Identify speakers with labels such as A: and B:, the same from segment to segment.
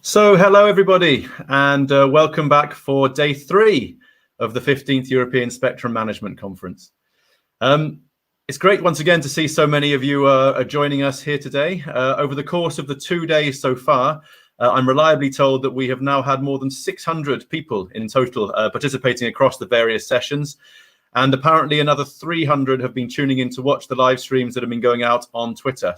A: So hello everybody, and welcome back for day 3 of the 15th European Spectrum Management Conference. It's great once again to see so many of you are joining us here today. Over the course of the 2 days so far, I'm reliably told that we have now had more than 600 people in total participating across the various sessions. And apparently another 300 have been tuning in to watch the live streams that have been going out on Twitter.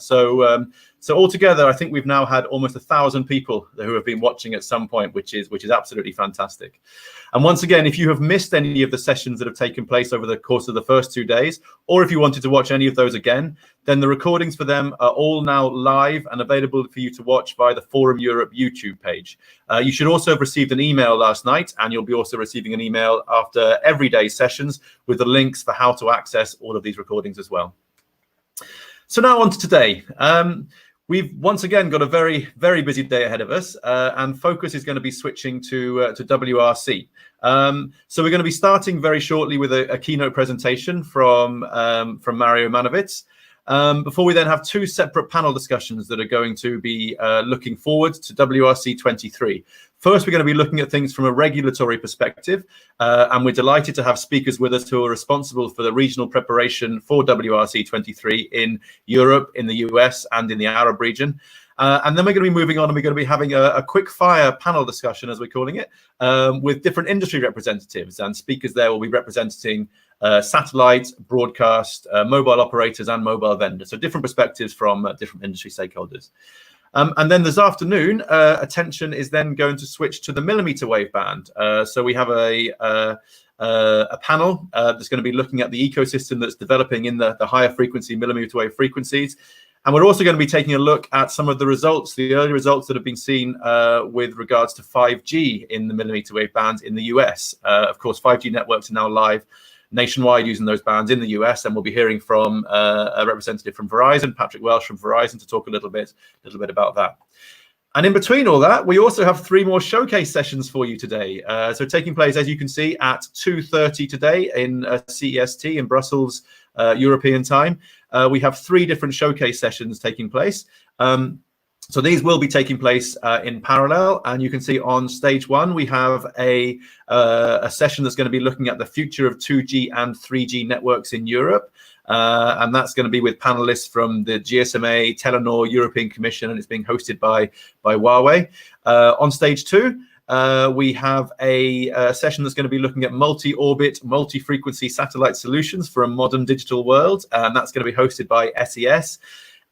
A: So altogether, I think we've now had almost 1,000 people who have been watching at some point, which is absolutely fantastic. And once again, if you have missed any of the sessions that have taken place over the course of the first 2 days, or if you wanted to watch any of those again, then the recordings for them are all now live and available for you to watch via the Forum Europe YouTube page. You should also have received an email last night, and you'll be also receiving an email after everyday sessions with the links for how to access all of these recordings as well. So now on to today. We've once again got a very, very busy day ahead of us, and focus is going to be switching to WRC. So we're going to be starting very shortly with a keynote presentation from Mario Manovitz. Before we then have 2 separate panel discussions that are going to be looking forward to WRC-23. First, we're going to be looking at things from a regulatory perspective, and we're delighted to have speakers with us who are responsible for the regional preparation for WRC-23 in Europe, in the US, and in the Arab region. And then we're going to be moving on, and we're going to be having a quick fire panel discussion, as we're calling it, with different industry representatives, and speakers there will be representing satellite, broadcast, mobile operators, and mobile vendors. So different perspectives from different industry stakeholders. And then this afternoon, attention is then going to switch to the millimeter wave band. So we have a panel that's going to be looking at the ecosystem that's developing in the higher frequency millimeter wave frequencies. And we're also going to be taking a look at some of the results, the early results that have been seen with regards to 5G in the millimeter wave bands in the US. Of course, 5G networks are now live nationwide using those bands in the US, and we'll be hearing from a representative from Verizon, Patrick Welsh from Verizon, to talk a little bit about that. And in between all that, we also have 3 more showcase sessions for you today. So taking place, as you can see, at 2:30 today in CEST in Brussels, European time. We have 3 different showcase sessions taking place. So these will be taking place in parallel, and you can see on stage 1 we have a session that's going to be looking at the future of 2G and 3G networks in Europe, and that's going to be with panelists from the GSMA, Telenor, European Commission, and it's being hosted by Huawei. On stage 2, we have a session that's going to be looking at multi-orbit, multi-frequency satellite solutions for a modern digital world, and that's going to be hosted by SES.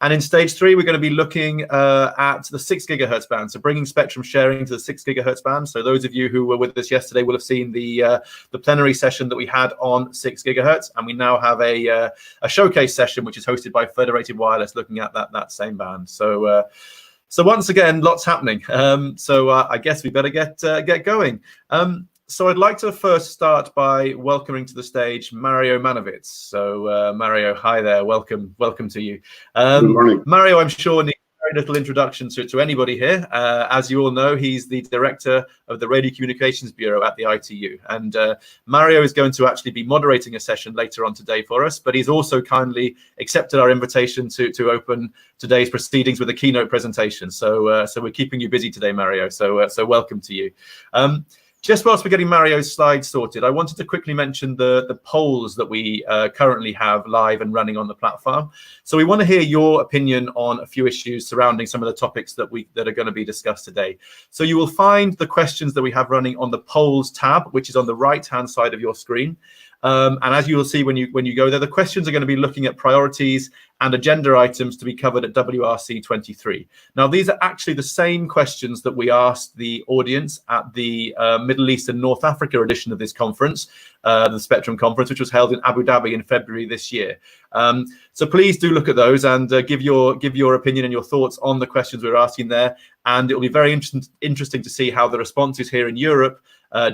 A: And in stage 3, we're going to be looking at the 6 gigahertz band, so bringing spectrum sharing to the 6 gigahertz band. So those of you who were with us yesterday will have seen the plenary session that we had on 6 gigahertz, and we now have a showcase session which is hosted by Federated Wireless, looking at that same band. So once again, lots happening. So I guess we better get going. So I'd like to first start by welcoming to the stage Mario Manovitz. So Mario, hi there, welcome to you.
B: Good morning.
A: Mario, I'm sure needs very little introduction to anybody here. As you all know, he's the director of the Radio Communications Bureau at the ITU. And Mario is going to actually be moderating a session later on today for us, but he's also kindly accepted our invitation to open today's proceedings with a keynote presentation. So we're keeping you busy today, Mario. So welcome to you. Just whilst we're getting Mario's slides sorted, I wanted to quickly mention the polls that we currently have live and running on the platform. So we want to hear your opinion on a few issues surrounding some of the topics that are going to be discussed today. So you will find the questions that we have running on the polls tab, which is on the right-hand side of your screen. And as you will see when you go there, the questions are going to be looking at priorities and agenda items to be covered at WRC-23. Now, these are actually the same questions that we asked the audience at the Middle East and North Africa edition of this conference, the Spectrum Conference, which was held in Abu Dhabi in February this year. So please do look at those and give your opinion and your thoughts on the questions we're asking there. And it will be very interesting to see how the responses here in Europe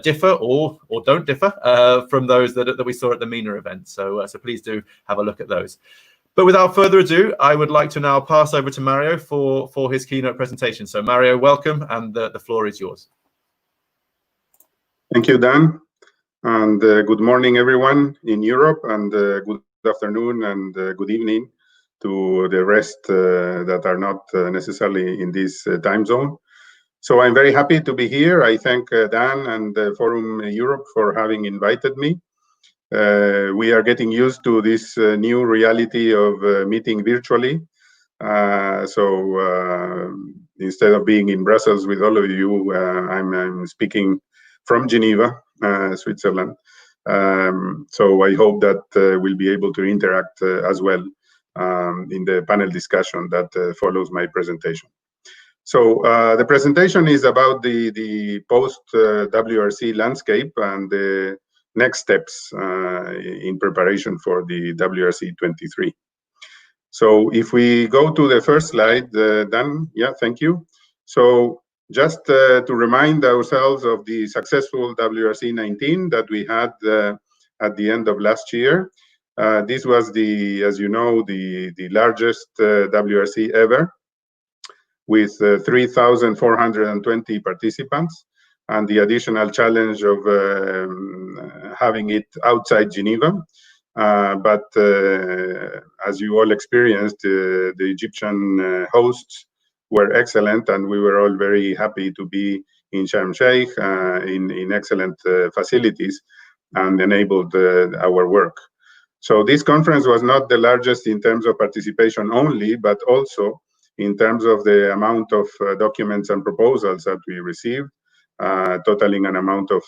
A: differ or don't differ from those that we saw at the MENA event. So please do have a look at those. But without further ado, I would like to now pass over to Mario for his keynote presentation. So Mario, welcome, and the floor is yours.
B: Thank you, Dan, and good morning, everyone in Europe, and good afternoon and good evening to the rest that are not necessarily in this time zone. So I'm very happy to be here. I thank Dan and Forum Europe for having invited me. We are getting used to this new reality of meeting virtually. Instead of being in Brussels with all of you, I'm speaking from Geneva, Switzerland. So I hope that we'll be able to interact as well in the panel discussion that follows my presentation. So the presentation is about the post-WRC landscape and the next steps in preparation for the WRC-23. So if we go to the first slide, Dan, yeah, thank you. So just to remind ourselves of the successful WRC19 that we had at the end of last year. This was as you know, the largest WRC ever, with 3,420 participants, and the additional challenge of having it outside Geneva. But as you all experienced, the Egyptian hosts were excellent, and we were all very happy to be in Sharm el-Sheikh in excellent facilities, and enabled our work. So this conference was not the largest in terms of participation only, but also in terms of the amount of documents and proposals that we received, totaling an amount of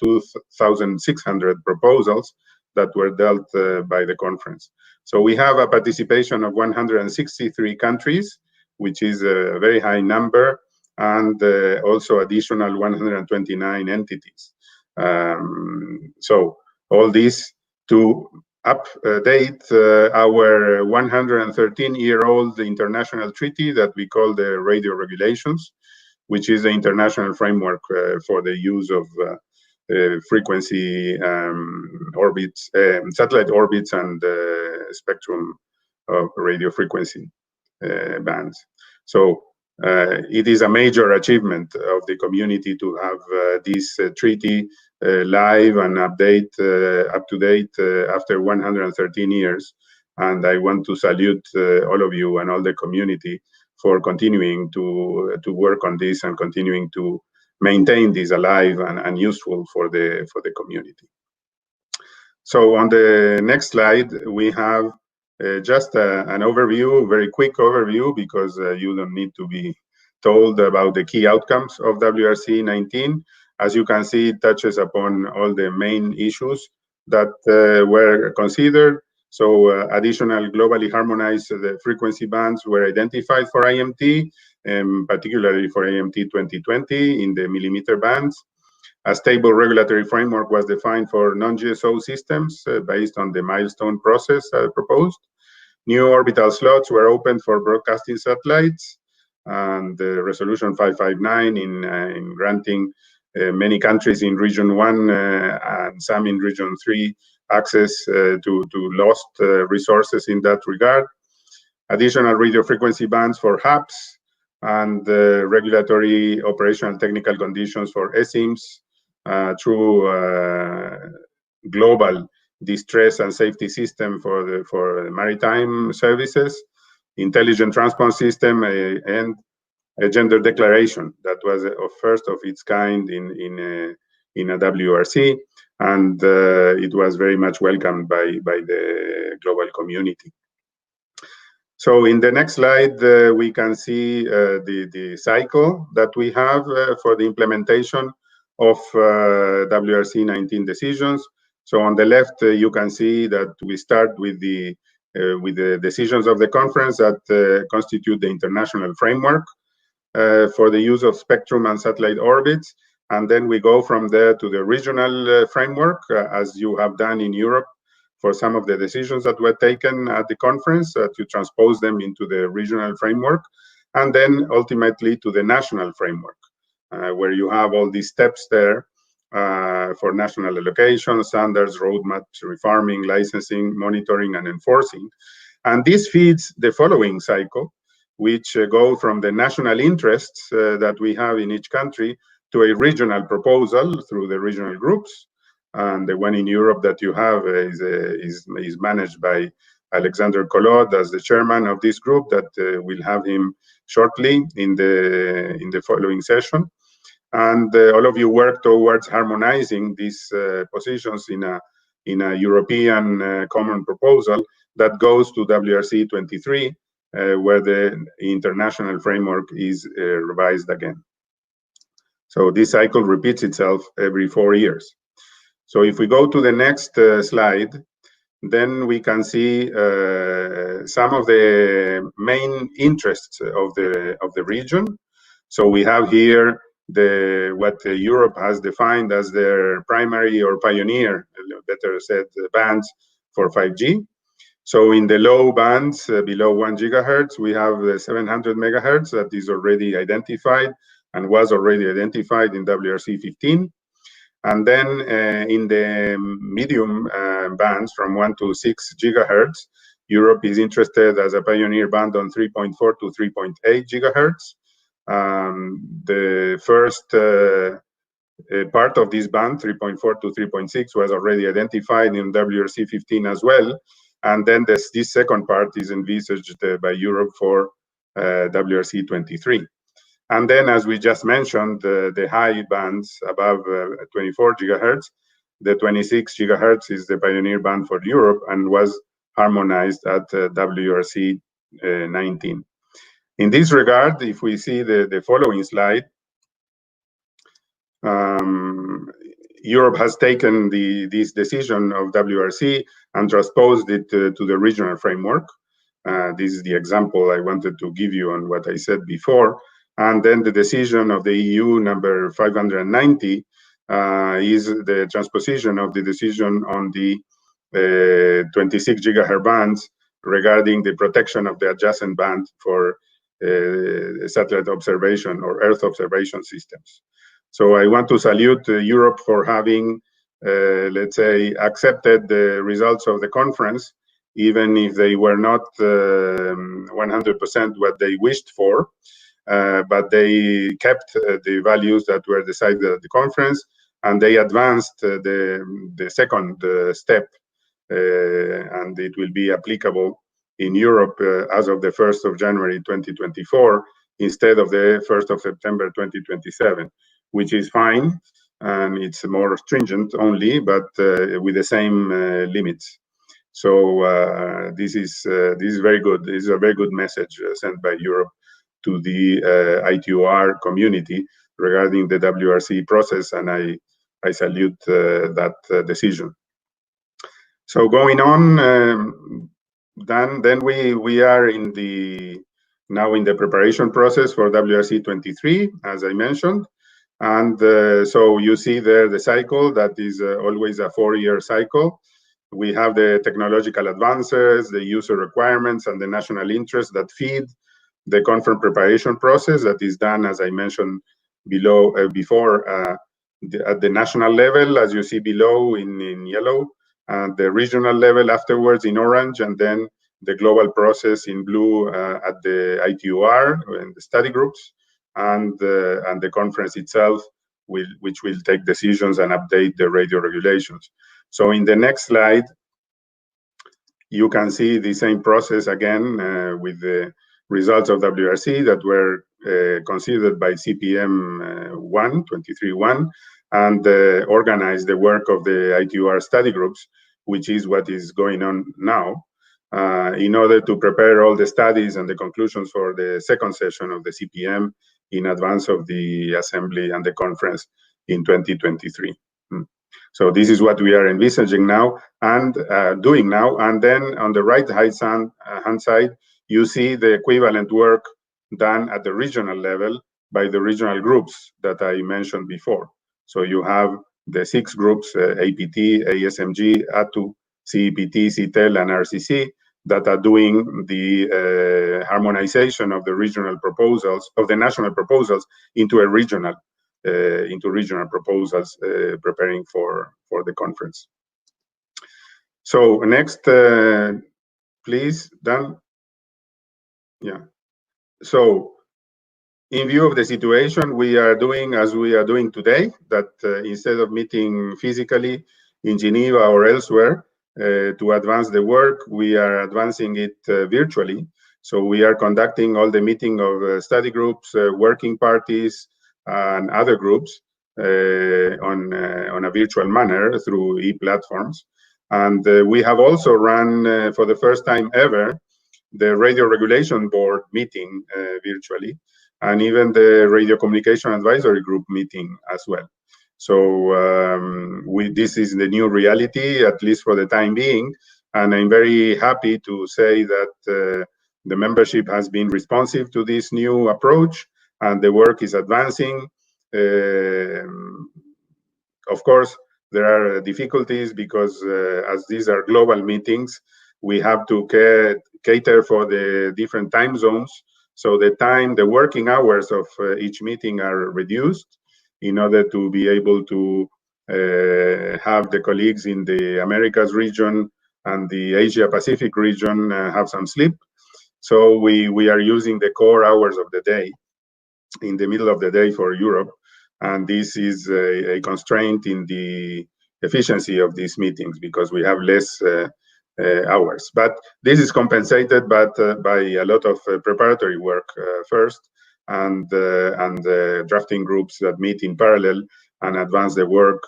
B: 2,600 proposals that were dealt by the conference. So we have a participation of 163 countries, which is a very high number, and also additional 129 entities. So all this to update our 113-year-old international treaty that we call the Radio Regulations, which is the international framework for the use of frequency orbits, satellite orbits, and spectrum of radio frequency bands. So it is a major achievement of the community to have this treaty live and up to date after 113 years. And I want to salute all of you and all the community for continuing to work on this and continuing to maintain this alive and useful for the community. So on the next slide, we have just an overview, very quick overview, because you don't need to be told about the key outcomes of WRC19. As you can see, it touches upon all the main issues that were considered. So additional globally harmonized frequency bands were identified for IMT, particularly for IMT 2020 in the millimeter bands. A stable regulatory framework was defined for non-GSO systems based on the milestone process proposed. New orbital slots were opened for broadcasting satellites, and Resolution 559 in granting many countries in Region 1 and some in Region 3 access to lost resources in that regard. Additional radio frequency bands for HAPS, and regulatory operational technical conditions for ESIMs through global distress and safety system for the maritime services, intelligent transport system, and a gender declaration that was a first of its kind in a WRC, and it was very much welcomed by the global community. So in the next slide, we can see the cycle that we have for the implementation of WRC19 decisions. So on the left, you can see that we start with the decisions of the conference that constitute the international framework for the use of spectrum and satellite orbits. And then we go from there to the regional framework, as you have done in Europe for some of the decisions that were taken at the conference, to transpose them into the regional framework, and then ultimately to the national framework, where you have all these steps there for national allocation, standards, roadmaps, refarming, licensing, monitoring, and enforcing. And this feeds the following cycle, which go from the national interests that we have in each country to a regional proposal through the regional groups. And the one in Europe that you have is managed by Alexander Collot as the chairman of this group that we'll have him shortly in the following session. And all of you work towards harmonizing these positions in a European common proposal that goes to WRC-23, where the international framework is revised again. So this cycle repeats itself every 4 years. So if we go to the next slide, then we can see some of the main interests of the region. So we have here what Europe has defined as their primary or pioneer, better said, bands for 5G. So in the low bands below 1 gigahertz, we have the 700 megahertz that is already identified and was already identified in WRC15. And then in the medium bands from 1 to 6 gigahertz, Europe is interested as a pioneer band on 3.4 to 3.8 gigahertz. The first part of this band, 3.4 to 3.6, was already identified in WRC15 as well. And then this second part is envisaged by Europe for WRC23. And then, as we just mentioned, the high bands above 24 gigahertz, the 26 gigahertz is the pioneer band for Europe and was harmonized at WRC19. In this regard, if we see the following slide, Europe has taken this decision of WRC and transposed it to the regional framework. This is the example I wanted to give you on what I said before. And then the decision of the EU number 590 is the transposition of the decision on the 26 gigahertz bands regarding the protection of the adjacent band for satellite observation or Earth observation systems. So I want to salute Europe for having, let's say, accepted the results of the conference, even if they were not 100% what they wished for. But they kept the values that were decided at the conference, and they advanced the second step, and it will be applicable in Europe as of the 1st of January 2024 instead of the 1st of September 2027, which is fine, and it's more stringent only, but with the same limits. So this is very good. This is a very good message sent by Europe to the ITOR community regarding the WRC process, and I salute that decision. So going on, then we are now in the preparation process for WRC23, as I mentioned, and so you see there the cycle that is always a 4-year cycle. We have the technological advances, the user requirements, and the national interests that feed the conference preparation process that is done, as I mentioned before, at the national level, as you see below in yellow, the regional level afterwards in orange, and then the global process in blue at the ITOR and the study groups, and the conference itself, which will take decisions and update the radio regulations. So in the next slide, you can see the same process again with the results of WRC that were considered by CPM 23.1 and organized the work of the ITOR study groups, which is what is going on now, in order to prepare all the studies and the conclusions for the second session of the CPM in advance of the assembly and the conference in 2023. So this is what we are envisaging now and doing now. And then on the right hand side, you see the equivalent work done at the regional level by the regional groups that I mentioned before. So you have the 6 groups, APT, ASMG, ATU, CEPT, CTEL, and RCC, that are doing the harmonization of the regional proposals, of the national proposals, into regional proposals, preparing for the conference. So next, please, Dan. Yeah. So in view of the situation, we are doing as we are doing today, that instead of meeting physically in Geneva or elsewhere, to advance the work, we are advancing it virtually. So we are conducting all the meeting of study groups, working parties, and other groups on a virtual manner through e-platforms. And we have also run, for the first time ever, the Radio Regulation Board meeting virtually, and even the Radio Communication Advisory Group meeting as well. So this is the new reality, at least for the time being, and I'm very happy to say that the membership has been responsive to this new approach, and the work is advancing. Of course, there are difficulties because as these are global meetings, we have to cater for the different time zones. So the working hours of each meeting are reduced in order to be able to have the colleagues in the Americas region and the Asia Pacific region have some sleep. So we are using the core hours of the day in the middle of the day for Europe. And this is a constraint in the efficiency of these meetings because we have less hours. But this is compensated by a lot of preparatory work first, and drafting groups that meet in parallel and advance the work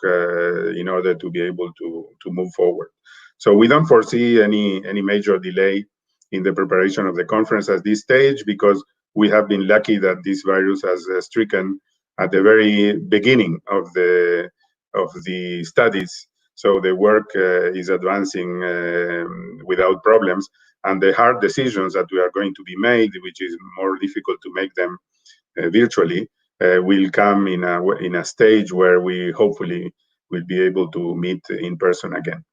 B: in order to be able to move forward. So we don't foresee any major delay in the preparation of the conference at this stage, because we have been lucky that this virus has stricken at the very beginning of the studies. So the work is advancing without problems, and the hard decisions that we are going to be made, which is more difficult to make them virtually, will come in a stage where we hopefully will be able to meet in person again.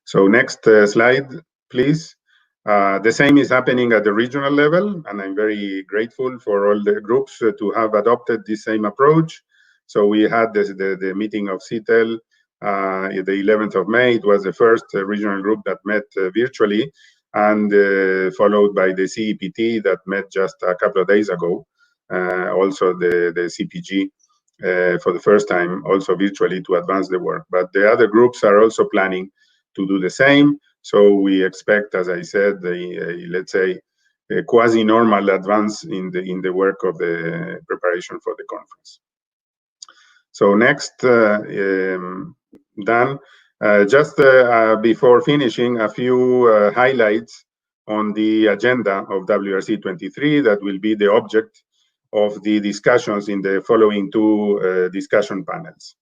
B: So next slide, please. The same is happening at the regional level, and I'm very grateful for all the groups to have adopted the same approach. So we had the meeting of CETEL the 11th of May. It was the first regional group that met virtually, and followed by the CEPT that met just a couple of days ago. Also the CPG for the first time, also virtually, to advance the work. But the other groups are also planning to do the same. So we expect, as I said, let's say, a quasi-normal advance in the work of the preparation for the conference. So next, Dan, just before finishing, a few highlights on the agenda of WRC-23 that will be the object of the discussions in the following two discussion panels.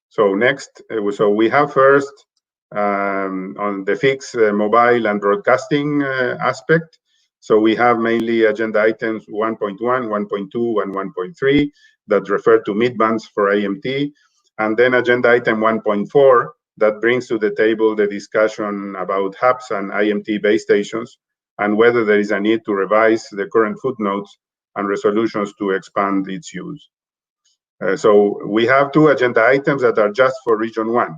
B: So next, so we have first on the fixed mobile and broadcasting aspect. So we have mainly agenda items 1.1, 1.2, and 1.3 that refer to mid-bands for AMT, and then agenda item 1.4 that brings to the table the discussion about hubs and IMT base stations, and whether there is a need to revise the current footnotes and resolutions to expand its use. So we have two agenda items that are just for Region 1.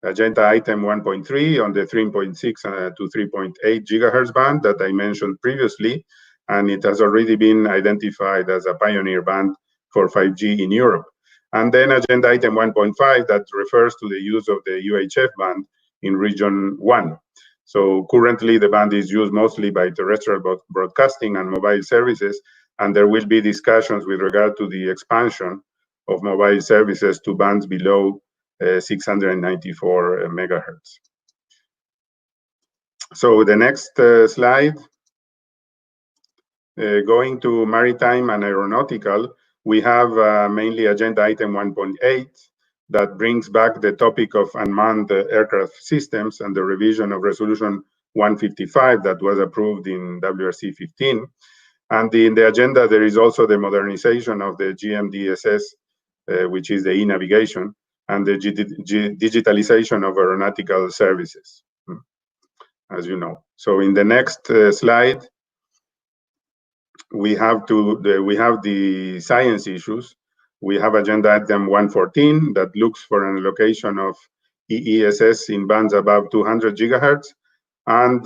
B: Agenda item 1.3 on the 3.6 to 3.8 gigahertz band that I mentioned previously, and it has already been identified as a pioneer band for 5G in Europe. And then agenda item 1.5 that refers to the use of the UHF band in Region 1. So currently the band is used mostly by terrestrial broadcasting and mobile services, and there will be discussions with regard to the expansion of mobile services to bands below 694 megahertz. So the next slide, going to maritime and aeronautical, we have mainly agenda item 1.8 that brings back the topic of unmanned aircraft systems and the revision of resolution 155 that was approved in WRC 15. And in the agenda, there is also the modernization of the GMDSS, which is the e-navigation, and the digitalization of aeronautical services, as you know. So in the next slide, we have the science issues. We have agenda item 114 that looks for an allocation of EESS in bands above 200 gigahertz. And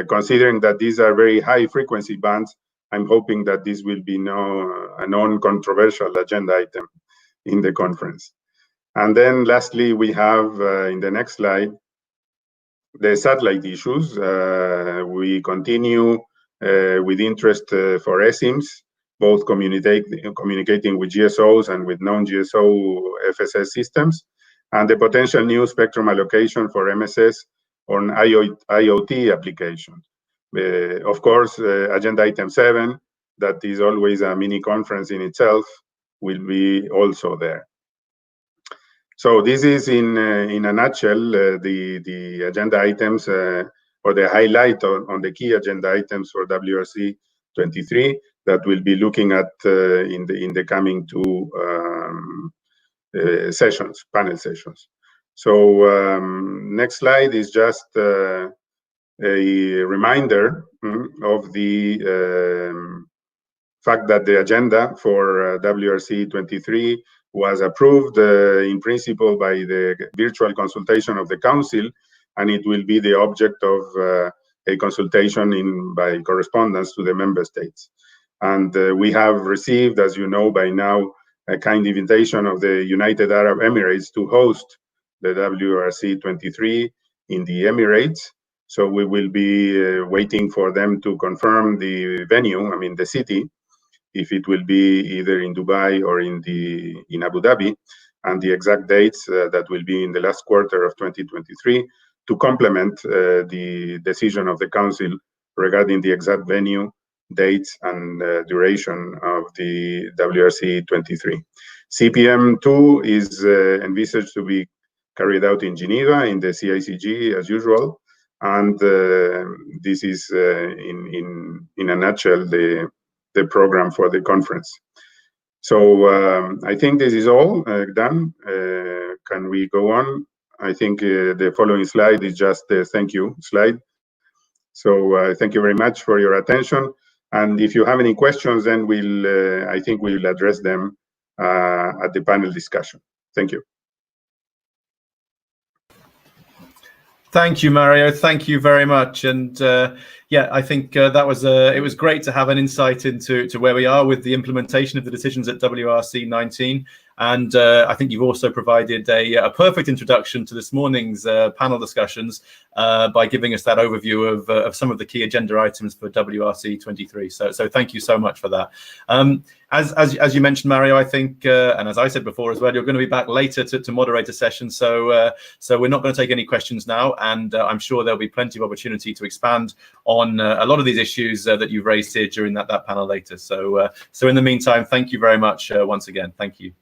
B: considering that these are very high frequency bands, I'm hoping that this will be a non-controversial agenda item in the conference. And then lastly, we have in the next slide, the satellite issues. We continue with interest for ESIMs, both communicating with GSOs and with non-GSO FSS systems, and the potential new spectrum allocation for MSS on IoT applications. Of course, agenda item 7, that is always a mini conference in itself, will be also there. So this is in a nutshell the agenda items or the highlight on the key agenda items for WRC23 that we'll be looking at in the coming 2 sessions, panel sessions. So next slide is just a reminder of the fact that the agenda for WRC23 was approved in principle by the virtual consultation of the Council, and it will be the object of a consultation by correspondence to the member states. And we have received, as you know by now, a kind invitation of the United Arab Emirates to host the WRC23 in the Emirates. So we will be waiting for them to confirm the venue, I mean the city, if it will be either in Dubai or in Abu Dhabi, and the exact dates that will be in the last quarter of 2023 to complement the decision of the Council regarding the exact venue, dates, and duration of the WRC23. CPM2 is envisaged to be carried out in Geneva in the CICG as usual, and this is in a nutshell the program for the conference. So I think this is all done. Can we go on? I think the following slide is just the thank you slide. So thank you very much for your attention. And if you have any questions, then I think we'll address them at the panel discussion. Thank you.
A: Thank you, Mario. Thank you very much. And yeah, I think that was it was great to have an insight into where we are with the implementation of the decisions at WRC19. And I think you've also provided a perfect introduction to this morning's panel discussions by giving us that overview of some of the key agenda items for WRC23. So thank you so much for that. As you mentioned, Mario, I think, and as I said before as well, you're going to be back later to moderate a session. So we're not going to take any questions now, and I'm sure there'll be plenty of opportunity to expand on a lot of these issues that you've raised here during that panel later. So in the meantime, thank you very much once again. Thank you.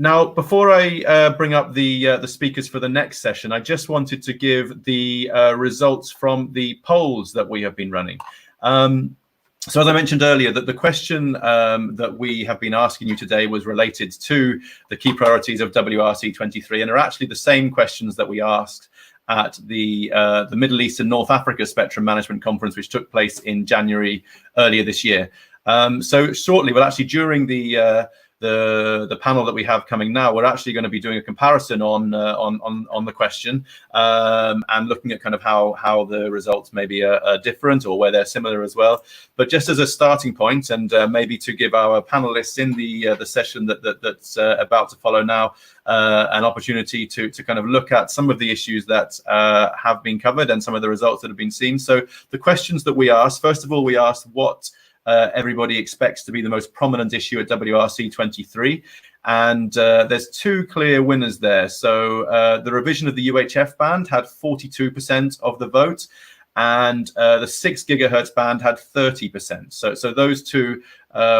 A: Now, before I bring up the speakers for the next session, I just wanted to give the results from the polls that we have been running. So as I mentioned earlier, that the question that we have been asking you today was related to the key priorities of WRC23, and are actually the same questions that we asked at the Middle East and North Africa Spectrum Management Conference, which took place in January earlier this year. So shortly, well, actually during the panel that we have coming now, we're actually going to be doing a comparison on the question and looking at kind of how the results maybe are different or where they're similar as well. But just as a starting point, and maybe to give our panelists in the session that's about to follow now an opportunity to kind of look at some of the issues that have been covered and some of the results that have been seen. So the questions that we asked, first of all, we asked what everybody expects to be the most prominent issue at WRC23, and there's 2 clear winners there. So the revision of the UHF band had 42% of the vote, and the 6 gigahertz band had 30%. So those 2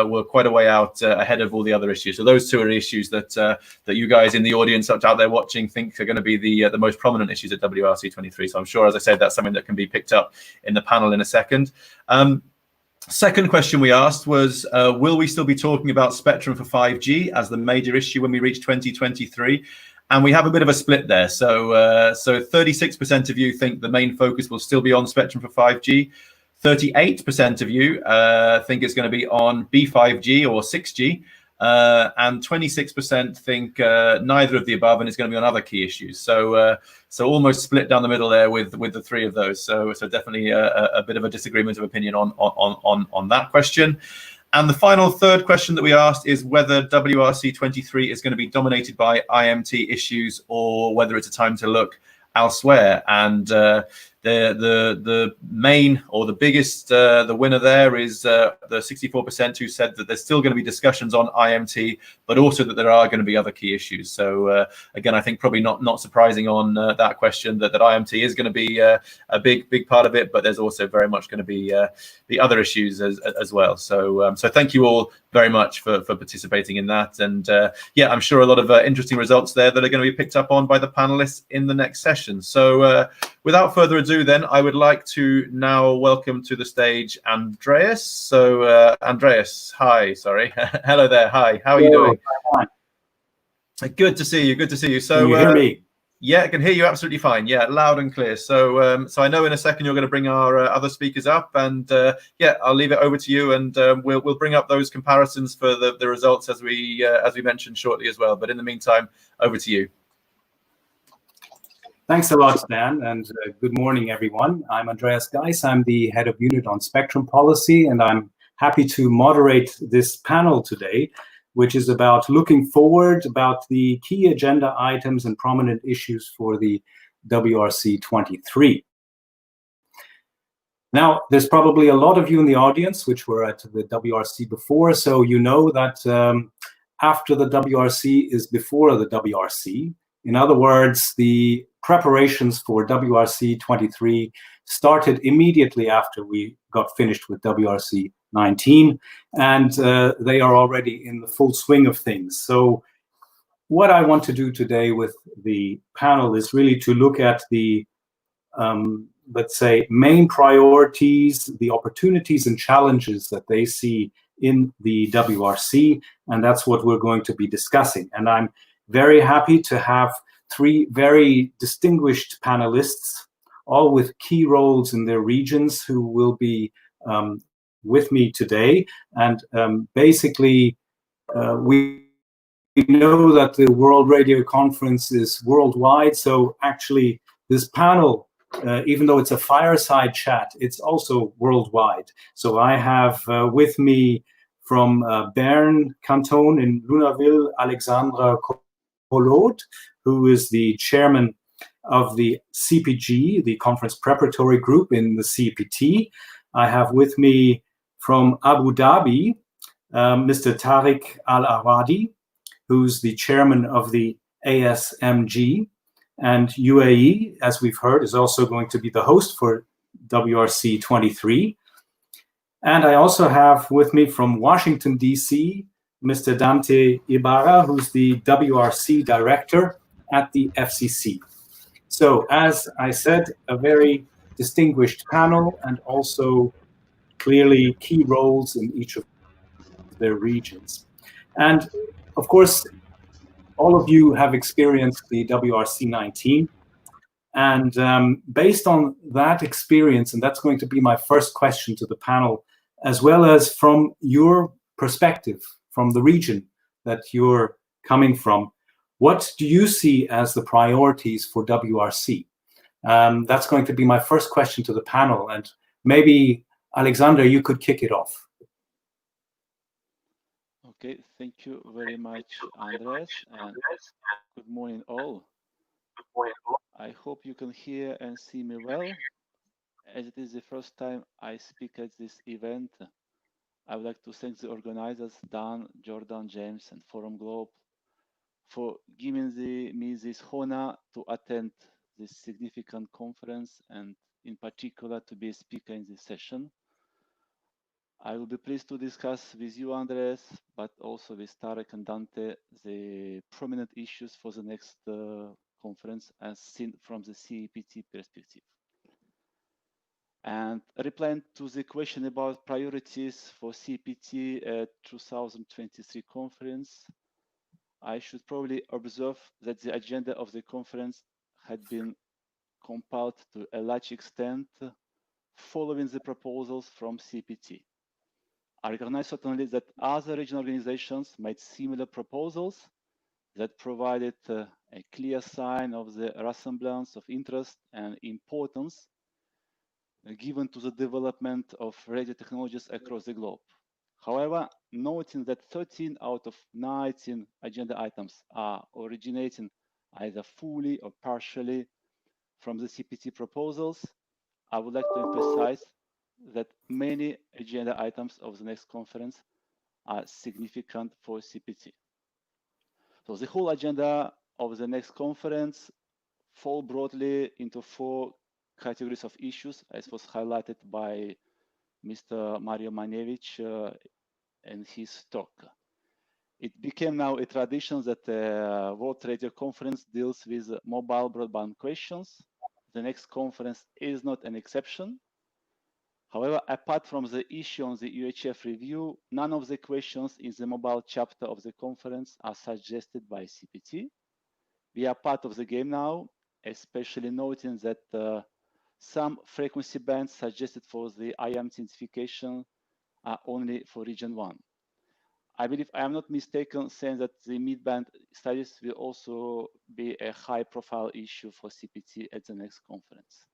A: were quite a way out ahead of all the other issues. So those 2 are issues that you guys in the audience out there watching think are going to be the most prominent issues at WRC23. So I'm sure, as I said, that's something that can be picked up in the panel in a second. Second question we asked was, will we still be talking about spectrum for 5G as the major issue when we reach 2023? And we have a bit of a split there. So 36% of you think the main focus will still be on spectrum for 5G. 38% of you think it's going to be on B5G or 6G. And 26% think neither of the above, and it's going to be on other key issues. So almost split down the middle there with the 3 of those. So definitely a bit of a disagreement of opinion on that question. And the final third question that we asked is whether WRC23 is going to be dominated by IMT issues or whether it's a time to look elsewhere. And the main or the biggest the winner there is the 64% who said that there's still going to be discussions on IMT, but also that there are going to be other key issues. So again, I think probably not surprising on that question that IMT is going to be a big part of it, but there's also very much going to be the other issues as well. So so thank you all very much for participating in that. And yeah, I'm sure a lot of interesting results there that are going to be picked up on by the panelists in the next session. So without further ado, then I would like to now welcome to the stage Andreas. So Andreas, hi, sorry. Hello there, hi, how are you doing? Good to see you, good to see you. So
C: can you hear me?
A: Yeah, I can hear you absolutely fine. Yeah, loud and clear. So so I know in a second you're going to bring our other speakers up, and yeah, I'll leave it over to you, and we'll bring up those comparisons for the results as we mentioned shortly as well. But in the meantime, over to you.
C: Thanks a lot, Dan, and good morning, everyone. I'm Andreas Geis. I'm the head of unit on spectrum policy, and I'm happy to moderate this panel today, which is about looking forward about the key agenda items and prominent issues for the WRC-23. Now, there's probably a lot of you in the audience which were at the WRC before, so you know that after the WRC is before the WRC. In other words, the preparations for WRC-23 started immediately after we got finished with WRC-19, and they are already in the full swing of things. So what I want to do today with the panel is really to look at the, let's say, main priorities, the opportunities and challenges that they see in the WRC, and that's what we're going to be discussing. And I'm very happy to have three very distinguished panelists, all with key roles in their regions, who will be with me today. And basically, we know that the World Radio Conference is worldwide, so actually this panel, even though it's a fireside chat, it's also worldwide. So I have with me from Bern Canton in Lunéville, Alexandra Collot, who is the chairman of the CPG, the Conference Preparatory Group in the CPT. I have with me from Abu Dhabi, Mr. Tariq Al-Awadi, who's the chairman of the ASMG, and UAE, as we've heard, is also going to be the host for WRC-23. And I also have with me from Washington, DC, Mr. Dante Ibarra, who's the WRC director at the FCC. So, as I said, a very distinguished panel, and also clearly key roles in each of their regions. And of course, all of you have experienced the WRC-19. And based on that experience, and that's going to be my first question to the panel, as well as from your perspective, from the region that you're coming from, what do you see as the priorities for WRC? That's going to be my first question to the panel. And maybe, Alexander, you could kick it off.
D: Okay, thank you very much, Andres, and good morning all. I hope you can hear and see me well. As it is the first time I speak at this event, I would like to thank the organizers, Dan, Jordan, James, and Forum Globe, for giving me this honor to attend this significant conference, and in particular to be a speaker in this session. I will be pleased to discuss with you, Andres, but also with Tarek and Dante, the prominent issues for the next conference as seen from the CEPT perspective. And replying to the question about priorities for CEPT at 2023 conference, I should probably observe that the agenda of the conference had been compiled to a large extent following the proposals from CEPT. I recognize certainly that other regional organizations made similar proposals that provided a clear sign of the resemblance of interest and importance given to the development of radio technologies across the globe. However, noting that 13 out of 19 agenda items are originating either fully or partially from the CPT proposals, I would like to emphasize that many agenda items of the next conference are significant for CPT. So the whole agenda of the next conference fall broadly into 4 categories of issues, as was highlighted by Mr. Mario Manevich in his talk. It became now a tradition that the World Radio Conference deals with mobile broadband questions. The next conference is not an exception. However, apart from the issue on the UHF review, none of the questions in the mobile chapter of the conference are suggested by CPT. We are part of the game now, especially noting that some frequency bands suggested for the IAM identification are only for region 1. I believe I am not mistaken saying that the mid-band studies will also be a high-profile issue for CPT at the next conference.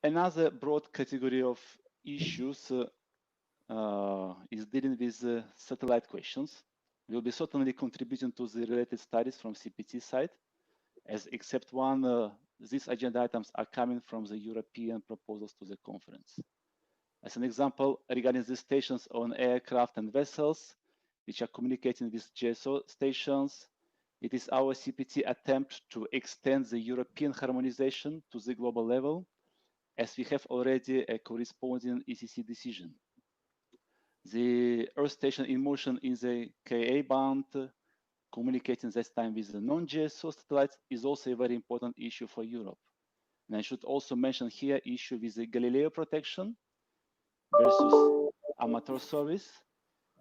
D: Another broad category of issues is dealing with satellite questions. We'll be certainly contributing to the related studies from CPT side, as except one, these agenda items are coming from the European proposals to the conference. As an example, regarding the stations on aircraft and vessels, which are communicating with GSO stations, it is our CPT attempt to extend the European harmonization to the global level, as we have already a corresponding ECC decision. The Earth station in motion in the Ka band, communicating this time with the non-GSO satellites, is also a very important issue for Europe. And I should also mention here issue with the Galileo protection versus amateur service,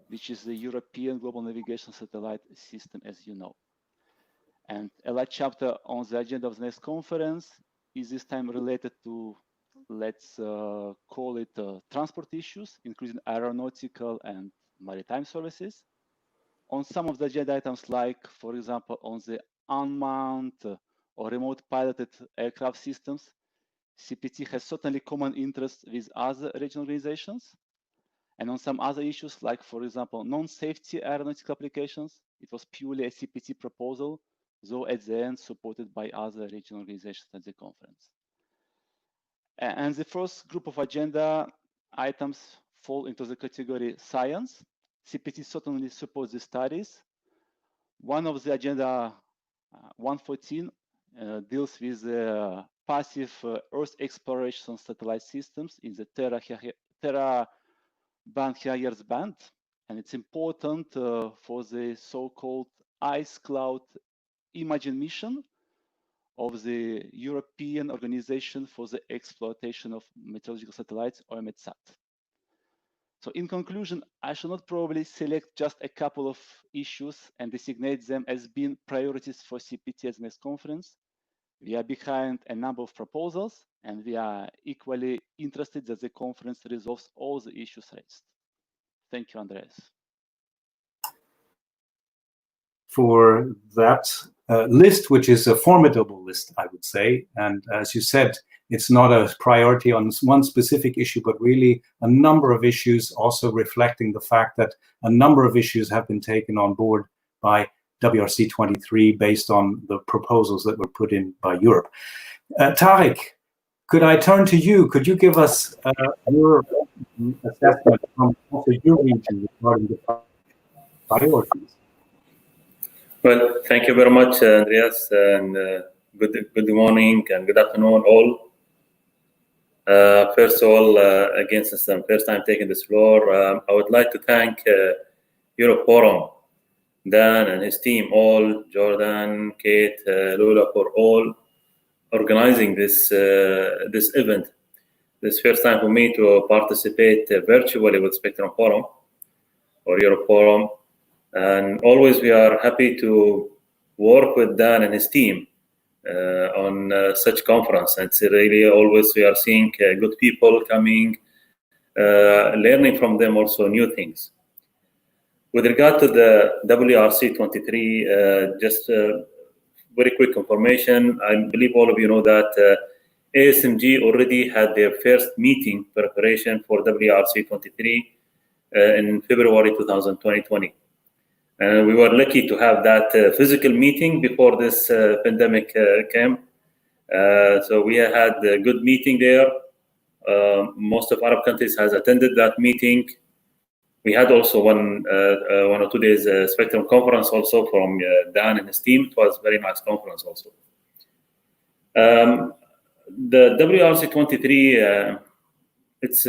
D: which is the European Global Navigation Satellite System, as you know. And a large chapter on the agenda of the next conference is this time related to, let's call it transport issues, including aeronautical and maritime services. On some of the agenda items, like, for example, on the unmanned or remote piloted aircraft systems, CPT has certainly common interests with other regional organizations. And on some other issues, like, for example, non-safety aeronautical applications, it was purely a CPT proposal, though at the end supported by other regional organizations at the conference. And the first group of agenda items fall into the category science. CPT certainly supports the studies. One of the agenda 114 deals with passive Earth exploration satellite systems in the Tera band, gigahertz band. And it's important for the so-called ice cloud imaging mission of the European Organization for the Exploitation of Meteorological Satellites, or EUMETSAT. So in conclusion, I shall not probably select just a couple of issues and designate them as being priorities for CPT at the next conference. We are behind a number of proposals, and we are equally interested that the conference resolves all the issues raised. Thank you, Andreas.
C: For that list, which is a formidable list, I would say. And as you said, it's not a priority on one specific issue, but really a number of issues, also reflecting the fact that a number of issues have been taken on board by WRC-23 based on the proposals that were put in by Europe. Tariq, could I turn to you? Could you give us your assessment from also your region regarding the priorities?
E: Well, thank you very much, Andreas, and good morning and good afternoon, all. First of all, again, since I'm first time taking this floor, I would like to thank Europe Forum, Dan and his team, all, Jordan, Kate, Lula, for all organizing this this event. This first time for me to participate virtually with Spectrum Forum or Europe Forum. And always we are happy to work with Dan and his team on such conference. And it's really always we are seeing good people coming, learning from them also new things. With regard to the WRC-23, just very quick information. I believe all of you know that ASMG already had their first meeting preparation for WRC-23 in February 2020. And we were lucky to have that physical meeting before this pandemic came. So we had a good meeting there. Most of Arab countries has attended that meeting. We had also one or 2 days Spectrum conference also from Dan and his team. It was a very nice conference also. The WRC-23, it's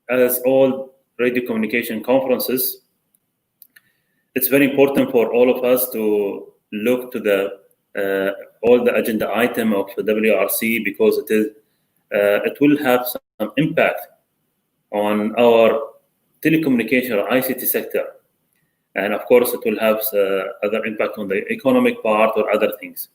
E: as all radio communication conferences, it's very important for all of us to look to the all the agenda item of the WRC, because it will have some impact on our telecommunication or ICT sector, and of course it will have other impact on the economic part or other things.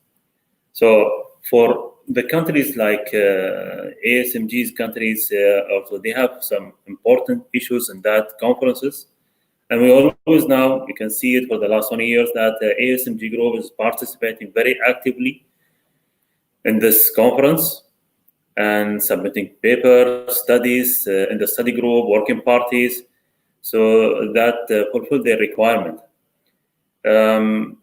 E: So for the countries like ASMG's countries, also they have some important issues in that conferences. And we always now, you can see it for the last 20 years, that ASMG Group is participating very actively in this conference and submitting papers, studies in the study group, working parties, so that fulfill their requirement. In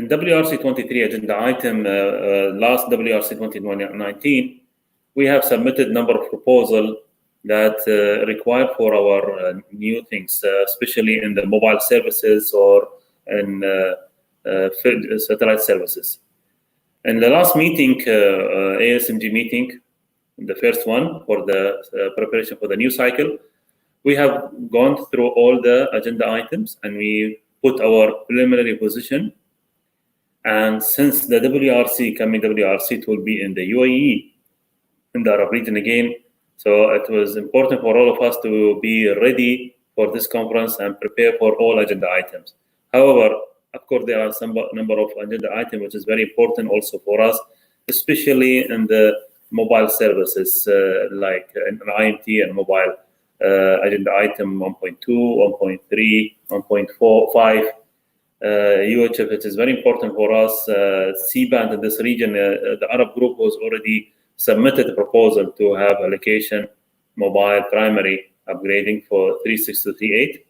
E: WRC-23 agenda item, last WRC-19, we have submitted number of proposals that required for our new things, especially in the mobile services or in satellite services. In the last meeting, ASMG meeting, the first one for the preparation for the new cycle, we have gone through all the agenda items and we put our preliminary position. And since the coming WRC, it will be in the UAE, in the Arab region again, so it was important for all of us to be ready for this conference and prepare for all agenda items. However, of course, there are some number of agenda items which is very important also for us, especially in the mobile services like an IMT and mobile agenda item 1.2, 1.3, 1.4, 5. UHF, it is very important for us. C-band in this region, the Arab group was already submitted a proposal to have allocation mobile primary upgrading for 3.6 to 3.8.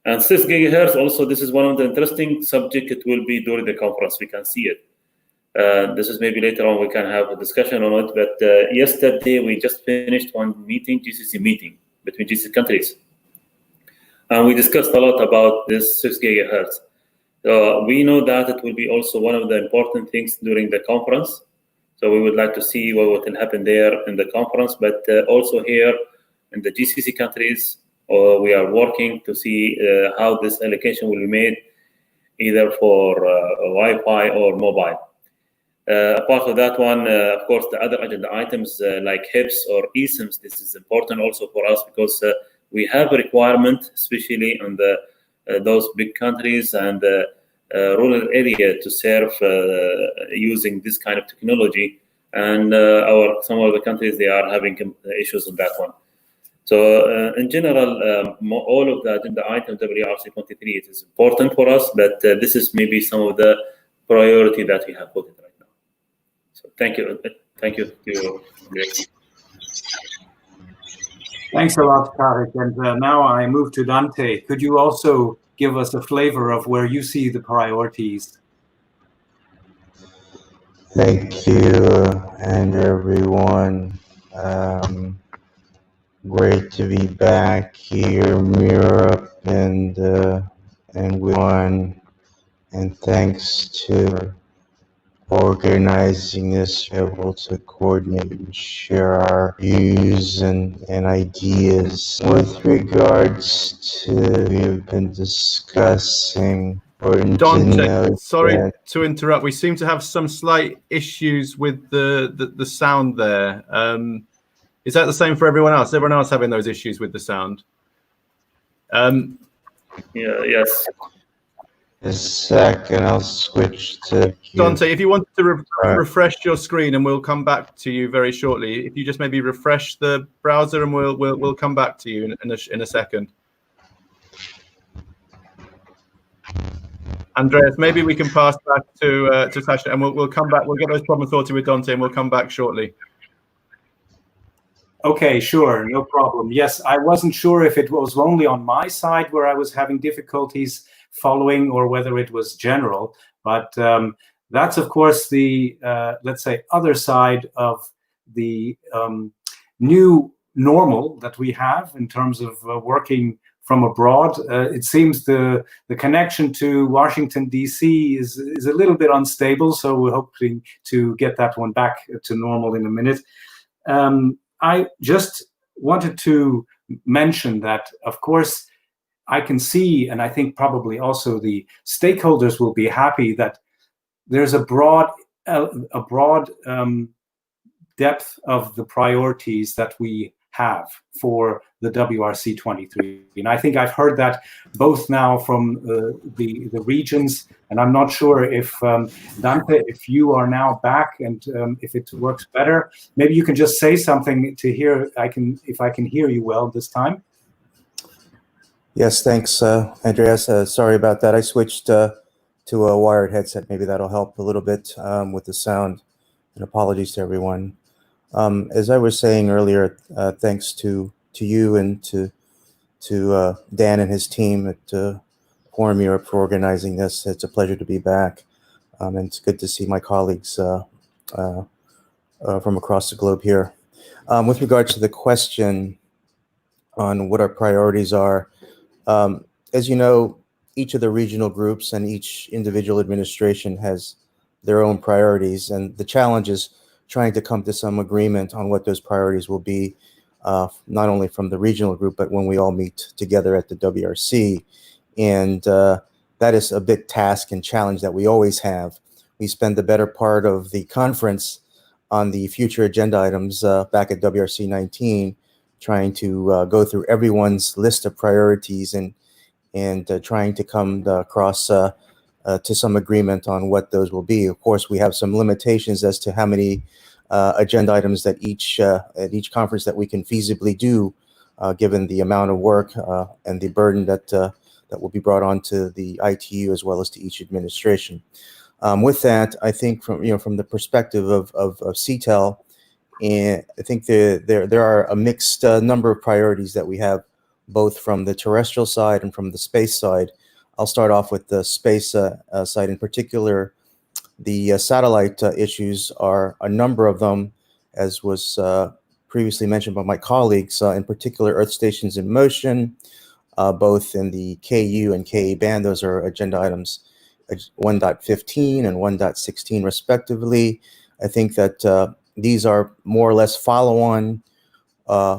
E: And 6 gigahertz also, this is one of the interesting subject. It will be during the conference, we can see it. This is maybe later on we can have a discussion on it, but yesterday we just finished one meeting, GCC meeting between GCC countries. And we discussed a lot about this 6 gigahertz. We know that it will be also one of the important things during the conference. So we would like to see what will happen there in the conference, but also here in the GCC countries, we are working to see how this allocation will be made, either for Wi-Fi or mobile. Apart of that one, of course, the other agenda items like HIPS or eSIMs, this is important also for us because we have a requirement, especially on the those big countries and rural area, to serve using this kind of technology. And some of the countries, they are having issues on that one. So in general, all of the agenda items WRC-23, it is important for us, but this is maybe some of the priority that we have put in right now. So thank you. Thank you.
C: Thanks a lot, Tariq. And now I move to Dante. Could you also give us a flavor of where you see the priorities?
F: Thank you, and everyone. Great to be back here in Europe, and thanks to organizing this, able to coordinate and share our views and ideas. With regards to, we have been discussing.
A: Dante, sorry to interrupt. We seem to have some slight issues with the sound there. Is that the same for everyone else? Everyone else having those issues with the sound?
E: Yes.
F: A second, I'll switch to
A: Dante, if you want to refresh your screen, and we'll come back to you very shortly. If you just maybe refresh the browser, and we'll come back to you in a second. Andreas, maybe we can pass back to Tasha, and we'll come back. We'll get those problems sorted with Dante, and we'll come back shortly.
C: Okay, sure, no problem. Yes, I wasn't sure if it was only on my side where I was having difficulties following or whether it was general, but That's, of course, the, let's say, other side of the new normal that we have in terms of working from abroad. It seems the connection to Washington, D.C. is a little bit unstable, so we're hoping to get that one back to normal in a minute. I just wanted to mention that, of course, I can see, and I think probably also the stakeholders will be happy, that there's a broad depth of the priorities that we have for the WRC-23. And I think I've heard that both now from the regions, and I'm not sure if, Dante, if you are now back and if it works better, maybe you can just say something to hear, if I can hear you well this time.
F: Yes, thanks, Andreas. Sorry about that. I switched to a wired headset. Maybe that'll help a little bit with the sound, and apologies to everyone. As I was saying earlier, thanks to you and to Dan and his team at Forum Europe for organizing this. It's a pleasure to be back, and it's good to see my colleagues from across the globe here. With regards to the question on what our priorities are, as you know, each of the regional groups and each individual administration has their own priorities, and the challenge is trying to come to some agreement on what those priorities will be, not only from the regional group, but when we all meet together at the WRC. And that is a big task and challenge that we always have. We spend the better part of the conference on the future agenda items back at WRC19, trying to go through everyone's list of priorities and trying to come across to some agreement on what those will be. Of course, we have some limitations as to how many agenda items that at each conference that we can feasibly do, given the amount of work and the burden that will be brought onto the ITU as well as to each administration. With that, I think from the perspective of CTEL, and I think there are a mixed number of priorities that we have, both from the terrestrial side and from the space side. I'll start off with the space side in particular. The satellite issues are a number of them, as was previously mentioned by my colleagues, in particular Earth Stations in Motion, both in the KU and KA band. Those are agenda items 1.15 and 1.16 respectively. I think that these are more or less follow-on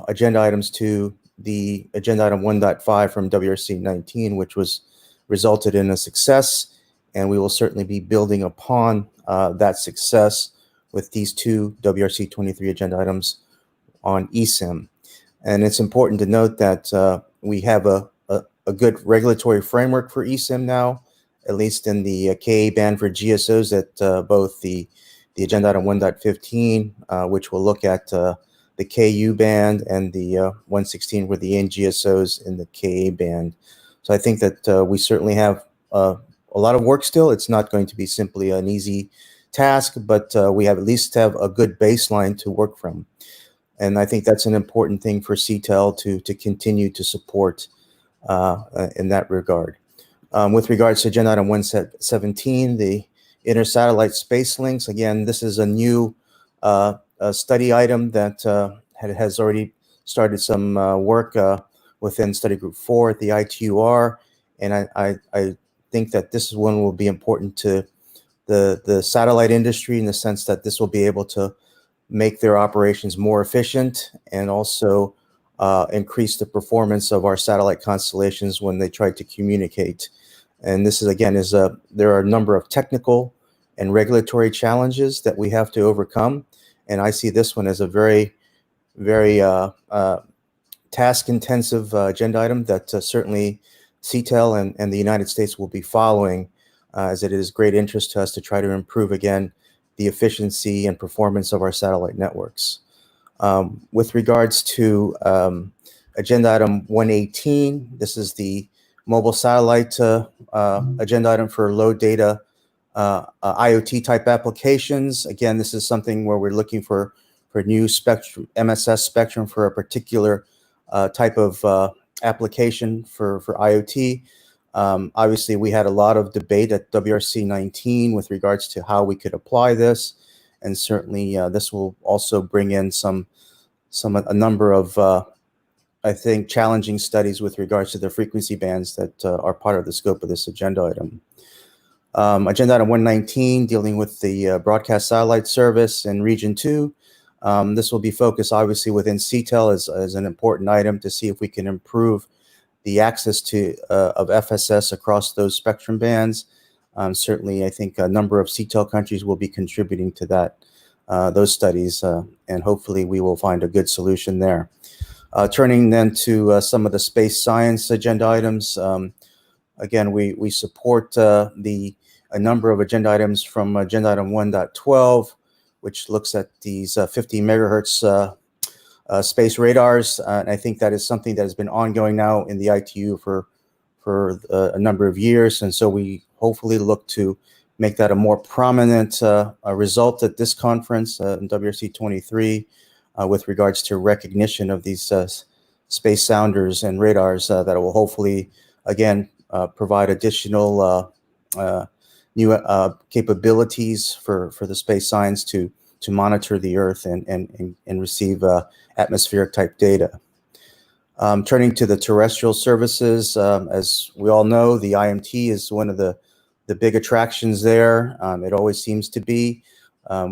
F: agenda items to the agenda item 1.5 from WRC19, which resulted in a success, and we will certainly be building upon that success with these two WRC23 agenda items on eSIM. And it's important to note that we have a good regulatory framework for eSIM now, at least in the KA band for GSOs at both the agenda item 1.15, which will look at the KU band, and the 116 with the NGSOs in the KA band. So I think that we certainly have a lot of work still. It's not going to be simply an easy task, but we have at least have a good baseline to work from. And I think that's an important thing for CTEL to continue to support in that regard. With regards to agenda item 117, the inter-satellite space links, again, this is a new study item that has already started some work within Study Group 4 at the ITUR, and I think that this is one will be important to the satellite industry, in the sense that this will be able to make their operations more efficient and also increase the performance of our satellite constellations when they try to communicate. And this is, again, there are a number of technical and regulatory challenges that we have to overcome. And I see this one as a very, very task-intensive agenda item that certainly CTEL and the United States will be following, as it is great interest to us to try to improve, again, the efficiency and performance of our satellite networks. With regards to agenda item 118, this is the mobile satellite agenda item for low data IoT type applications. Again, this is something where we're looking for new spectrum, MSS spectrum for a particular type of application for IoT. Obviously, we had a lot of debate at WRC19 with regards to how we could apply this, and certainly this will also bring in a number of, I think, challenging studies with regards to the frequency bands that are part of the scope of this agenda item. Agenda item 119, dealing with the broadcast satellite service in Region 2. This will be focused, obviously, within CTEL as an important item to see if we can improve the access to of FSS across those spectrum bands. Certainly, I think a number of CTEL countries will be contributing to that, those studies, and hopefully we will find a good solution there. Turning then to some of the space science agenda items. Again, we support a number of agenda items from agenda item 1.12, which looks at these 50 megahertz space radars. And I think that is something that has been ongoing now in the ITU for a number of years. And so we hopefully look to make that a more prominent result at this conference in WRC-23 with regards to recognition of these space sounders and radars that will hopefully, again, provide additional new capabilities for the space science to monitor the Earth and receive atmospheric type data. Turning to the terrestrial services, as we all know, the IMT is one of the big attractions there. It always seems to be.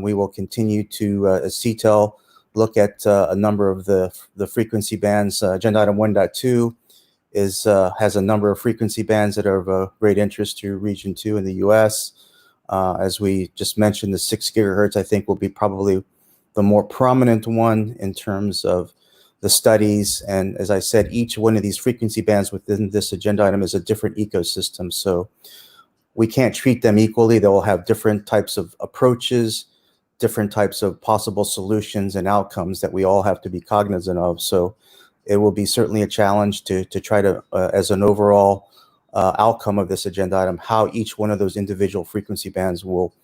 F: We will continue to, as CTEL, look at a number of the frequency bands. Agenda item 1.2 has a number of frequency bands that are of great interest to Region 2 in the US. As we just mentioned, the 6 gigahertz, I think, will be probably the more prominent one in terms of the studies. And as I said, each one of these frequency bands within this agenda item is a different ecosystem. So we can't treat them equally. They will have different types of approaches, different types of possible solutions and outcomes that we all have to be cognizant of. So it will be certainly a challenge to try to, as an overall outcome of this agenda item, how each one of those individual frequency bands will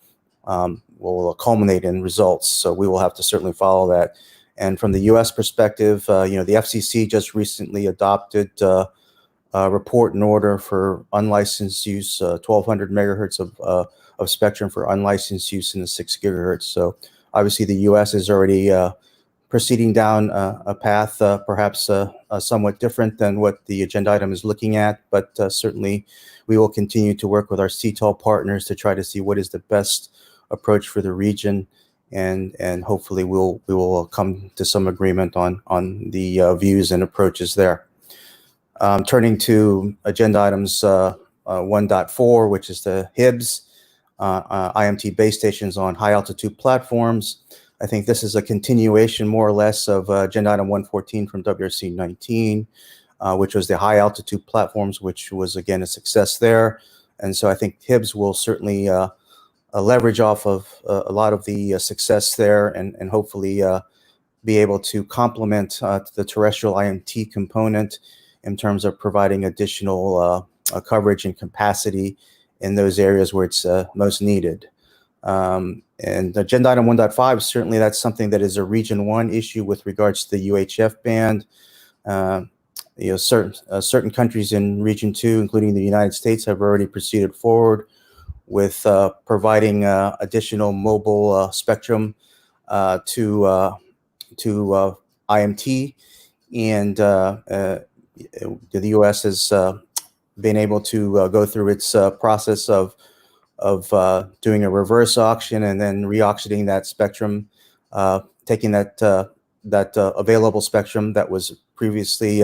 F: culminate in results. So we will have to certainly follow that. And from the U.S. perspective, the FCC just recently adopted a report and order for unlicensed use, 1,200 megahertz of spectrum for unlicensed use in the 6 gigahertz. So obviously the U.S. is already proceeding down a path perhaps somewhat different than what the agenda item is looking at, but certainly we will continue to work with our CTEL partners to try to see what is the best approach for the region, and hopefully we will come to some agreement on the views and approaches there. Turning to agenda items 1.4, which is the HIBS, IMT base stations on high altitude platforms. I think this is a continuation, more or less, of agenda item 114 from WRC19, which was the high altitude platforms, which was, again, a success there. And so I think HIBS will certainly leverage off of a lot of the success there and hopefully be able to complement the terrestrial IMT component in terms of providing additional coverage and capacity in those areas where it's most needed. And agenda item 1.5, certainly that's something that is a Region 1 issue with regards to the UHF band. Certain countries in Region 2, including the United States, have already proceeded forward with providing additional mobile spectrum to IMT, and the U.S. has been able to go through its process of doing a reverse auction and then re-auctioning that spectrum, taking that available spectrum that was previously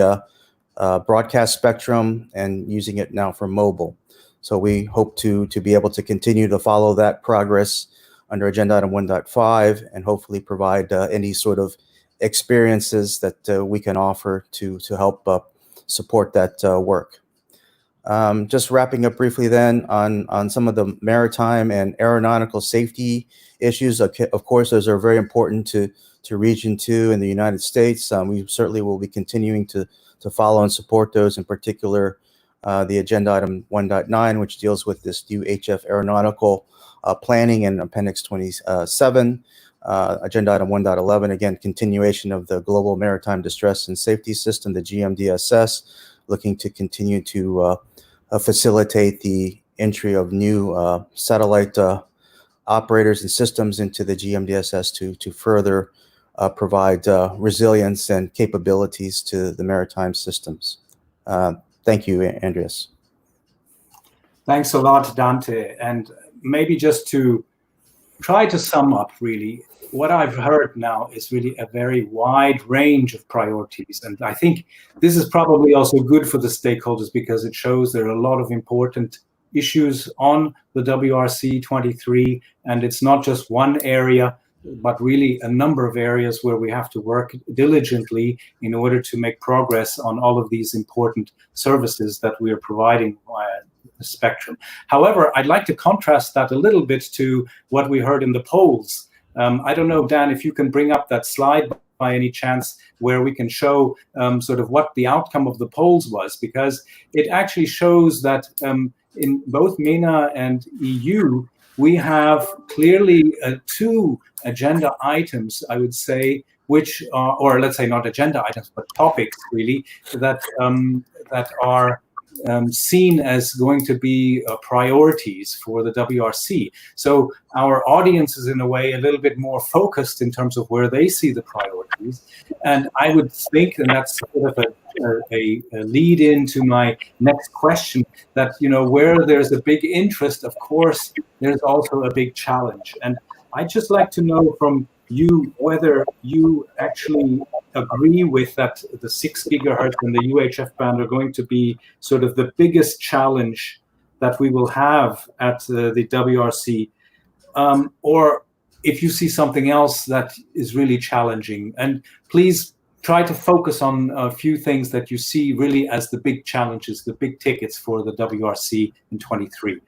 F: broadcast spectrum and using it now for mobile. So we hope to be able to continue to follow that progress under agenda item 1.5 and hopefully provide any sort of experiences that we can offer to help support that work. Just wrapping up briefly then on some of the maritime and aeronautical safety issues. Of course, those are very important to Region 2 in the United States. We certainly will be continuing to follow and support those, in particular the agenda item 1.9, which deals with this new HF aeronautical planning in Appendix 27. Agenda item 1.11, again, continuation of the Global Maritime Distress and Safety System, the GMDSS, looking to continue to facilitate the entry of new satellite operators and systems into the GMDSS to further provide resilience and capabilities to the maritime systems. Thank you, Andreas.
C: Thanks a lot, Dante. And maybe just to try to sum up, really, what I've heard now is really a very wide range of priorities. And I think this is probably also good for the stakeholders because it shows there are a lot of important issues on the WRC-23, and it's not just one area, but really a number of areas where we have to work diligently in order to make progress on all of these important services that we are providing via the spectrum. However, I'd like to contrast that a little bit to what we heard in the polls. I don't know, Dan, if you can bring up that slide by any chance where we can show sort of what the outcome of the polls was, because it actually shows that in both MENA and EU, we have clearly two agenda items, I would say, which are, or let's say not agenda items, but topics really, that are seen as going to be priorities for the WRC. So our audience is in a way a little bit more focused in terms of where they see the priorities. And I would think, and that's sort of a lead into my next question, that, you know, where there's a big interest, of course, there's also a big challenge. And I'd just like to know from you whether you actually agree with that the 6 gigahertz and the UHF band are going to be sort of the biggest challenge that we will have at the WRC, or if you see something else that is really challenging. And please try to focus on a few things that you see really as the big challenges, the big tickets for the WRC in 23.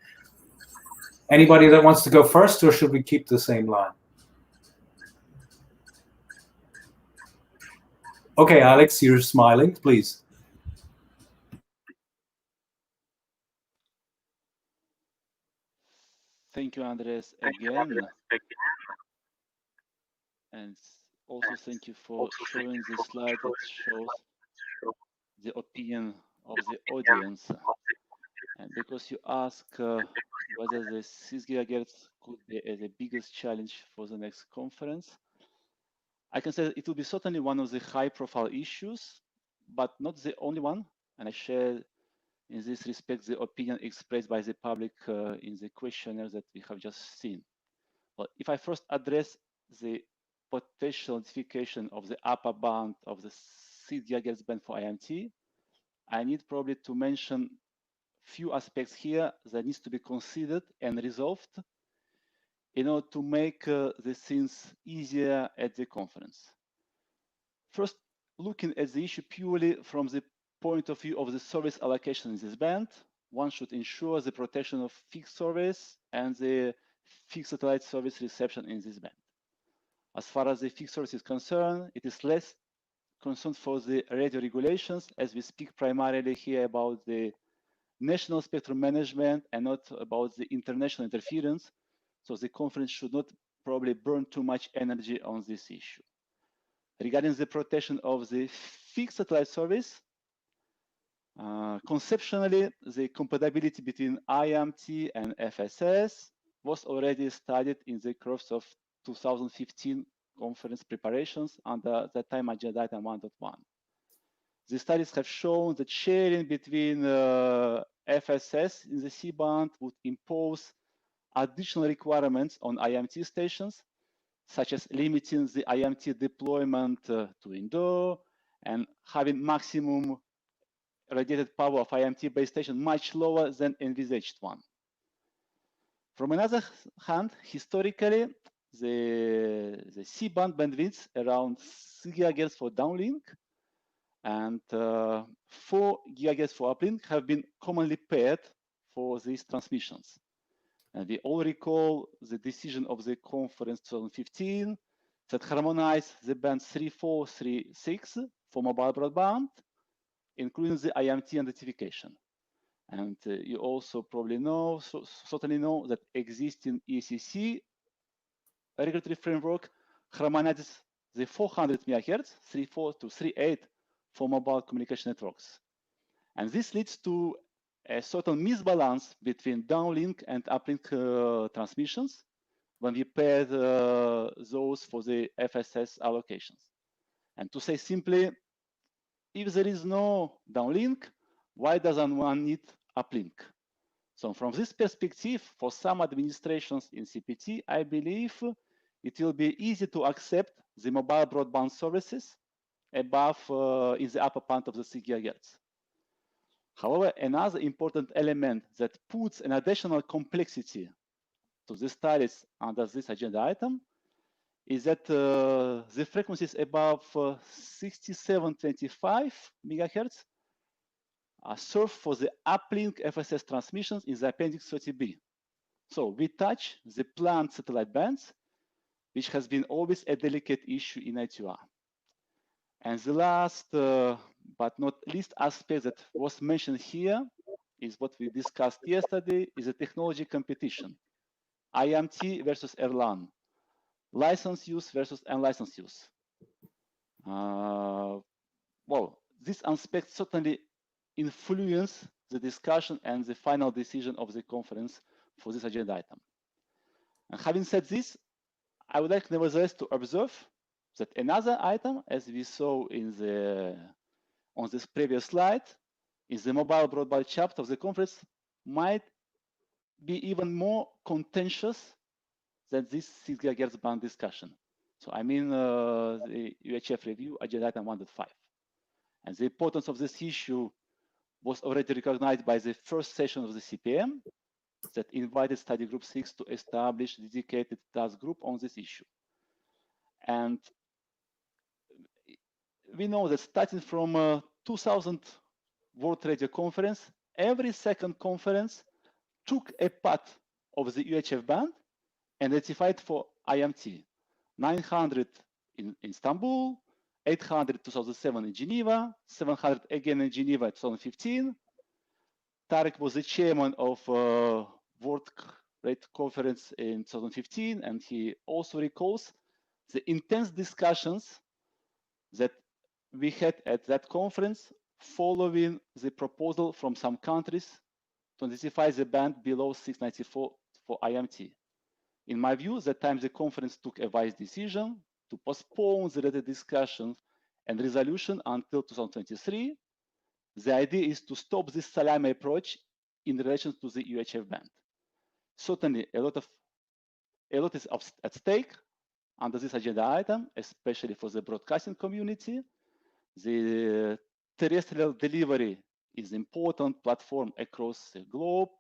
C: Anybody that wants to go first, or should we keep the same line? Okay, Alex, you're smiling, please.
D: Thank you, Andres, again. And also thank you for showing this slide. It shows the opinion of the audience. And because you ask whether the 6 gigahertz could be the biggest challenge for the next conference, I can say that it will be certainly one of the high-profile issues, but not the only one. And I share in this respect the opinion expressed by the public in the questionnaire that we have just seen. Well, if I first address the potential identification of the upper bound of the 6 gigahertz band for IMT, I need probably to mention few aspects here that needs to be considered and resolved in order to make the things easier at the conference. First, looking at the issue purely from the point of view of the service allocation in this band, one should ensure the protection of fixed service and the fixed satellite service reception in this band. As far as the fixed service is concerned, it is less concerned for the radio regulations, as we speak primarily here about the national spectrum management and not about the international interference. So the conference should not probably burn too much energy on this issue. Regarding the protection of the fixed satellite service, conceptually, the compatibility between IMT and FSS was already studied in the course of 2015 conference preparations under the time agenda item 1.1. The studies have shown that sharing between FSS in the C-band would impose additional requirements on IMT stations, such as limiting the IMT deployment to indoor and having maximum radiated power of IMT base station much lower than envisaged one. From another hand, historically, the C-band bandwidths around 6 GHz for downlink and 4 GHz for uplink have been commonly paired for these transmissions. And we all recall the decision of the conference 2015 that harmonized the band 3436 for mobile broadband, including the IMT identification. And you also probably know, certainly know that existing ECC regulatory framework harmonizes the 400 MHz, 34 to 38 for mobile communication networks. And this leads to a certain misbalance between downlink and uplink transmissions when we pair those for the FSS allocations. And to say simply, if there is no downlink, why doesn't one need uplink? So from this perspective, for some administrations in CPT, I believe it will be easy to accept the mobile broadband services above in the upper part of the 6 GHz. However, another important element that puts an additional complexity to the studies under this agenda item is that the frequencies above 6725 MHz are served for the uplink FSS transmissions in the Appendix 30B. So we touch the planned satellite bands, which has been always a delicate issue in ITUR. And the last but not least aspect that was mentioned here is what we discussed yesterday, is a technology competition. IMT versus ERLAN, license use versus unlicensed use. Well, this aspect certainly influence the discussion and the final decision of the conference for this agenda item. And having said this, I would like nevertheless to observe that another item, as we saw in on this previous slide, is the mobile broadband chapter of the conference might be even more contentious than this 6 GHz band discussion. So I mean the UHF review, agenda item 1.5. And the importance of this issue was already recognized by the first session of the CPM that invited study group 6 to establish a dedicated task group on this issue. And we know that starting from 2000 World Radio Conference, every second conference took a part of the UHF band and identified for IMT. 900 in Istanbul, 800 2007 in Geneva, 700 again in Geneva in 2015. Tarek was the chairman of World Radio Conference in 2015, and he also recalls the intense discussions that we had at that conference following the proposal from some countries to identify the band below 694 for IMT. In my view, that time the conference took a wise decision to postpone the related discussion and resolution until 2023. The idea is to stop this salami approach in relation to the UHF band. Certainly, a lot is at stake under this agenda item, especially for the broadcasting community. The terrestrial delivery is an important platform across the globe,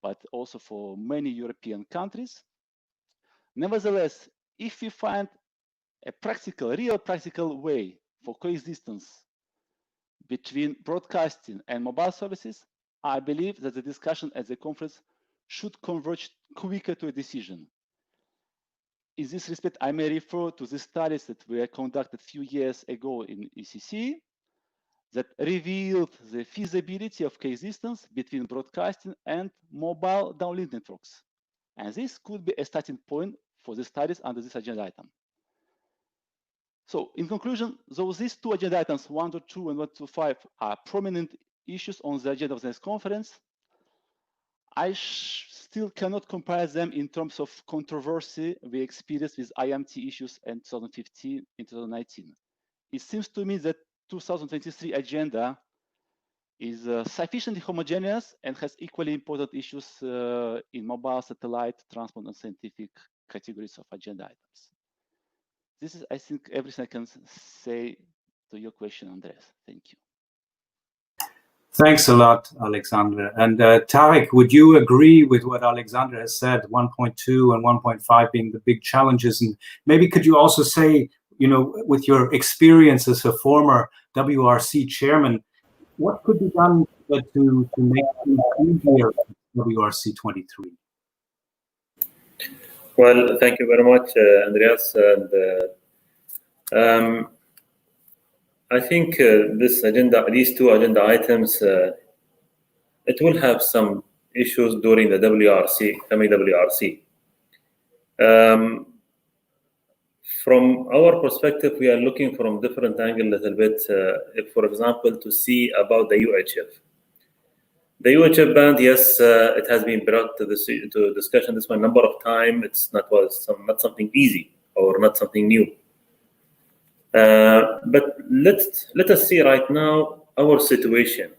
D: but also for many European countries. Nevertheless, if we find a real practical way for coexistence between broadcasting and mobile services, I believe that the discussion at the conference should converge quicker to a decision. In this respect, I may refer to the studies that were conducted a few years ago in ECC that revealed the feasibility of coexistence between broadcasting and mobile downlink networks. And this could be a starting point for the studies under this agenda item. So in conclusion, though these two agenda items, 1.2 and 1.5, are prominent issues on the agenda of this conference, I still cannot compare them in terms of controversy we experienced with IMT issues in 2015 and 2019. It seems to me that 2023 agenda is sufficiently homogeneous and has equally important issues in mobile, satellite, transport, and scientific categories of agenda items. This is, I think, everything I can say to your question, Andreas. Thank you.
C: Thanks a lot, Alexander. And Tarek, would you agree with what Alexander has said, 1.2 and 1.5 being the big challenges? And maybe could you also say, you know, with your experience as a former WRC chairman, what could be done to make things easier for WRC-23?
E: Well, thank you very much, Andreas. And I think these two agenda items, it will have some issues during the WRC, coming WRC. From our perspective, we are looking from different angle a little bit. If, for example, to see about the UHF. The UHF band, yes, it has been brought to discussion this one a number of times. It's not something easy or not something new. But let us see right now our situation,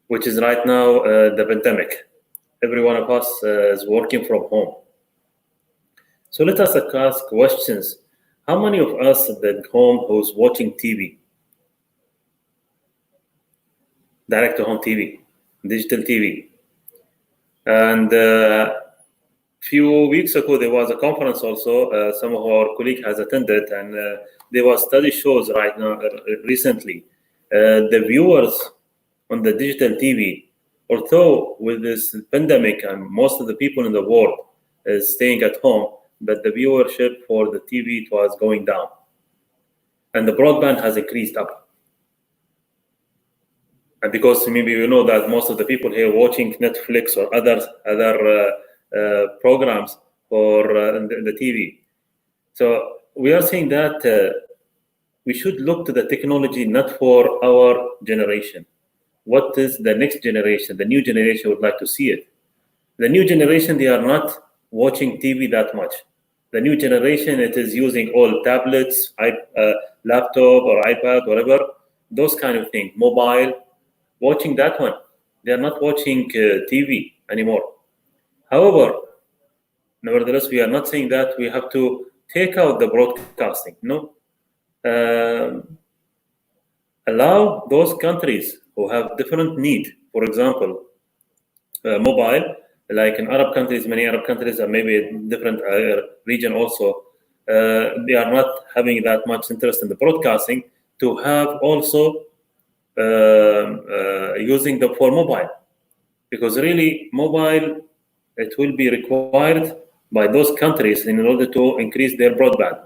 E: which is right now the pandemic. Every one of us is working from home. So let us ask questions. How many of us at home who's watching TV? Direct-to-home TV, digital TV. And few weeks ago, there was a conference also. Some of our colleagues has attended, and there was study shows right now, recently. The viewers on the digital TV, although with this pandemic and most of the people in the world is staying at home, but the viewership for the TV was going down. And the broadband has increased up. And because maybe you know that most of the people here watching Netflix or other programs for the TV. So we are saying that we should look to the technology not for our generation. What is the next generation? The new generation would like to see it. The new generation, they are not watching TV that much. The new generation, it is using all tablets, laptop or iPad, whatever, those kind of things, mobile, watching that one. They are not watching TV anymore. However, nevertheless, we are not saying that we have to take out the broadcasting. No. Allow those countries who have different need, for example, mobile, like in Arab countries, many Arab countries are maybe a different region also, they are not having that much interest in the broadcasting, to have also using them for mobile. Because really, mobile, it will be required by those countries in order to increase their broadband.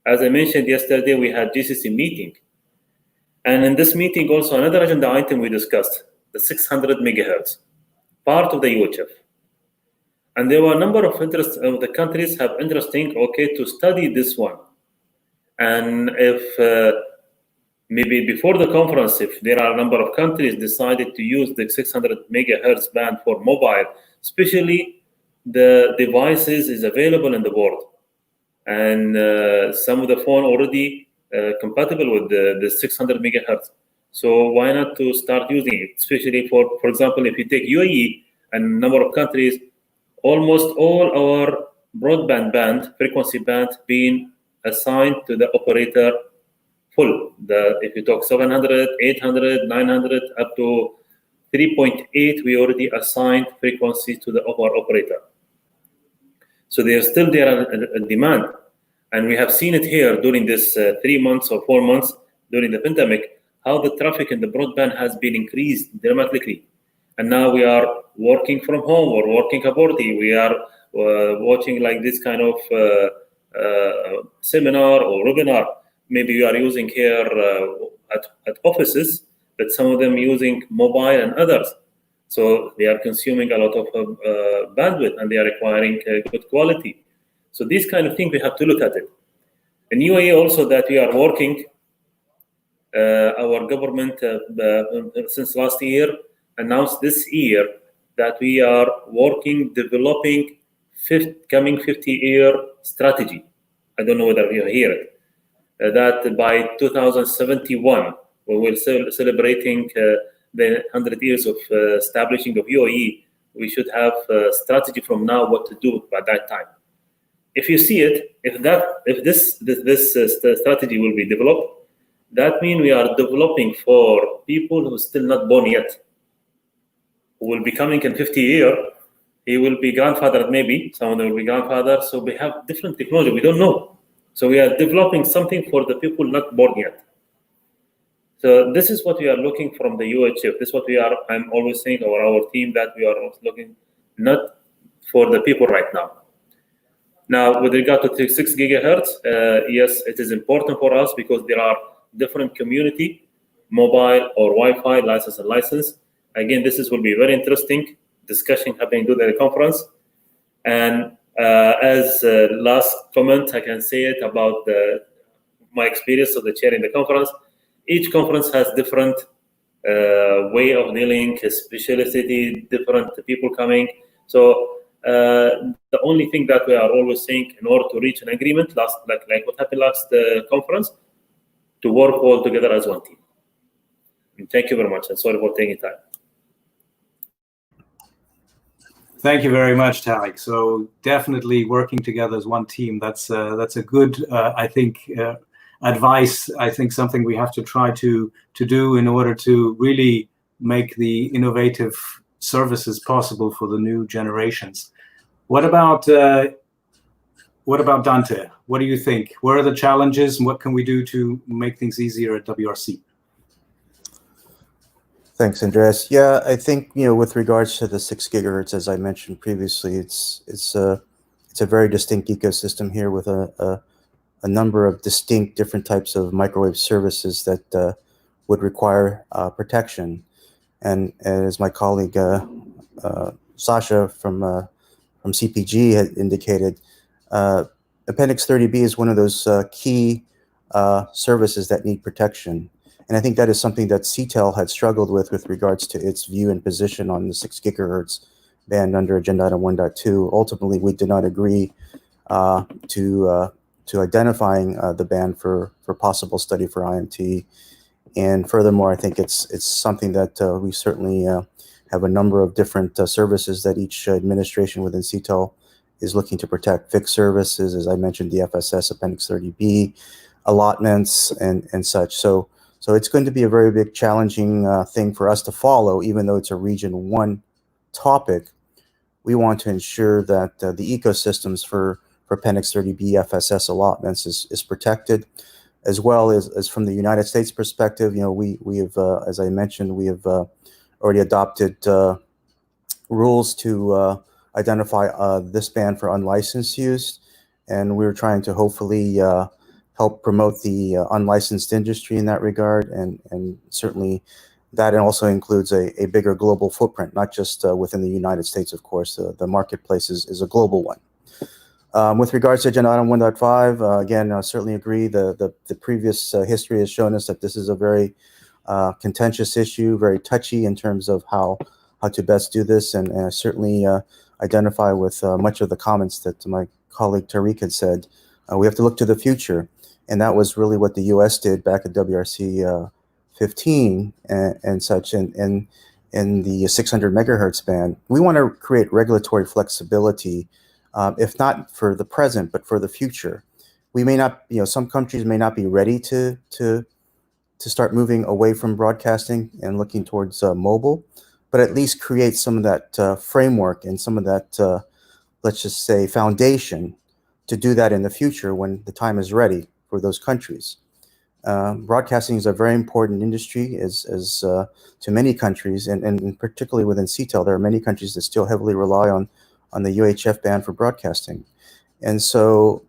E: As I mentioned yesterday, we had GCC meeting. And in this meeting also, another agenda item we discussed, the 600 megahertz, part of the UHF. And there were a number of interest of the countries have interesting, to study this one. And if maybe before the conference, if there are a number of countries decided to use the 600 megahertz band for mobile, especially the devices is available in the world. And some of the phone already compatible with the 600 megahertz. So why not to start using it? Especially for example, if you take UAE and a number of countries, almost all our broadband band, frequency band, being assigned to the operator full. If you talk 700, 800, 900, up to 3.8, we already assigned frequencies to our operator. So there's still a demand. And we have seen it here during this 3 months or 4 months during the pandemic, how the traffic in the broadband has been increased dramatically. And now we are working from home or working abroad. We are watching like this kind of seminar or webinar. Maybe you are using here at offices, but some of them using mobile and others. So they are consuming a lot of bandwidth, and they are requiring good quality. So these kind of things, we have to look at it. In UAE also, that we are working, our government since last year announced this year that we are working, developing coming 50-year strategy. I don't know whether you hear it. That by 2071, we will celebrating the 100 years of establishing of UAE. We should have a strategy from now what to do by that time. If you see it, if this strategy will be developed, that means we are developing for people who are still not born yet, who will be coming in 50 years. He will be grandfathered, maybe some of them will be grandfathered. So we have different technology. We don't know. So we are developing something for the people not born yet. So this is what we are looking from the UHF. This is what I'm always saying, or our team, that we are looking not for the people right now. Now, with regard to 6 gigahertz, yes, it is important for us because there are different community, mobile or Wi-Fi, license. Again, will be very interesting discussion happening during the conference. And as last comment, I can say it about my experience of the chair in the conference. Each conference has different way of dealing, speciality, different people coming. So the only thing that we are always saying, in order to reach an agreement, like what happened last conference, to work all together as one team. And thank you very much, and sorry for taking time.
C: Thank you very much, Tariq. So definitely working together as one team. That's a good, I think, advice. I think something we have to try to do in order to really make the innovative services possible for the new generations. What about Dante? What do you think? What are the challenges, and what can we do to make things easier at WRC?
F: Thanks, Andreas. Yeah, I think, with regards to the 6 gigahertz, as I mentioned previously, it's a very distinct ecosystem here with a number of distinct different types of microwave services that would require protection. And as my colleague Sasha from CPG had indicated, Appendix 30B is one of those key services that need protection. And I think that is something that CTEL had struggled with regards to its view and position on the 6 gigahertz band under Agenda Item 1.2. Ultimately, we did not agree to identifying the band for possible study for IMT. And furthermore, I think it's something that we certainly have a number of different services that each administration within CTEL is looking to protect. Fixed services, as I mentioned, the FSS, Appendix 30B, allotments, and such. So it's going to be a very big challenging thing for us to follow, even though it's a Region 1 topic. We want to ensure that the ecosystems for Appendix 30B FSS allotments is protected, as well as from the United States perspective. We have, as I mentioned, we have already adopted rules to identify this band for unlicensed use, and we're trying to hopefully help promote the unlicensed industry in that regard, and certainly that also includes a bigger global footprint, not just within the United States, of course. The marketplace is a global one. With regards to Agenda Item 1.5, again, I certainly agree. The previous history has shown us that this is a very contentious issue, very touchy in terms of how to best do this, and I certainly identify with much of the comments that my colleague Tariq had said. We have to look to the future, and that was really what the U.S. did back at WRC 15 and such, and in the 600 megahertz band. We want to create regulatory flexibility, if not for the present, but for the future. We may not, some countries may not be ready to start moving away from broadcasting and looking towards mobile, but at least create some of that framework and some of that, let's just say, foundation to do that in the future when the time is ready for those countries. Broadcasting is a very important industry as to many countries, and particularly within CTEL, there are many countries that still heavily rely on the UHF band for broadcasting. And so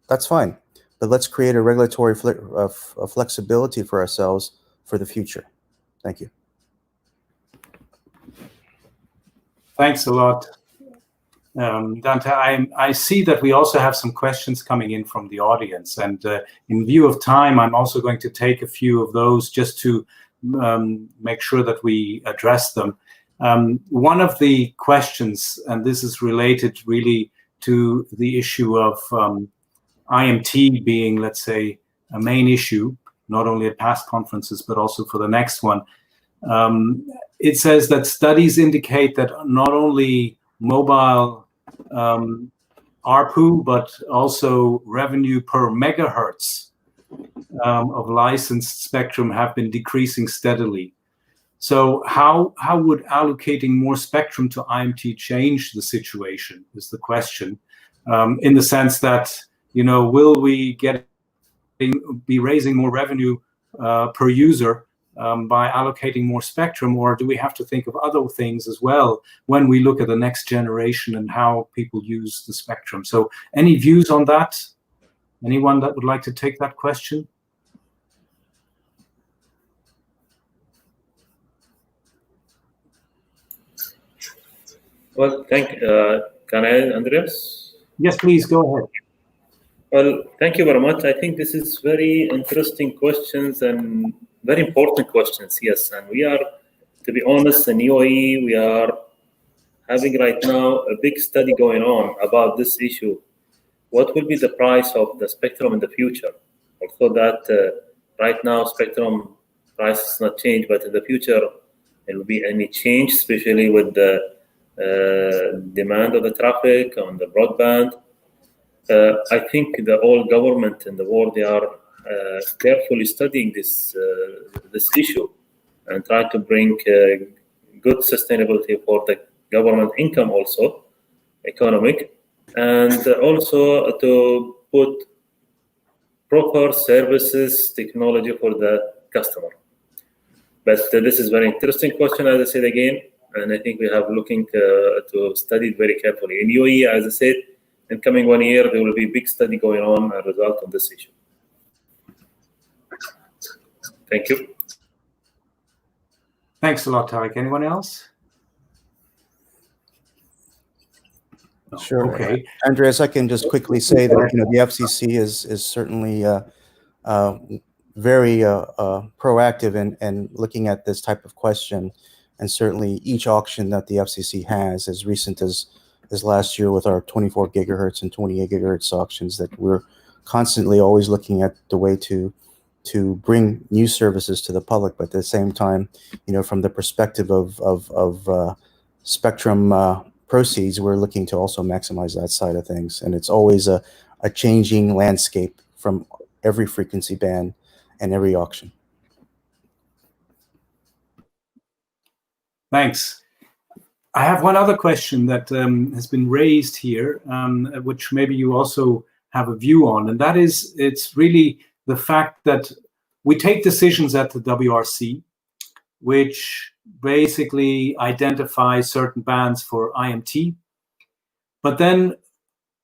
F: that's fine, but let's create a regulatory flexibility for ourselves for the future. Thank you.
C: Thanks a lot, Dante. I see that we also have some questions coming in from the audience, and in view of time, I'm also going to take a few of those just to make sure that we address them. One of the questions, and this is related really to the issue of IMT being, let's say, a main issue, not only at past conferences, but also for the next one. It says that studies indicate that not only mobile ARPU, but also revenue per megahertz of licensed spectrum have been decreasing steadily. So how would allocating more spectrum to IMT change the situation, is the question, in the sense that, will we be raising more revenue per user by allocating more spectrum, or do we have to think of other things as well when we look at the next generation and how people use the spectrum? So any views on that? Anyone that would like to take that question?
E: Well, can I, Andreas?
C: Yes, please, go ahead.
E: Well, thank you very much. I think this is very interesting questions, and very important questions, yes. And we are, to be honest, in UAE, we are having right now a big study going on about this issue. What will be the price of the spectrum in the future? Although that right now spectrum price is not changed, but in the future there will be any change, especially with the demand of the traffic on the broadband. I think the whole government in the world, they are carefully studying this issue and try to bring good sustainability for the government income, also economic, and also to put proper services technology for the customer. But this is very interesting question, as I said again, and I think we have looking to study it very carefully. In UAE, as I said, in coming 1 year, there will be a big study going on as a result of this issue. Thank you.
C: Thanks a lot, Tariq. Anyone else? No.
F: Sure.
C: Okay.
F: Andreas, I can just quickly say that the FCC is certainly very proactive in looking at this type of question, and certainly each auction that the FCC has, as recent as last year with our 24 gigahertz and 28 gigahertz auctions, that we're constantly always looking at the way to bring new services to the public, but at the same time, from the perspective of spectrum proceeds, we're looking to also maximize that side of things. And it's always a changing landscape from every frequency band and every auction.
C: Thanks. I have one other question that has been raised here, which maybe you also have a view on, and that is, it's really the fact that we take decisions at the WRC, which basically identify certain bands for IMT, but then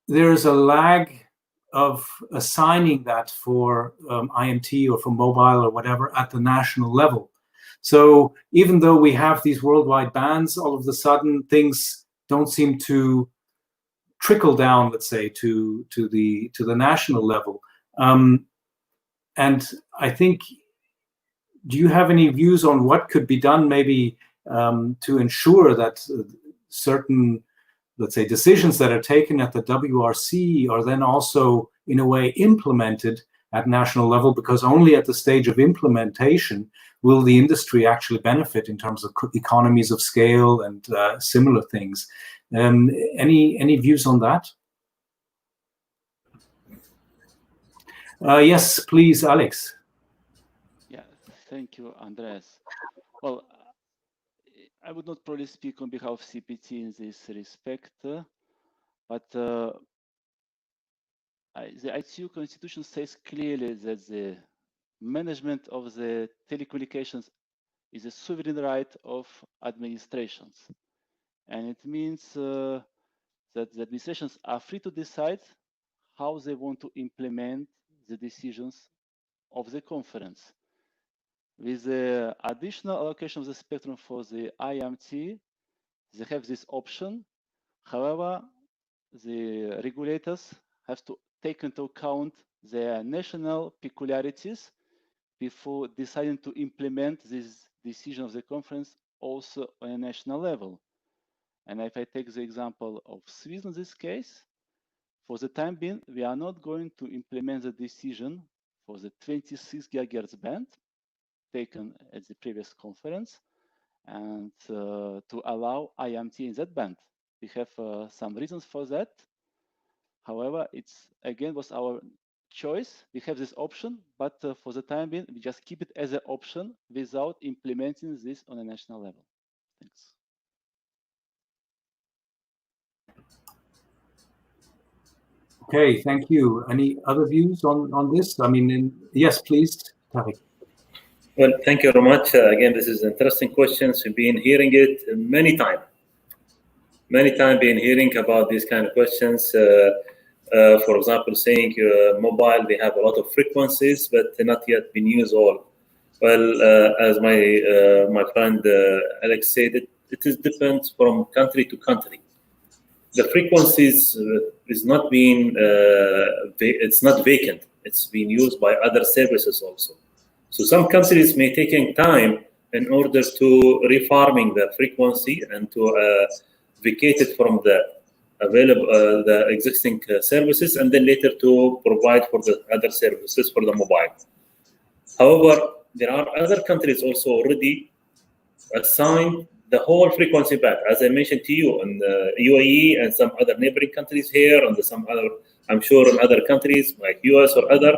C: there's a lag of assigning that for IMT or for mobile or whatever at the national level. So even though we have these worldwide bands, all of a sudden things don't seem to trickle down, let's say, to the national level. And I think, do you have any views on what could be done maybe to ensure that certain, let's say, decisions that are taken at the WRC are then also in a way implemented at national level, because only at the stage of implementation will the industry actually benefit in terms of economies of scale and similar things. Any views on that? Yes, please, Alex.
D: Yeah, thank you, Andreas. Well, I would not probably speak on behalf of CPT in this respect, but the ITU Constitution says clearly that the management of the telecommunications is a sovereign right of administrations. And it means that the administrations are free to decide how they want to implement the decisions of the conference. With the additional allocation of the spectrum for the IMT, they have this option. However, the regulators have to take into account their national peculiarities before deciding to implement this decision of the conference also on a national level. And if I take the example of Switzerland in this case, for the time being, we are not going to implement the decision for the 26 gigahertz band taken at the previous conference and to allow IMT in that band. We have some reasons for that. However, it's again was our choice. We have this option, but for the time being, we just keep it as an option without implementing this on a national level. Thanks.
C: Okay, thank you. Any other views on this? I mean, yes, please, Tariq.
E: Well, thank you very much. Again, this is an interesting question. We've been hearing it many times. Been hearing about these kind of questions. For example, saying mobile, they have a lot of frequencies, but they're not yet been used all. Well, as my friend Alex said, it is different from country to country. The frequencies is not being, it's not vacant. It's being used by other services also. So some countries may taking time in order to refarming the frequency and to vacate it from the available the existing services, and then later to provide for the other services for the mobile. However, there are other countries also already assigned the whole frequency band, as I mentioned to you, in the UAE and some other neighboring countries here, and some other, I'm sure in other countries like US or other,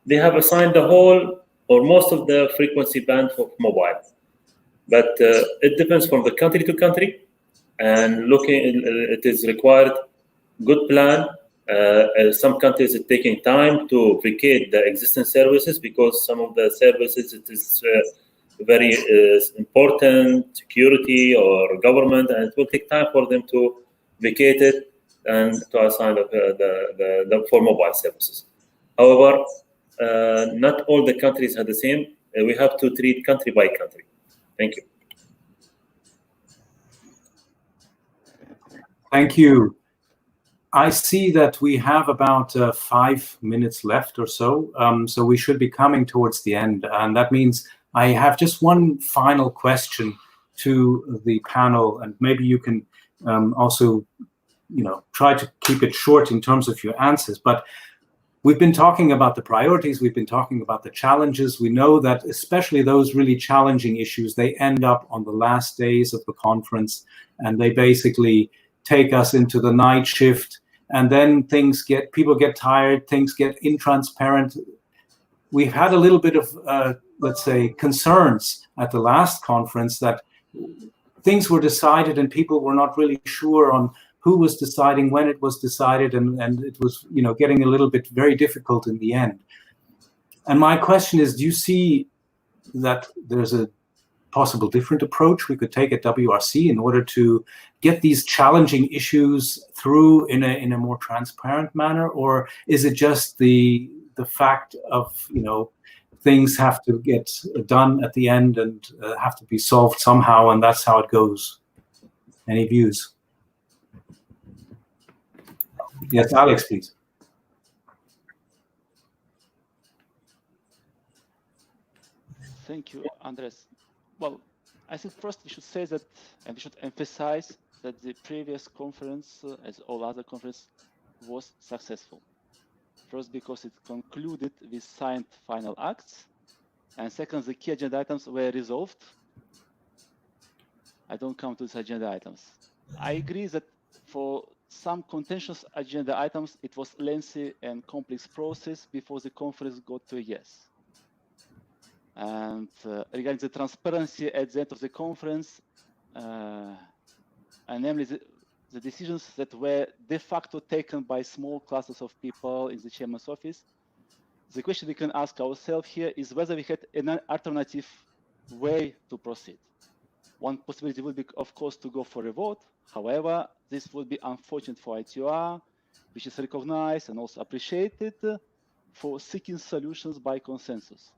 E: they have assigned the whole or most of the frequency band for mobile. But it depends from the country to country, and it is required good plan. Some countries are taking time to vacate the existing services because some of the services it is very important, security or government, and it will take time for them to vacate it and to assign the for mobile services. However, not all the countries are the same. We have to treat country by country. Thank you.
C: Thank you. I see that we have about 5 minutes left or so, so we should be coming towards the end. And that means I have just one final question to the panel, and maybe you can also, try to keep it short in terms of your answers. But we've been talking about the priorities, we've been talking about the challenges. We know that especially those really challenging issues, they end up on the last days of the conference, and they basically take us into the night shift, and then people get tired, things get intransparent. We've had a little bit of, let's say, concerns at the last conference that things were decided and people were not really sure on who was deciding, when it was decided, and it was, getting a little bit very difficult in the end. And my question is, do you see that there's a possible different approach we could take at WRC in order to get these challenging issues through in a more transparent manner? Or is it just the fact of, things have to get done at the end and have to be solved somehow, and that's how it goes? Any views? Yes, Alex, please.
D: Thank you, Andres. Well, I think first we should say that, and we should emphasize that the previous conference, as all other conferences, was successful. First, because it concluded with signed final acts, and second, the key agenda items were resolved. I don't come to these agenda items. I agree that for some contentious agenda items, it was lengthy and complex process before the conference got to a yes. And regarding the transparency at the end of the conference, and namely the decisions that were de facto taken by small classes of people in the chairman's office, the question we can ask ourselves here is whether we had an alternative way to proceed. One possibility would be, of course, to go for a vote. However, this would be unfortunate for ITUR, which is recognized and also appreciated for seeking solutions by consensus.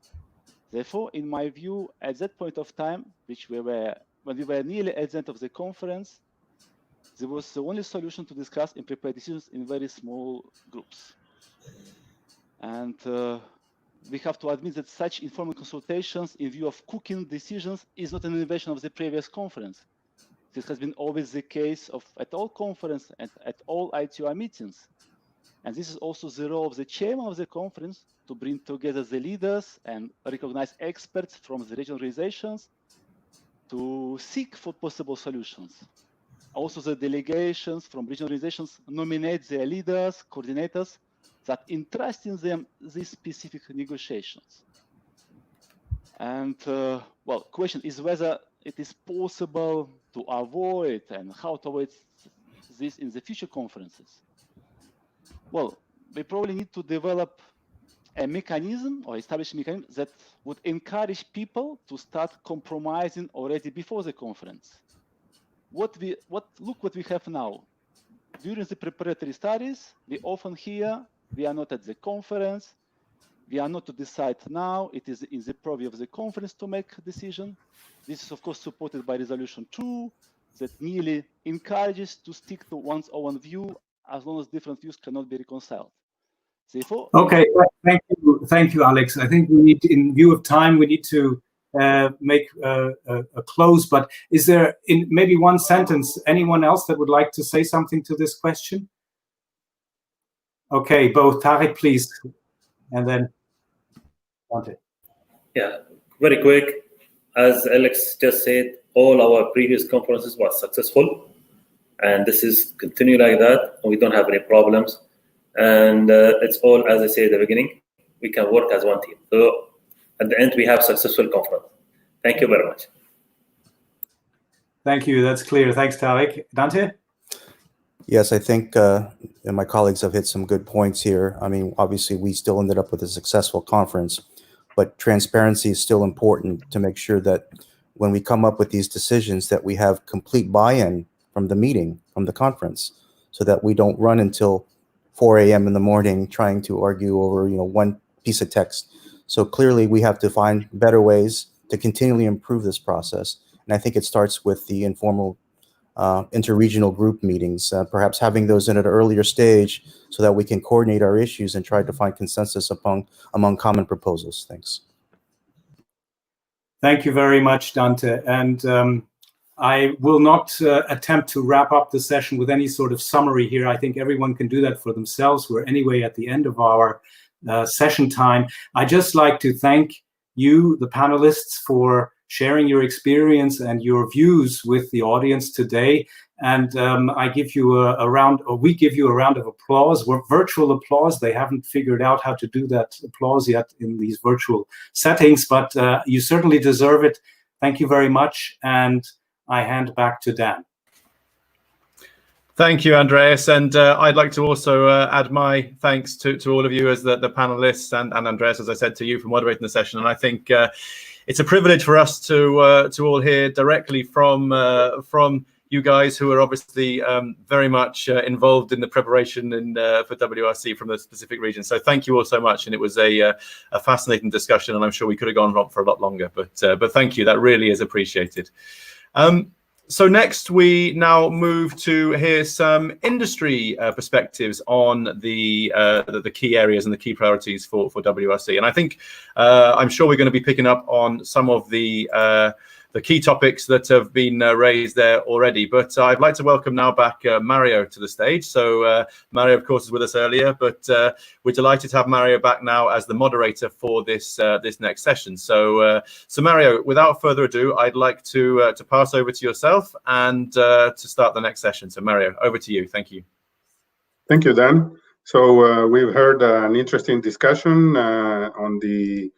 D: Therefore, in my view, at that point of time, when we were nearly at the end of the conference, there was the only solution to discuss and prepare decisions in very small groups. And we have to admit that such informal consultations in view of cooking decisions is not an innovation of the previous conference. This has been always the case at all conferences and at all ITUR meetings. And this is also the role of the chairman of the conference to bring together the leaders and recognize experts from the regional organizations to seek for possible solutions. Also, the delegations from regional organizations nominate their leaders, coordinators, that entrust in them these specific negotiations. And well, question is whether it is possible to avoid and how to avoid this in the future conferences. Well, we probably need to develop a mechanism or establish a mechanism that would encourage people to start compromising already before the conference. Look what we have now. During the preparatory studies, we often hear we are not at the conference, we are not to decide now, it is in the purview of the conference to make a decision. This is of course supported by resolution 2 that merely encourages to stick to one's own view as long as different views cannot be reconciled. Sifo?
C: Okay, thank you, Alex. I think we need, in view of time, we need to make a close. But is there, in maybe one sentence, anyone else that would like to say something to this question? Okay, both Tarek, please, and then Dante.
E: Yeah, very quick. As Alex just said, all our previous conferences were successful, and this is continue like that. We don't have any problems, and it's all, as I said at the beginning, we can work as one team. So at the end, we have successful conference. Thank you very much.
C: Thank you. That's clear. Thanks, Tarek. Dante?
F: Yes, I think and my colleagues have hit some good points here. I mean, obviously, we still ended up with a successful conference, but transparency is still important to make sure that when we come up with these decisions that we have complete buy-in from the meeting, from the conference, so that we don't run until 4 a.m. in the morning trying to argue over, one piece of text. So clearly we have to find better ways to continually improve this process. And I think it starts with the informal interregional group meetings, perhaps having those in at an earlier stage so that we can coordinate our issues and try to find consensus among common proposals. Thanks.
C: Thank you very much, Dante. And I will not attempt to wrap up the session with any sort of summary here. I think everyone can do that for themselves. We're anyway at the end of our session time. I'd just like to thank you, the panelists, for sharing your experience and your views with the audience today. And I give you a round, or we give you a round of applause. We're virtual applause. They haven't figured out how to do that applause yet in these virtual settings, but you certainly deserve it. Thank you very much. And I hand back to Dan.
A: Thank you, Andreas. And I'd like to also add my thanks to all of you as the panelists, and Andreas, as I said, to you for moderating the session. And I think it's a privilege for us to all hear directly from you guys who are obviously very much involved in the preparation for WRC from the specific region. So thank you all so much. And it was a fascinating discussion, and I'm sure we could have gone on for a lot longer. But thank you. That really is appreciated. So next, we now move to hear some industry perspectives on the key areas and the key priorities for WRC. And I think I'm sure we're going to be picking up on some of the key topics that have been raised there already. But I'd like to welcome now back Mario to the stage. So Mario, of course, is with us earlier, but we're delighted to have Mario back now as the moderator for this next session. So Mario, without further ado, I'd like to pass over to yourself and to start the next session. So Mario, over to you. Thank you.
B: Thank you, Dan. So we've heard an interesting discussion on the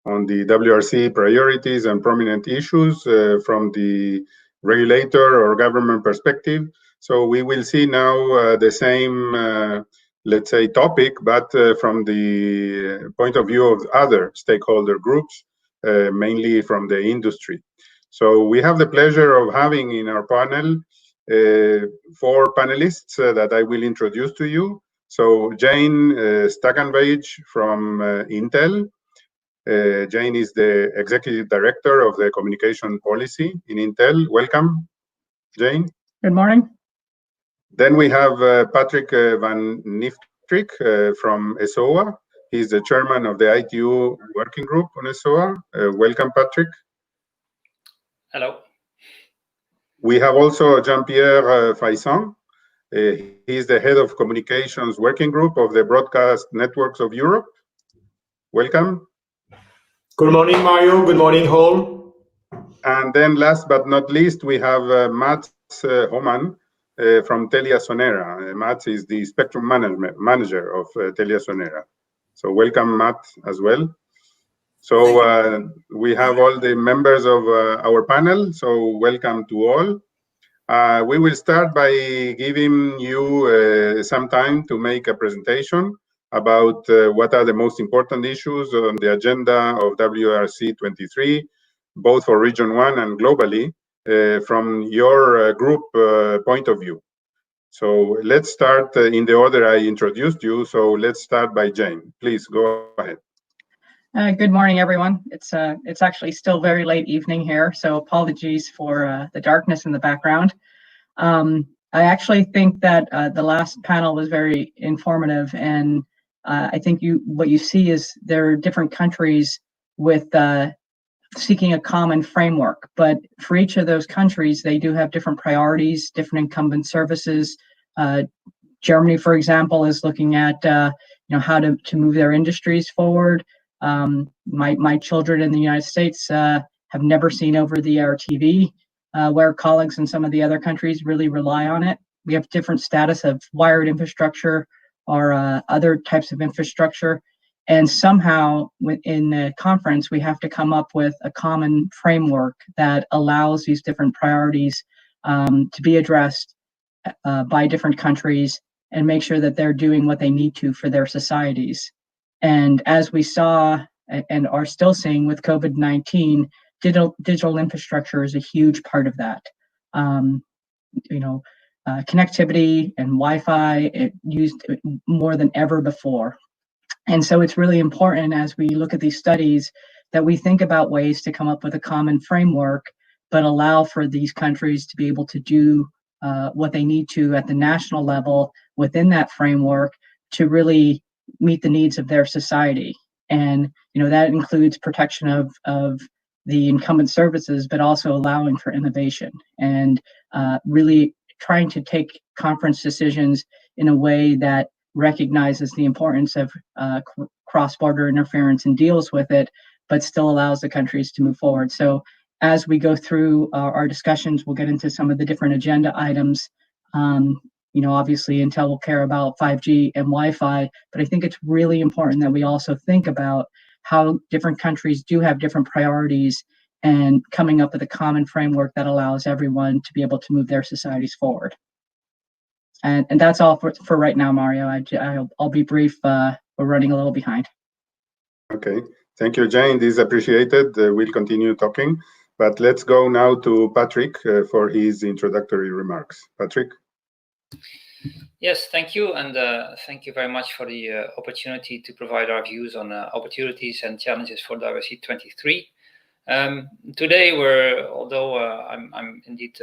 B: WRC priorities and prominent issues from the regulator or government perspective. So we will see now the same, let's say, topic, but from the point of view of other stakeholder groups, mainly from the industry. So we have the pleasure of having in our panel 4 panelists that I will introduce to you. So Jane Stackenweich from Intel. Jane is the Executive Director of the Communication Policy in Intel. Welcome, Jane.
G: Good morning.
B: Then we have Patrick van Niftrik from ESOA. He's the Chairman of the ITU Working Group on ESOA. Welcome, Patrick.
H: Hello.
B: We have also Jean-Pierre Faisant. He's the Head of Communications Working Group of the Broadcast Networks of Europe. Welcome.
I: Good morning, Mario. Good morning, all.
B: And then last but not least, we have Mats Homan from TeliaSonera. Mats is the Spectrum Manager of TeliaSonera. So welcome, Matt, as well. So we have all the members of our panel. So welcome to all. We will start by giving you some time to make a presentation about what are the most important issues on the agenda of WRC-23, both for Region 1 and globally, from your group point of view. So let's start in the order I introduced you. So let's start by Jane. Please go ahead.
G: Good morning, everyone. It's actually still very late evening here, so apologies for the darkness in the background. I actually think that the last panel was very informative, and I think what you see is there are different countries with seeking a common framework, but for each of those countries, they do have different priorities, different incumbent services. Germany, for example, is looking at how to move their industries forward. My children in the United States have never seen over-the-air TV, where colleagues in some of the other countries really rely on it. We have different status of wired infrastructure or other types of infrastructure. And somehow in the conference, we have to come up with a common framework that allows these different priorities to be addressed by different countries and make sure that they're doing what they need to for their societies. And as we saw and are still seeing with COVID-19, digital infrastructure is a huge part of that. Connectivity and Wi-Fi used more than ever before. And so it's really important as we look at these studies that we think about ways to come up with a common framework, but allow for these countries to be able to do what they need to at the national level within that framework to really meet the needs of their society. And that includes protection of the incumbent services, but also allowing for innovation and really trying to take conference decisions in a way that recognizes the importance of cross-border interference and deals with it, but still allows the countries to move forward. So as we go through our discussions, we'll get into some of the different agenda items. Obviously Intel will care about 5G and Wi-Fi, but I think it's really important that we also think about how different countries do have different priorities and coming up with a common framework that allows everyone to be able to move their societies forward. And that's all for right now, Mario. I'll be brief. We're running a little behind.
B: Okay, thank you, Jane. This is appreciated. We'll continue talking, but let's go now to Patrick for his introductory remarks. Patrick.
H: Yes, thank you, and thank you very much for the opportunity to provide our views on opportunities and challenges for WRC-23. Today, although I'm indeed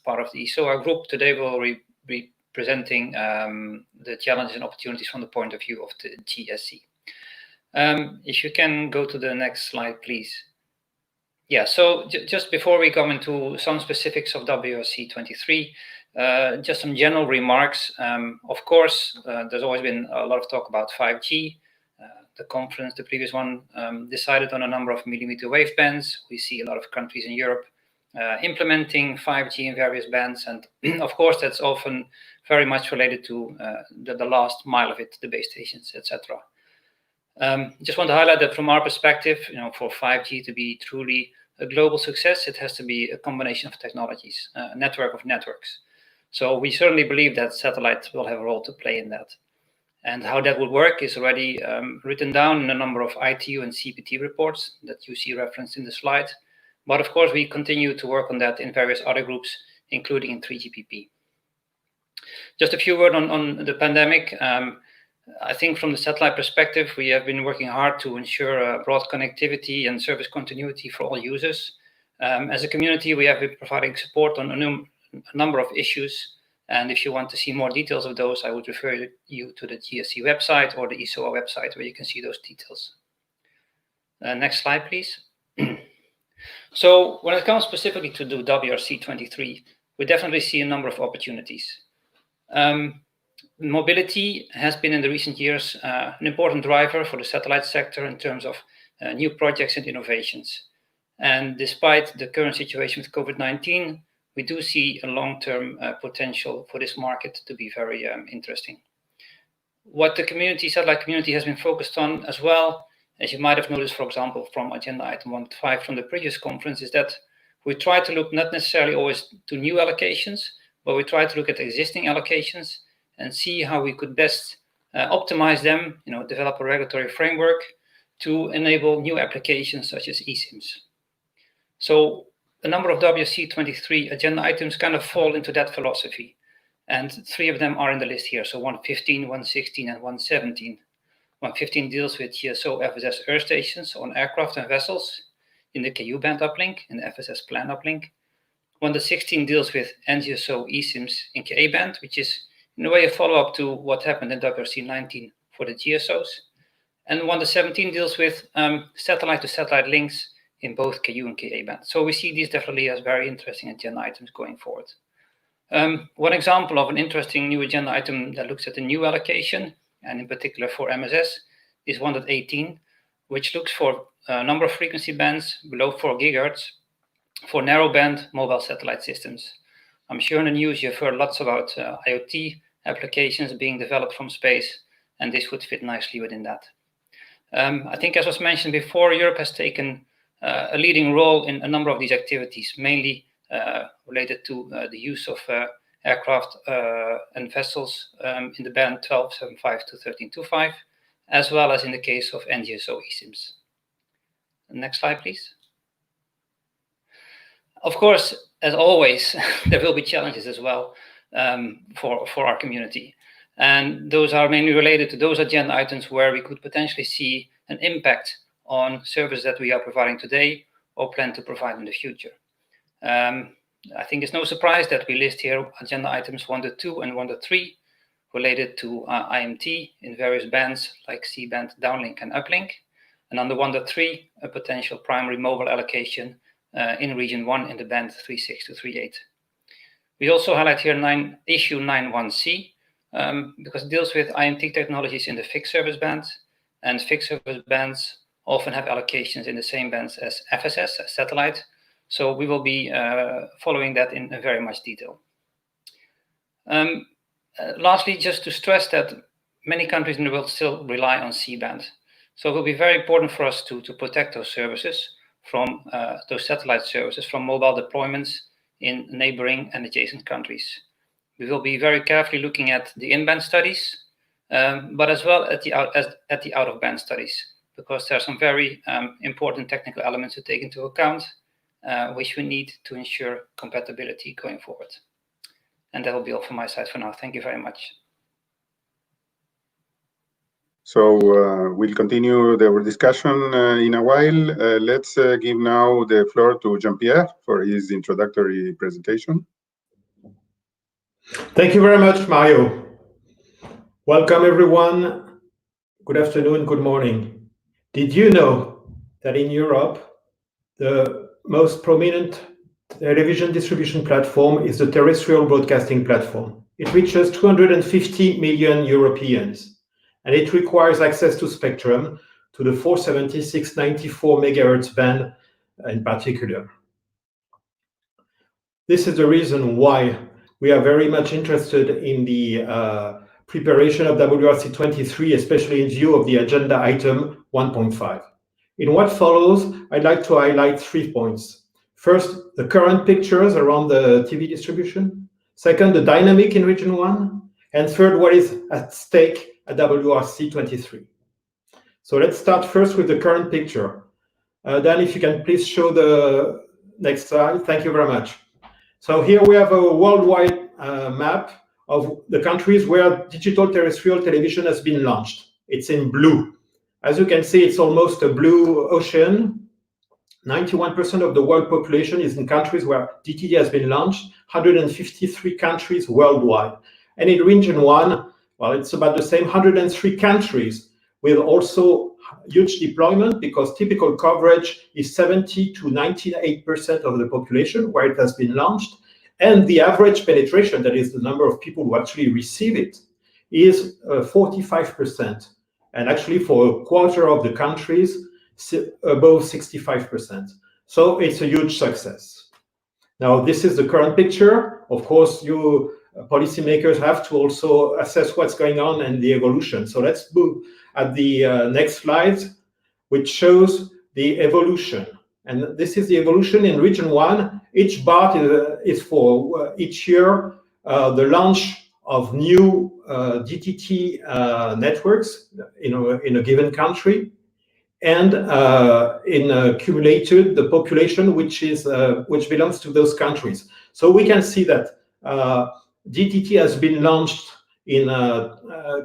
H: part of the ESOA group, today we'll be presenting the challenges and opportunities from the point of view of the GSC. If you can go to the next slide, please. Yeah, so just before we come into some specifics of WRC-23, just some general remarks. Of course, there's always been a lot of talk about 5G. The conference, the previous one, decided on a number of millimeter wave bands. We see a lot of countries in Europe implementing 5G in various bands. And of course, that's often very much related to the last mile of it, the base stations, etc. Just want to highlight that from our perspective, for 5G to be truly a global success, it has to be a combination of technologies, a network of networks. So we certainly believe that satellite will have a role to play in that. And how that would work is already written down in a number of ITU and CPT reports that you see referenced in the slide. But of course, we continue to work on that in various other groups, including in 3GPP. Just a few words on the pandemic. I think from the satellite perspective, we have been working hard to ensure broad connectivity and service continuity for all users. As a community, we have been providing support on a number of issues. And if you want to see more details of those, I would refer you to the GSC website or the ESOA website where you can see those details. Next slide, please. So when it comes specifically to the WRC-23, we definitely see a number of opportunities. Mobility has been in the recent years an important driver for the satellite sector in terms of new projects and innovations. And despite the current situation with COVID-19, we do see a long-term potential for this market to be very interesting. What the satellite community has been focused on as well, as you might have noticed, for example, from agenda item 1.5 from the previous conference, is that we try to look not necessarily always to new allocations, but we try to look at existing allocations and see how we could best optimize them, develop a regulatory framework to enable new applications such as eSIMs. So a number of WRC-23 agenda items kind of fall into that philosophy. And 3 of them are in the list here. So 115, 116, and 117. 115 deals with GSO FSS Earth stations on aircraft and vessels in the KU band uplink, in the FSS plan uplink. 116 deals with NGSO eSIMs in KA band, which is in a way a follow-up to what happened in WRC19 for the GSOs. And Wonder 17 deals with satellite-to-satellite links in both KU and KA band. So we see these definitely as very interesting agenda items going forward. One example of an interesting new agenda item that looks at the new allocation, and in particular for MSS, is 1.18, which looks for a number of frequency bands below 4 GHz for narrowband mobile satellite systems. I'm sure in the news you've heard lots about IoT applications being developed from space, and this would fit nicely within that. I think, as was mentioned before, Europe has taken a leading role in a number of these activities, mainly related to the use of aircraft and vessels in the band 12.75 to 13.25, as well as in the case of NGSO eSIMs. Next slide, please. Of course, as always, there will be challenges as well for our community. And those are mainly related to those agenda items where we could potentially see an impact on services that we are providing today or plan to provide in the future. I think it's no surprise that we list here agenda items 1.2 and 1.3 related to IMT in various bands like C-band, downlink, and uplink. And under 1.3, a potential primary mobile allocation in region 1 in the band 3.6 to 3.8. We also highlight here issue 9.1c because it deals with IMT technologies in the fixed service bands, and fixed service bands often have allocations in the same bands as FSS, as satellite. So we will be following that in very much detail. Lastly, just to stress that many countries in the world still rely on C-band. So it will be very important for us to protect those services from those satellite services from mobile deployments in neighboring and adjacent countries. We will be very carefully looking at the in-band studies, but as well at the out-of-band studies, because there are some very important technical elements to take into account, which we need to ensure compatibility going forward. And that will be all from my side for now. Thank you very much.
B: So we'll continue our discussion in a while. Let's give now the floor to Jean-Pierre for his introductory presentation.
I: Thank you very much, Mario. Welcome, everyone. Good afternoon, good morning. Did you know that in Europe, the most prominent television distribution platform is the terrestrial broadcasting platform? It reaches 250 million Europeans, and it requires access to spectrum to the 476-94 megahertz band in particular. This is the reason why we are very much interested in the preparation of WRC-23, especially in view of the agenda item 1.5. In what follows, I'd like to highlight 3 points. First, the current pictures around the TV distribution. Second, the dynamic in region 1. And third, what is at stake at WRC-23. So let's start first with the current picture. Dan, if you can please show the next slide. Thank you very much. So here we have a worldwide map of the countries where digital terrestrial television has been launched. It's in blue. As you can see, it's almost a blue ocean. 91% of the world population is in countries where DTD has been launched, 153 countries worldwide. And in region 1, well, it's about the same, 103 countries with also huge deployment, because typical coverage is 70 to 98% of the population where it has been launched. And the average penetration, that is the number of people who actually receive it, is 45%. And actually for a quarter of the countries, above 65%. So it's a huge success. Now, this is the current picture. Of course, you policymakers have to also assess what's going on and the evolution. So let's move at the next slide, which shows the evolution. And this is the evolution in region 1. Each bar is for each year the launch of new DTT networks in a given country, and in accumulated the population which belongs to those countries. So we can see that DTT has been launched in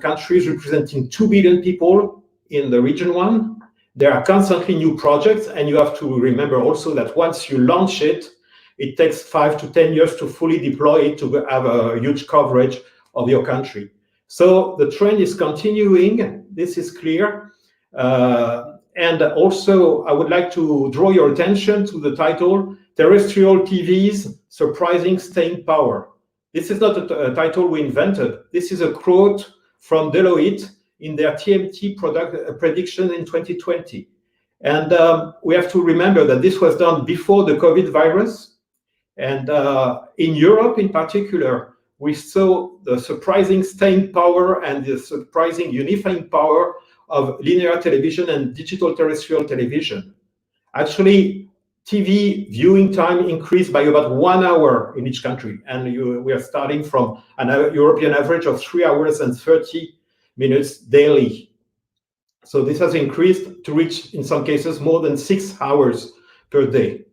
I: countries representing 2 billion people in the region 1. There are constantly new projects, and you have to remember also that once you launch it, it takes 5 to 10 years to fully deploy it to have a huge coverage of your country. So the trend is continuing. This is clear. And also, I would like to draw your attention to the title, Terrestrial TV's Surprising Staying Power. This is not a title we invented. This is a quote from Deloitte in their TMT prediction in 2020. And we have to remember that this was done before the COVID virus. And in Europe in particular, we saw the surprising staying power and the surprising unifying power of linear television and digital terrestrial television. Actually, TV viewing time increased by about 1 hour in each country. And we are starting from an European average of 3 hours and 30 minutes daily. So this has increased to reach, in some cases, more than 6 hours per day.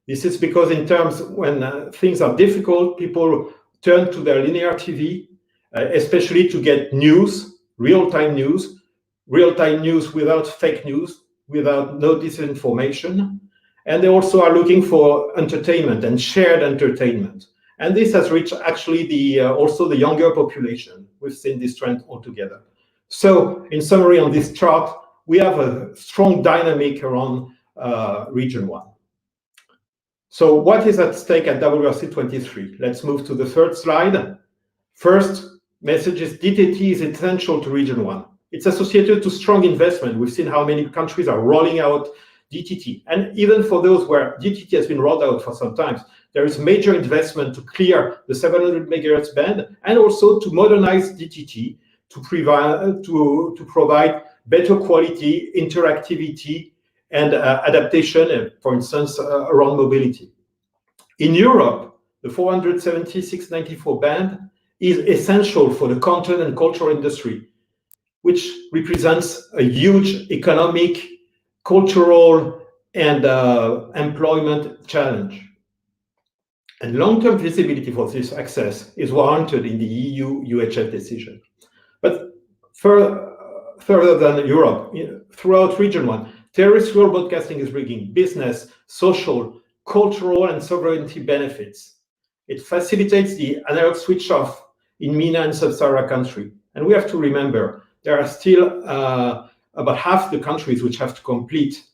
I: This is because in terms when things are difficult, people turn to their linear TV, especially to get news, real-time news without fake news, without no disinformation. And they also are looking for entertainment and shared entertainment. And this has reached actually also the younger population. We've seen this trend altogether. So in summary on this chart, we have a strong dynamic around region 1. So what is at stake at WRC-23? Let's move to the third slide. First message is DTT is essential to region 1. It's associated to strong investment. We've seen how many countries are rolling out DTT. And even for those where DTT has been rolled out for some time, there is major investment to clear the 700 megahertz band and also to modernize DTT to provide better quality, interactivity, and adaptation, for instance, around mobility. In Europe, the 470/694 band is essential for the content and cultural industry, which represents a huge economic, cultural, and employment challenge. And long-term visibility for this access is warranted in the EU UHF decision. But further than Europe, throughout region 1, terrestrial broadcasting is bringing business, social, cultural, and sovereignty benefits. It facilitates the analog switch off in MENA and sub-Saharan country. And we have to remember, there are still about half the countries which have to complete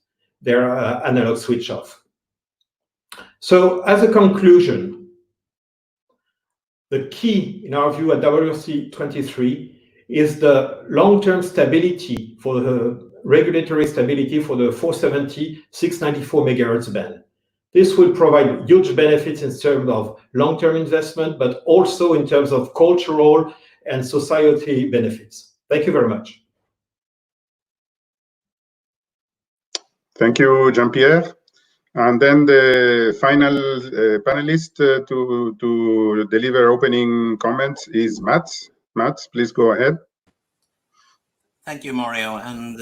I: their analog switch off. So as a conclusion, the key in our view at WRC-23 is the long-term stability for the regulatory stability for the 470/694 megahertz band. This will provide huge benefits in terms of long-term investment, but also in terms of cultural and society benefits. Thank you very much.
B: Thank you, Jean-Pierre. And then the final panelist to deliver opening comments is Mats. Mats, please go ahead.
J: Thank you, Mario, and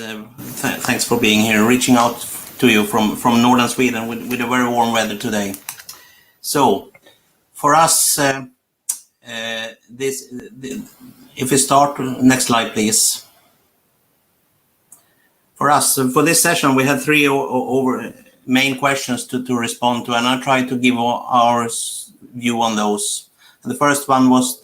J: thanks for being here, reaching out to you from northern Sweden with a very warm weather today. So, for us, if we start, next slide, please. For us, for this session, we had three main questions to respond to, and I'll try to give our view on those. And the first one was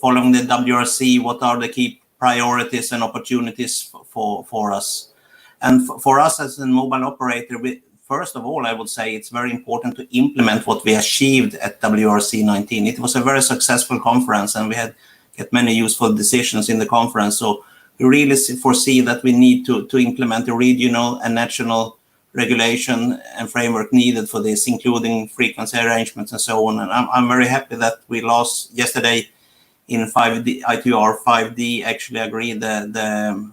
J: following the WRC, what are the key priorities and opportunities for us? And for us as a mobile operator, first of all, I would say it's very important to implement what we achieved at WRC19. It was a very successful conference, and we had many useful decisions in the conference. So we really foresee that we need to implement the regional and national regulation and framework needed for this, including frequency arrangements and so on. And I'm very happy that we yesterday in 5D, ITR 5D actually agreed the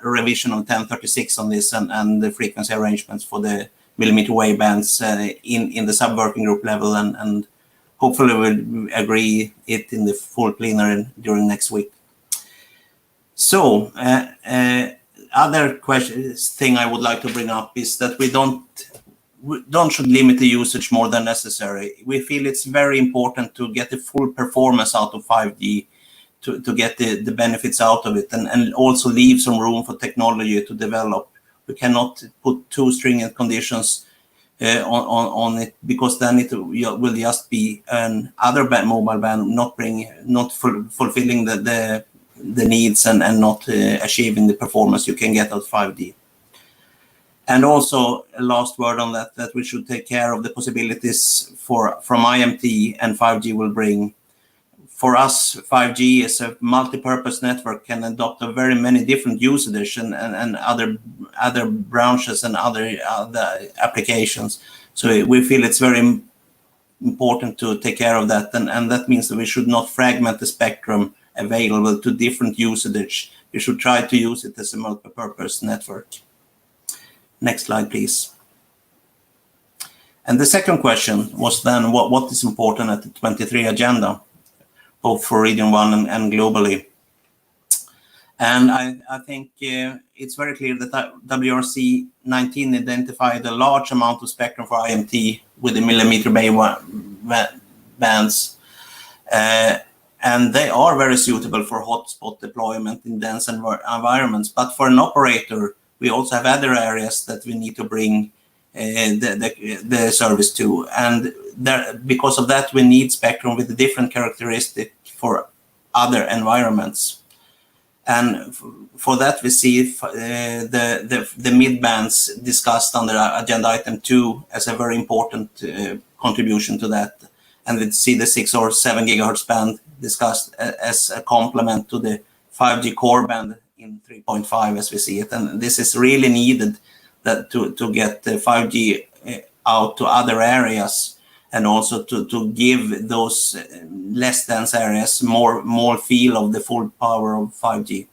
J: revision of 1036 on this and the frequency arrangements for the millimeter wave bands in the sub-working group level, and hopefully we'll agree it in the full plenary during next week. So other thing I would like to bring up is that we should limit the usage more than necessary. We feel it's very important to get the full performance out of 5G to get the benefits out of it, and also leave some room for technology to develop. We cannot put too stringent conditions on it, because then it will just be another mobile band not fulfilling the the needs and not achieving the performance you can get out 5G. And also a last word on that we should take care of the possibilities from IMT and 5G will bring. For us, 5G is a multi-purpose network, can adopt a very many different usage and other branches and other applications. So we feel it's very important to take care of that, and that means that we should not fragment the spectrum available to different usage. We should try to use it as a multi-purpose network. Next slide, please. And the second question was then what is important at the 23 agenda, both for Region 1 and globally. And I think it's very clear that WRC19 identified a large amount of spectrum for IMT with the millimeter wave bands. And they are very suitable for hotspot deployment in dense environments. But for an operator, we also have other areas that we need to bring the service to. And because of that, we need spectrum with a different characteristic for other environments. And for that, we see the mid-bands discussed under agenda item 2 as a very important contribution to that. And we see the 6 or 7 gigahertz band discussed as a complement to the 5G core band in 3.5 as we see it. And this is really needed to get the 5G out to other areas and also to give those less dense areas more feel of the full power of 5G.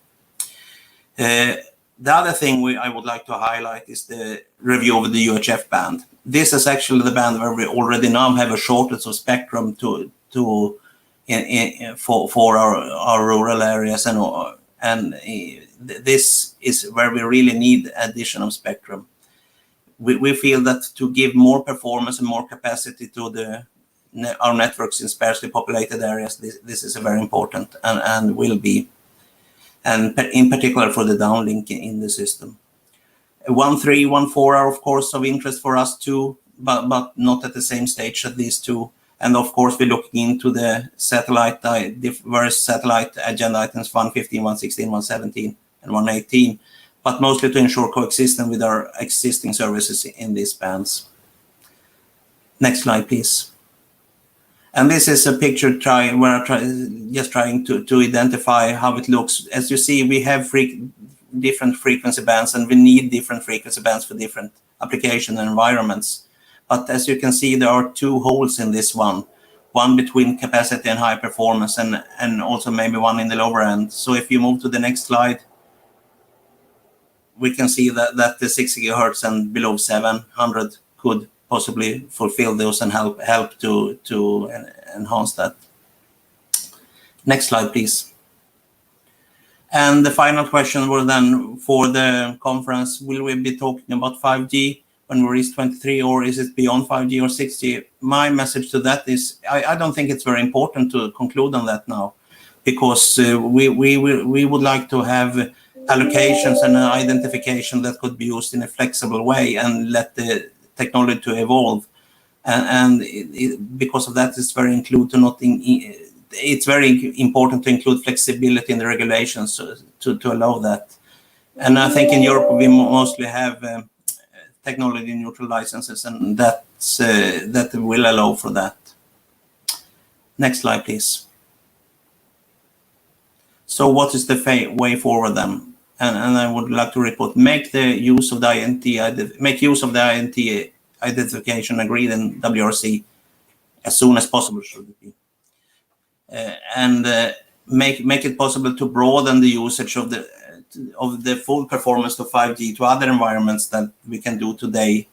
J: The other thing I would like to highlight is the review of the UHF band. This is actually the band where we already now have a shortage of spectrum for our rural areas, and this is where we really need additional spectrum. We feel that to give more performance and more capacity to our networks in sparsely populated areas, this is very important and will be, and in particular for the downlink in the system. 1.3, 1.4 are of course of interest for us too, but not at the same stage as these two. And of course, we're looking into the satellite, diverse satellite agenda items 115, 116, 117, and 118, but mostly to ensure coexistence with our existing services in these bands. Next slide, please. And this is a picture where I'm just trying to identify how it looks. As you see, we have different frequency bands, and we need different frequency bands for different application and environments. But as you can see, there are two holes in this one between capacity and high performance, and also maybe one in the lower end. So if you move to the next slide, we can see that the 6 gigahertz and below 700 could possibly fulfill those and help to enhance that. Next slide, please. And the final question was then for the conference, will we be talking about 5G when we reach 23, or is it beyond 5G or 6G? My message to that is I don't think it's very important to conclude on that now, because we would like to have allocations and identification that could be used in a flexible way and let the technology to evolve. And because of that, it's very it's very important to include flexibility in the regulations to allow that. And I think in Europe we mostly have technology neutral licenses, and that will allow for that. Next slide, please. So what is the way forward then? And I would like to report, make use of the INT identification agreed in WRC as soon as possible, should it be. And make it possible to broaden the usage of the full performance to 5G to other environments that we can do today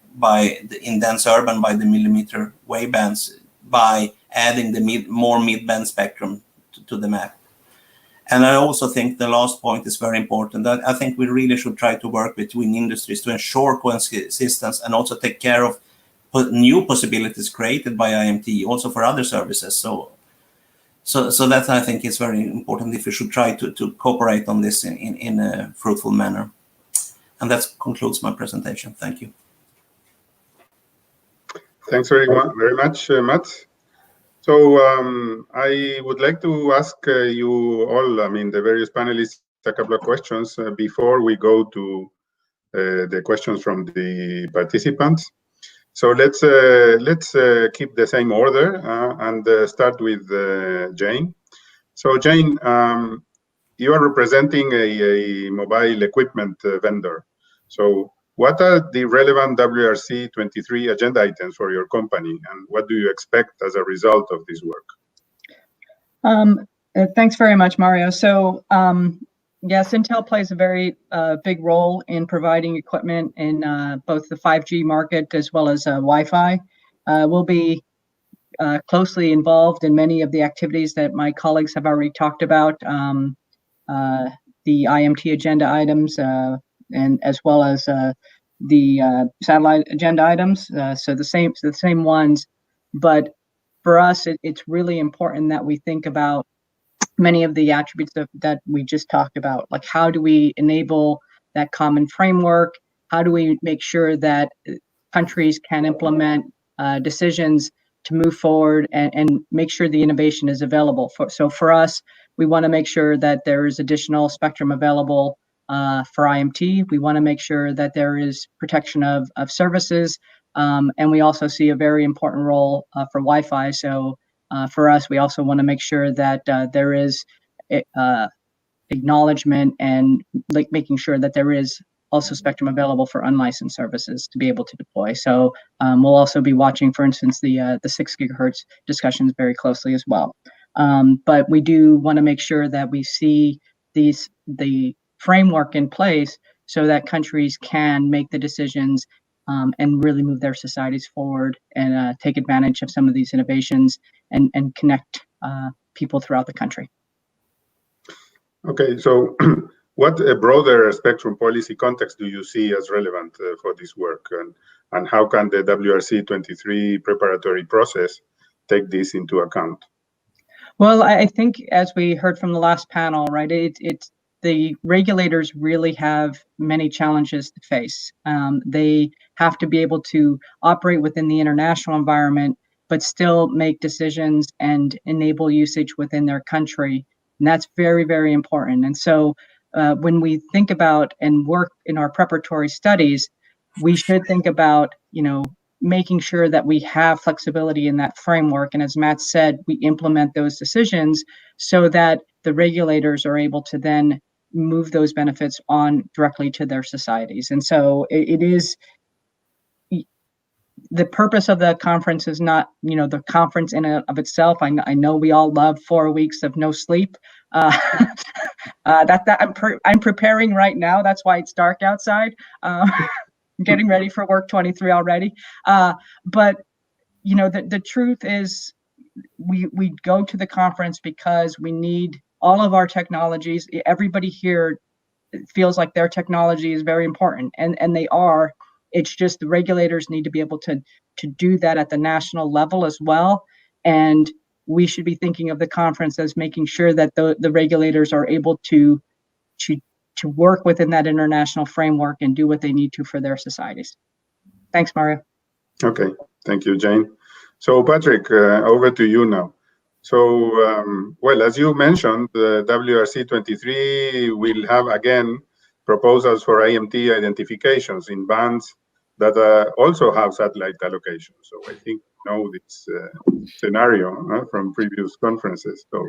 J: in dense urban by the millimeter wave bands, by adding the more mid-band spectrum to the map. And I also think the last point is very important. I think we really should try to work between industries to ensure coexistence and also take care of new possibilities created by IMT, also for other services. So that I think is very important if we should try to cooperate on this in a fruitful manner. And that concludes my presentation. Thank you.
B: Thanks very much, Matt. So I would like to ask you all, I mean, the various panelists, a couple of questions before we go to the questions from the participants. So let's keep the same order and start with Jane. So Jane, you are representing a mobile equipment vendor. So what are the relevant WRC-23 agenda items for your company, and what do you expect as a result of this work?
G: Thanks very much, Mario. So yes, Intel plays a very big role in providing equipment in both the 5G market as well as Wi-Fi. We'll be closely involved in many of the activities that my colleagues have already talked about, the IMT agenda items, and as well as the satellite agenda items. So the same ones, but for us, it's really important that we think about many of the attributes that we just talked about, like how do we enable that common framework? How do we make sure that countries can implement decisions to move forward and make sure the innovation is available? So for us, we want to make sure that there is additional spectrum available for IMT. We want to make sure that there is protection of services. And we also see a very important role for Wi-Fi. So for us, we also want to make sure that there is acknowledgement and making sure that there is also spectrum available for unlicensed services to be able to deploy. So we'll also be watching, for instance, the 6 gigahertz discussions very closely as well. But we do want to make sure that we see the framework in place so that countries can make the decisions and really move their societies forward and take advantage of some of these innovations and connect people throughout the country.
B: Okay, so what broader spectrum policy context do you see as relevant for this work, and how can the WRC-23 preparatory process take this into account?
G: Well, I think as we heard from the last panel, right, it's the regulators really have many challenges to face. They have to be able to operate within the international environment, but still make decisions and enable usage within their country. And that's very, very important. And so when we think about and work in our preparatory studies, we should think about, making sure that we have flexibility in that framework. And as Matt said, we implement those decisions so that the regulators are able to then move those benefits on directly to their societies. And so it is, the purpose of the conference is not, the conference in and of itself. I know we all love 4 weeks of no sleep. I'm preparing right now. That's why it's dark outside. Getting ready for work 23 already. But the truth is we go to the conference because we need all of our technologies. Everybody here feels like their technology is very important, and they are. It's just the regulators need to be able to do that at the national level as well. And we should be thinking of the conference as making sure that the regulators are able to work within that international framework and do what they need to for their societies. Thanks, Mario.
B: Okay, thank you, Jane. So Patrick, over to you now. So, well, as you mentioned, the WRC-23 will have, again, proposals for IMT identifications in bands that also have satellite allocation. So I think you know this scenario from previous conferences. So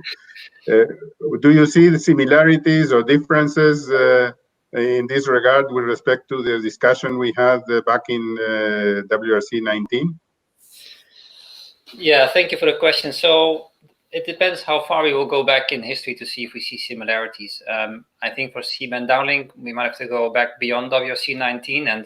B: do you see the similarities or differences in this regard with respect to the discussion we had back in WRC19?
H: Yeah, thank you for the question. So it depends how far we will go back in history to see if we see similarities. I think for C-band downlink, we might have to go back beyond WRC19, and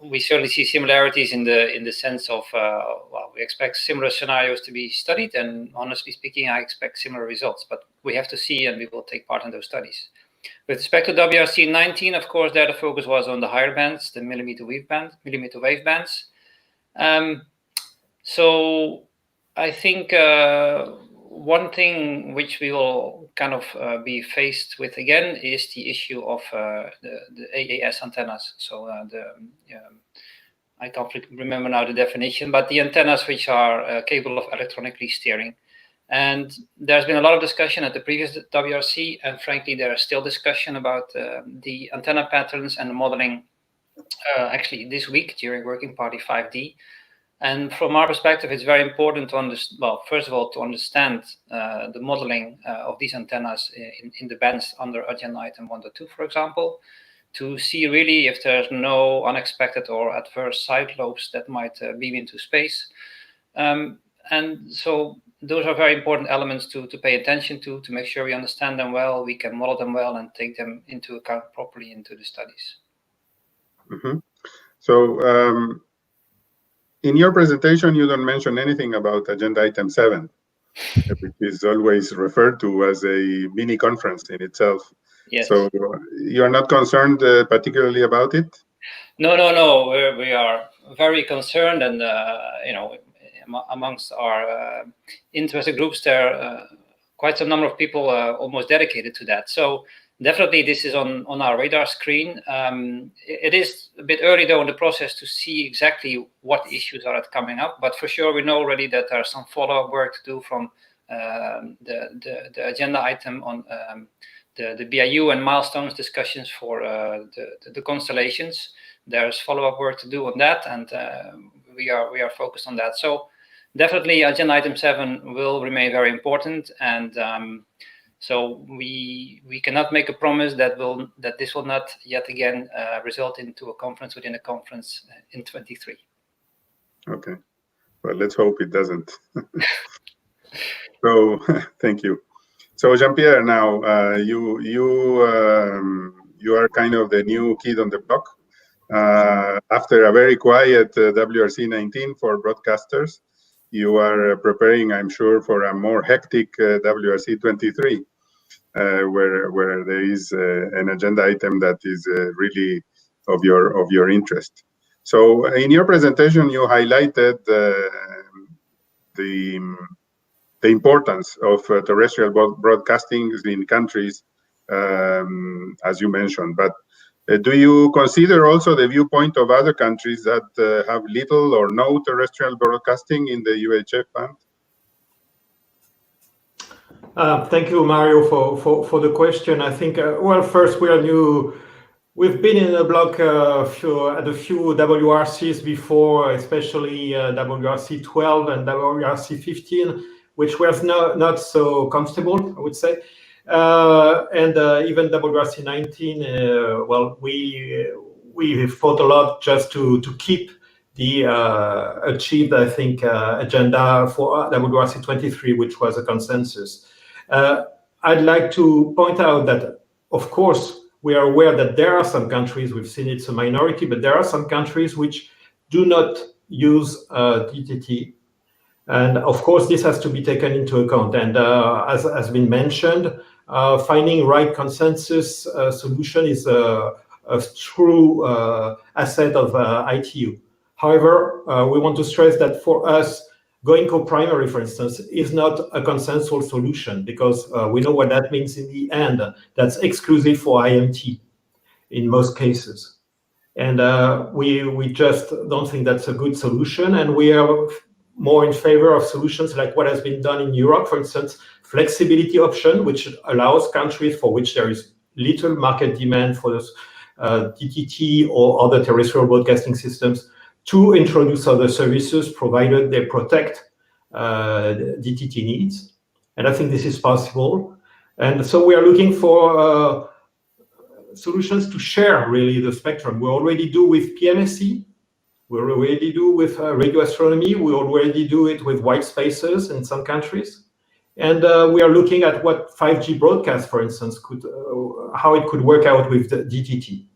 H: we certainly see similarities in the sense of, well, we expect similar scenarios to be studied, and honestly speaking, I expect similar results, but we have to see, and we will take part in those studies. With respect to WRC19, of course, there the focus was on the higher bands, the millimeter wave bands. So I think one thing which we will kind of be faced with again is the issue of the AAS antennas. So I can't remember now the definition, but the antennas which are capable of electronically steering. And there's been a lot of discussion at the previous WRC, and frankly, there is still discussion about the antenna patterns and the modeling actually this week during Working Party 5D. And from our perspective, it's very important to understand, well, first of all, to understand the modeling of these antennas in the bands under agenda item 1.2, for example, to see really if there's no unexpected or adverse side lobes that might beam into space. And so those are very important elements to pay attention to make sure we understand them well, we can model them well, and take them into account properly into the studies.
B: Mm-hmm. So in your presentation, you don't mention anything about agenda item 7, which is always referred to as a mini conference in itself.
H: Yes.
B: So you're not concerned particularly about it?
H: No. We are very concerned, and amongst our interested groups, there are quite some number of people almost dedicated to that. So definitely, this is on our radar screen. It is a bit early though in the process to see exactly what issues are coming up, but for sure we know already that there's some follow-up work to do from the agenda item on the BIU and milestones discussions for the constellations. There's follow-up work to do on that, and we are focused on that. So definitely agenda item 7 will remain very important, and so we cannot make a promise that this will not yet again result into a conference within a conference in 23.
B: Okay, well, let's hope it doesn't. So thank you. So Jean-Pierre, now you are kind of the new kid on the block. After a very quiet WRC19 for broadcasters, you are preparing, I'm sure, for a more hectic WRC23, where there is an agenda item that is really of your interest. So in your presentation, you highlighted the importance of terrestrial broadcasting in countries, as you mentioned. But do you consider also the viewpoint of other countries that have little or no terrestrial broadcasting in the UHF band?
I: Thank you, Mario, for the question. I think, well, first, we are new. We've been in the block at a few WRCs before, especially WRC12 and WRC15, which was not so comfortable, I would say. And even WRC19, well, we fought a lot just to keep the achieved, I think, agenda for WRC23, which was a consensus. I'd like to point out that, of course, we are aware that there are some countries, we've seen it's a minority, but there are some countries which do not use DTT. And of course, this has to be taken into account. And as has been mentioned, finding right consensus solution is a true asset of ITU. However, we want to stress that for us, going co-primary, for instance, is not a consensual solution, because we know what that means in the end. That's exclusive for IMT in most cases. And we just don't think that's a good solution. And we are more in favor of solutions like what has been done in Europe, for instance, flexibility option, which allows countries for which there is little market demand for this, DTT or other terrestrial broadcasting systems to introduce other services, provided they protect DTT needs. And I think this is possible. And so we are looking for solutions to share really the spectrum. We already do with PMSC. We already do with radio astronomy. We already do it with white spaces in some countries. And we are looking at what 5G broadcast, for instance, how it could work out with the DTT.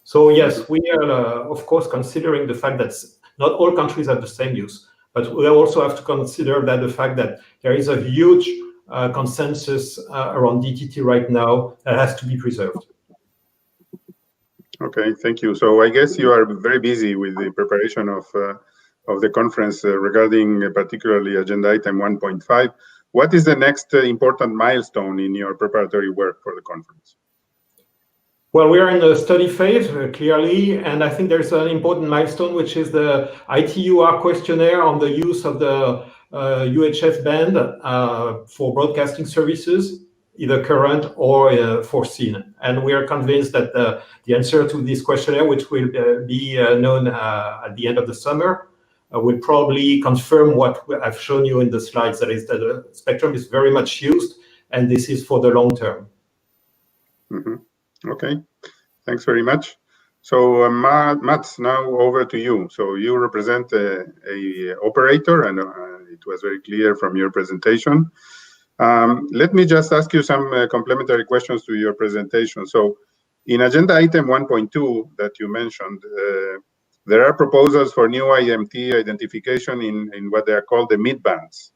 I: So yes, we are, of course, considering the fact that not all countries have the same use, but we also have to consider that the fact that there is a huge consensus around DTT right now that has to be preserved.
B: Okay, thank you. So I guess you are very busy with the preparation of the conference regarding particularly agenda item 1.5. What is the next important milestone in your preparatory work for the conference?
I: Well, we are in the study phase, clearly, and I think there's an important milestone, which is the ITUR questionnaire on the use of the UHF band for broadcasting services, either current or foreseen. And we are convinced that the answer to this questionnaire, which will be known at the end of the summer, will probably confirm what I've shown you in the slides, that is that the spectrum is very much used, and this is for the long term.
B: Mm-hmm. Okay, thanks very much. So Mats, now over to you. So you represent a operator, and it was very clear from your presentation. Let me just ask you some complementary questions to your presentation. So in agenda item 1.2 that you mentioned, there are proposals for new IMT identification in what they are called the mid-bands.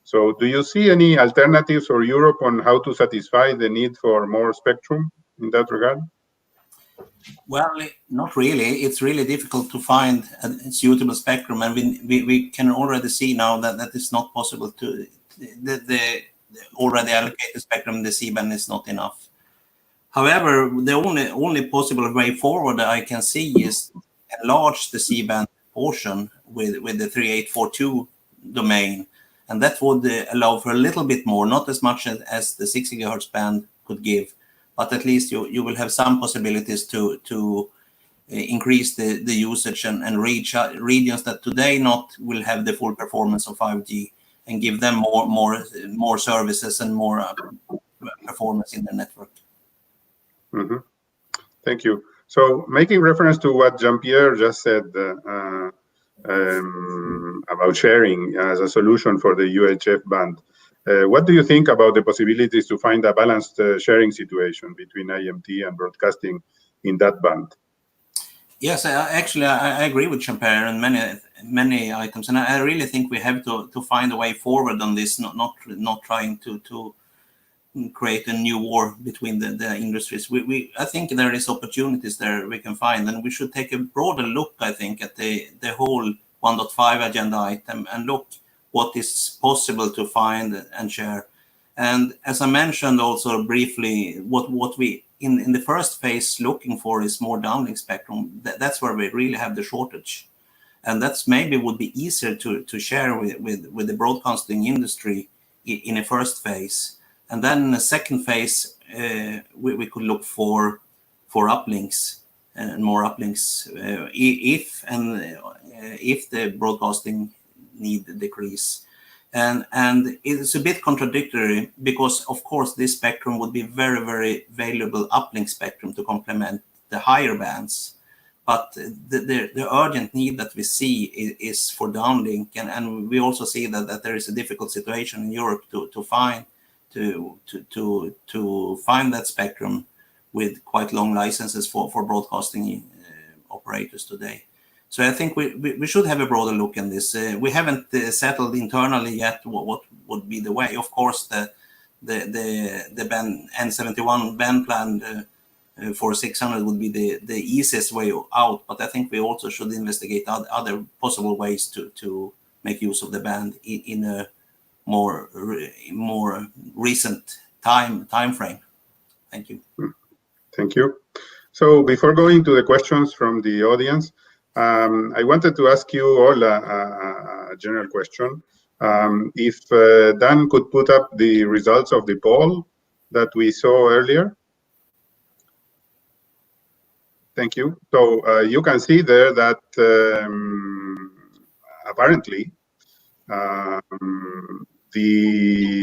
B: So do you see any alternatives for Europe on how to satisfy the need for more spectrum in that regard?
J: Well, not really. It's really difficult to find a suitable spectrum, and we can already see now that that is not possible. To the already allocated spectrum in the C-band is not enough. However, the only possible way forward that I can see is enlarge the C-band portion with the 3842 domain, and that would allow for a little bit more, not as much as the 6 GHz band could give, but at least you will have some possibilities to increase the usage and reach regions that today not will have the full performance of 5G, and give them more services and more performance in the network.
B: Mm-hmm. Thank you. So making reference to what Jean-Pierre just said about sharing as a solution for the UHF band, what do you think about the possibilities to find a balanced sharing situation between IMT and broadcasting in that band?
J: Yes, actually, I agree with Jean-Pierre and many items, and I really think we have to find a way forward on this, not trying to create a new war between the industries. I think there is opportunities there we can find, and we should take a broader look, I think, at the whole 1.5 agenda item and look what is possible to find and share. And as I mentioned also briefly, what we in the first phase looking for is more downlink spectrum. That's where we really have the shortage, and that's maybe would be easier to share with the broadcasting industry in a first phase. And then in the second phase, we could look for uplinks and more uplinks if the broadcasting need decrease. And it's a bit contradictory, because of course this spectrum would be very, very valuable uplink spectrum to complement the higher bands. But the urgent need that we see is for downlink, and we also see that there is a difficult situation in Europe to find that spectrum with quite long licenses for broadcasting operators today. So I think we should have a broader look in this. We haven't settled internally yet what would be the way. Of course, the band N71 band plan for 600 would be the easiest way out, but I think we also should investigate other possible ways to make use of the band in a more recent time frame. Thank you.
B: Thank you. So before going to the questions from the audience, I wanted to ask you all a general question. If Dan could put up the results of the poll that we saw earlier. Thank you. So you can see there that apparently the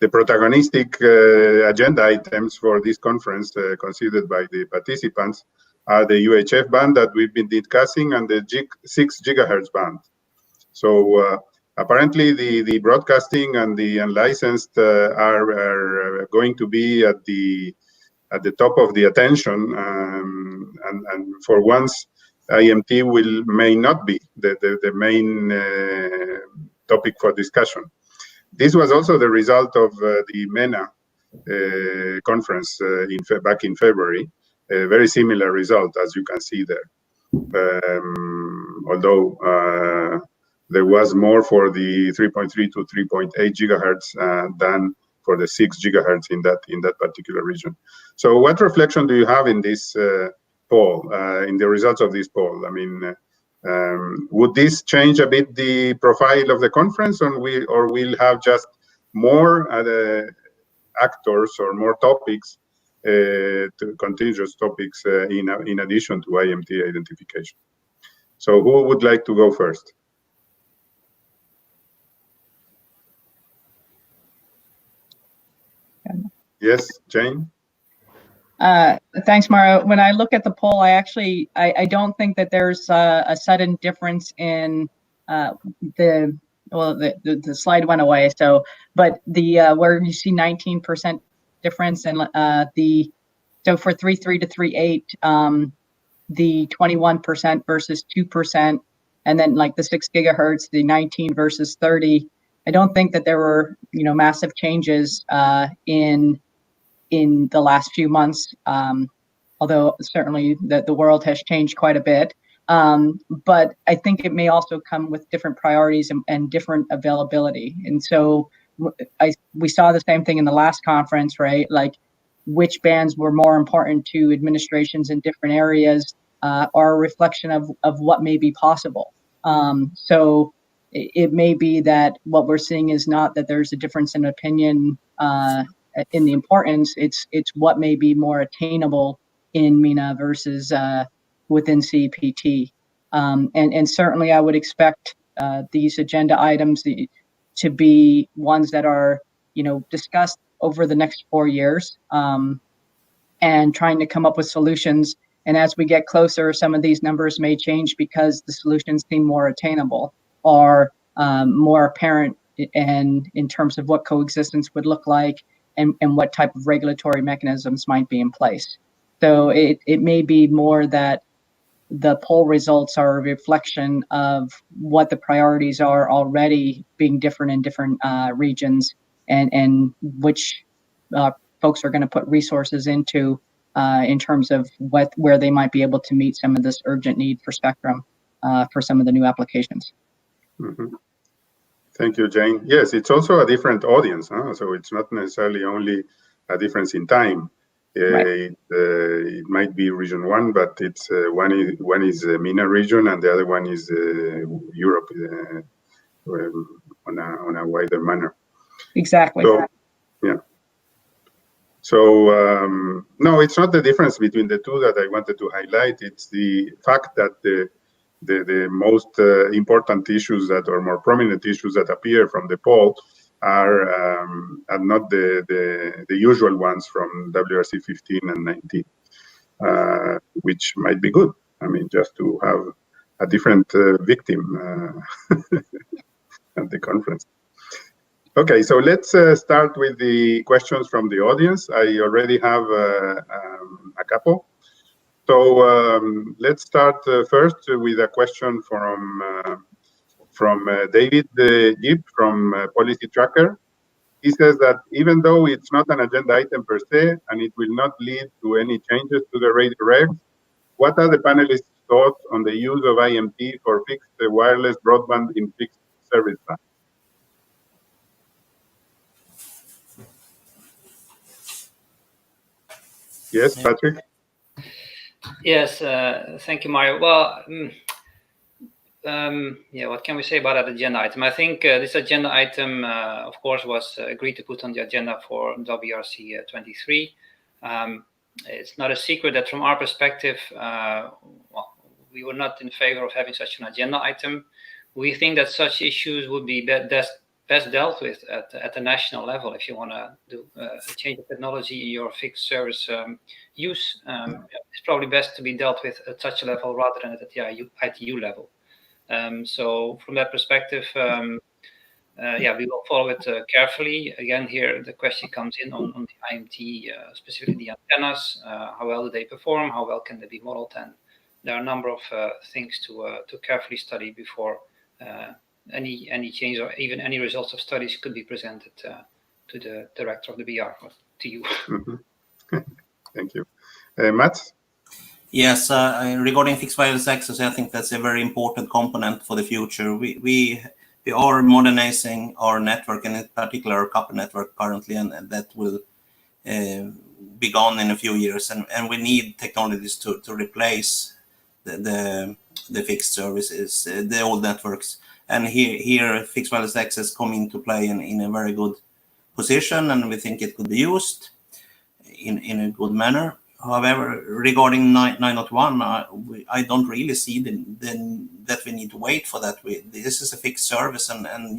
B: protagonistic agenda items for this conference considered by the participants are the UHF band that we've been discussing and the 6 GHz band. So apparently the broadcasting and the unlicensed are going to be at the top of the attention, and for once IMT may not be the main topic for discussion. This was also the result of the MENA conference back in February. A very similar result, as you can see there. Although there was more for the 3.3 to 3.8 gigahertz than for the 6 gigahertz in that particular region. So what reflection do you have in this poll, in the results of this poll? I mean, would this change a bit the profile of the conference, or we'll have just more actors or more topics, contagious topics in addition to IMT identification? So who would like to go first? Yes, Jane?
G: Thanks, Mario. When I look at the poll, I don't think that there's a sudden difference in the slide went away. So, but the where you see 19% difference and so for 3.3 to 3.8, the 21% versus 2%, and then like the 6 gigahertz, the 19 versus 30. I don't think that there were massive changes in the last few months, although certainly the world has changed quite a bit. But I think it may also come with different priorities and different availability. And so we saw the same thing in the last conference, right? Like which bands were more important to administrations in different areas are a reflection of what may be possible. So it may be that what we're seeing is not that there's a difference in opinion in the importance, it's what may be more attainable in MENA versus within CPT. And certainly I would expect these agenda items to be ones that are, discussed over the next 4 years and trying to come up with solutions. And as we get closer, some of these numbers may change because the solutions seem more attainable or more apparent and in terms of what coexistence would look like and what type of regulatory mechanisms might be in place. So it may be more that the poll results are a reflection of what the priorities are already being different in different regions and which folks are going to put resources into in terms of where they might be able to meet some of this urgent need for spectrum for some of the new applications.
B: Mm-hmm. Thank you, Jane. Yes, it's also a different audience, huh? So it's not necessarily only a difference in time. Right. It might be region 1, but it's one is MENA region and the other one is Europe on a wider manner.
G: Exactly.
B: So, yeah. So no, it's not the difference between the two that I wanted to highlight. It's the fact that the most important issues that or more prominent issues that appear from the poll are not the usual ones from WRC 15 and 19, which might be good. I mean, just to have a different victim at the conference. Okay, so let's start with the questions from the audience. I already have a couple. So let's start first with a question from David Gibb from Policy Tracker. He says that even though it's not an agenda item per se, and it will not lead to any changes to the radio regs, what are the panelists' thoughts on the use of IMT for fixed wireless broadband in fixed service bands? Yes, Patrick?
H: Yes, thank you, Mario. Well, yeah, what can we say about that agenda item? I think this agenda item, of course, was agreed to put on the agenda for WRC-23. It's not a secret that from our perspective, well, we were not in favor of having such an agenda item. We think that such issues would be best dealt with at the national level. If you want to do a change of technology in your fixed service use, it's probably best to be dealt with at such a level rather than at the ITU level. So from that perspective, yeah, we will follow it carefully. Again, here the question comes in on the IMT, specifically the antennas. How well do they perform? How well can they be modeled? And there are a number of things to carefully study before any change or even any results of studies could be presented to the director of the BR or to you.
B: Mm-hmm. Thank you. Mats?
J: Yes, regarding fixed wireless access, I think that's a very important component for the future. We we are modernizing our network, and in particular our copper network currently, and that will be gone in a few years, and we need technologies to replace the fixed services, the old networks. And here fixed wireless access come into play in a very good position, and we think it could be used in a good manner. However, regarding 901, I don't really see that we need to wait for that. This is a fixed service, and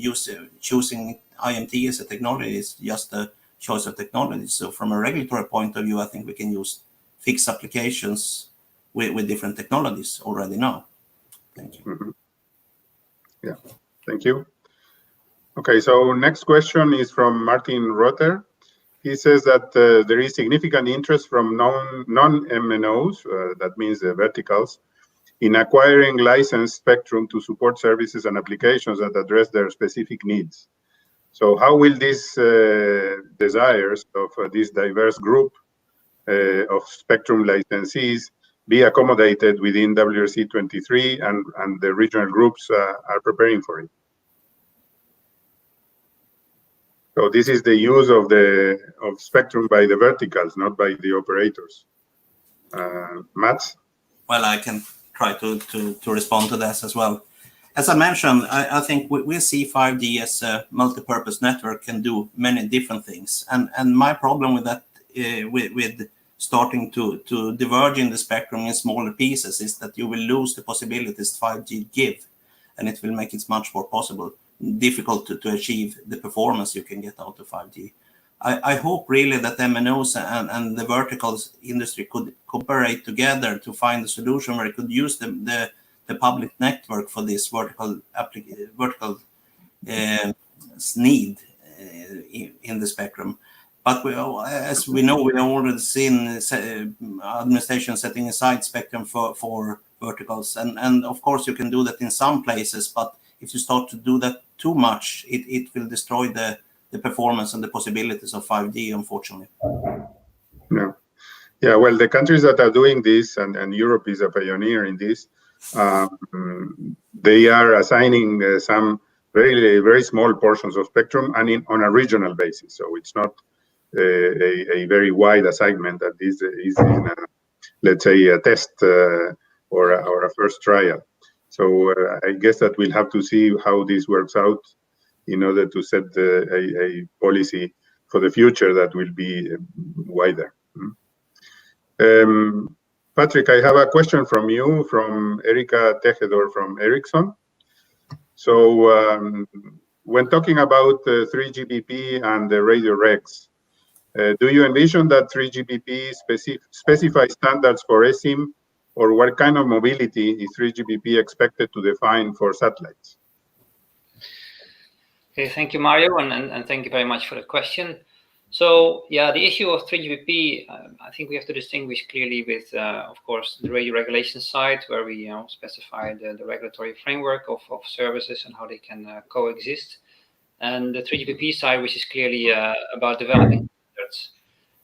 J: choosing IMT as a technology is just a choice of technology. So from a regulatory point of view, I think we can use fixed applications with different technologies already now. Thank you.
B: Mm-hmm. Yeah, thank you. Okay, so next question is from Martin Rotter. He says that there is significant interest from non-MNOs, that means the verticals, in acquiring licensed spectrum to support services and applications that address their specific needs. So how will these desires of this diverse group of spectrum licensees be accommodated within WRC-23 and the regional groups are preparing for it? So this is the use of spectrum by the verticals, not by the operators. Mats?
J: Well, I can try to respond to this as well. As I mentioned, I think we see 5G as a multi-purpose network, can do many different things. And my problem with that, with starting to diverge in the spectrum in smaller pieces, is that you will lose the possibilities 5G give, and it will make it much more difficult to achieve the performance you can get out of 5G. I hope really that MNOs and the verticals industry could cooperate together to find a solution where it could use the public network for this vertical need in the spectrum. But as we know, we have already seen administration setting aside spectrum for verticals. And of course, you can do that in some places, but if you start to do that too much, it will destroy the performance and the possibilities of 5G, unfortunately.
B: Yeah. Well, the countries that are doing this, and Europe is a pioneer in this, they are assigning some very, very small portions of spectrum and on a regional basis. So it's not a very wide assignment that is in let's say a test or a first trial. So I guess that we'll have to see how this works out in order to set a policy for the future that will be wider. Patrick, I have a question from you, from Erika Tejedor from Ericsson. So when talking about 3GPP and the radio regs, do you envision that 3GPP specify standards for eSIM, or what kind of mobility is 3GPP expected to define for satellites?
H: Okay, thank you, Mario, and thank you very much for the question. So, yeah, the issue of 3GPP, I think we have to distinguish clearly with, of course, the radio regulation side, where we specify the regulatory framework of services and how they can coexist, and the 3GPP side, which is clearly about developing standards.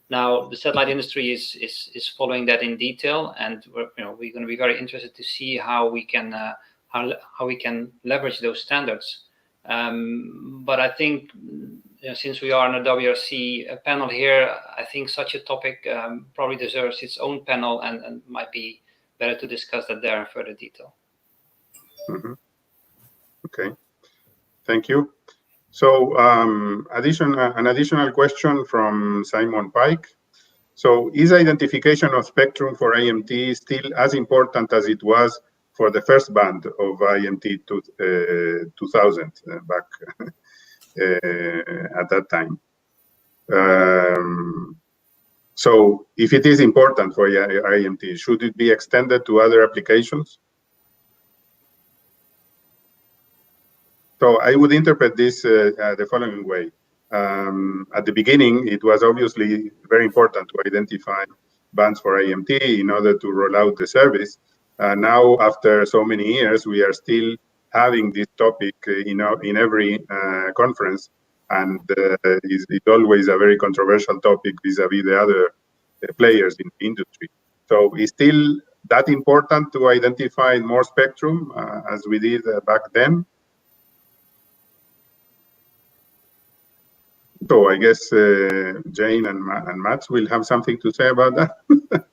H: Now, the satellite industry is following that in detail, and we're going to be very interested to see how we can leverage those standards. But I think since we are on a WRC panel here, I think such a topic probably deserves its own panel, and might be better to discuss that there in further detail.
B: Mm-hmm. Okay, thank you. So an additional question from Simon Pike. So is identification of spectrum for IMT still as important as it was for the first band of IMT 2000 back at that time? So if it is important for IMT, should it be extended to other applications? So I would interpret this the following way. At the beginning, it was obviously very important to identify bands for IMT in order to roll out the service. Now, after so many years, we are still having this topic in every conference, and it's always a very controversial topic vis-a-vis the other players in the industry. So it's still that important to identify more spectrum as we did back then? So I guess Jane and Mats will have something to say about that.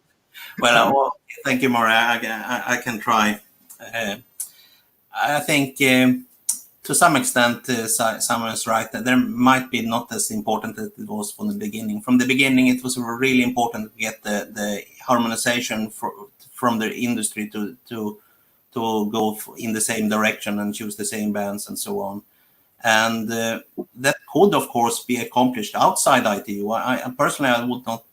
J: Well, thank you, Maury. I can try. I think to some extent, Simon is right that there might be not as important as it was from the beginning. From the beginning, it was really important to get the harmonization from the industry to go in the same direction and choose the same bands and so on. And that could, of course, be accomplished outside ITU. Personally, I would not.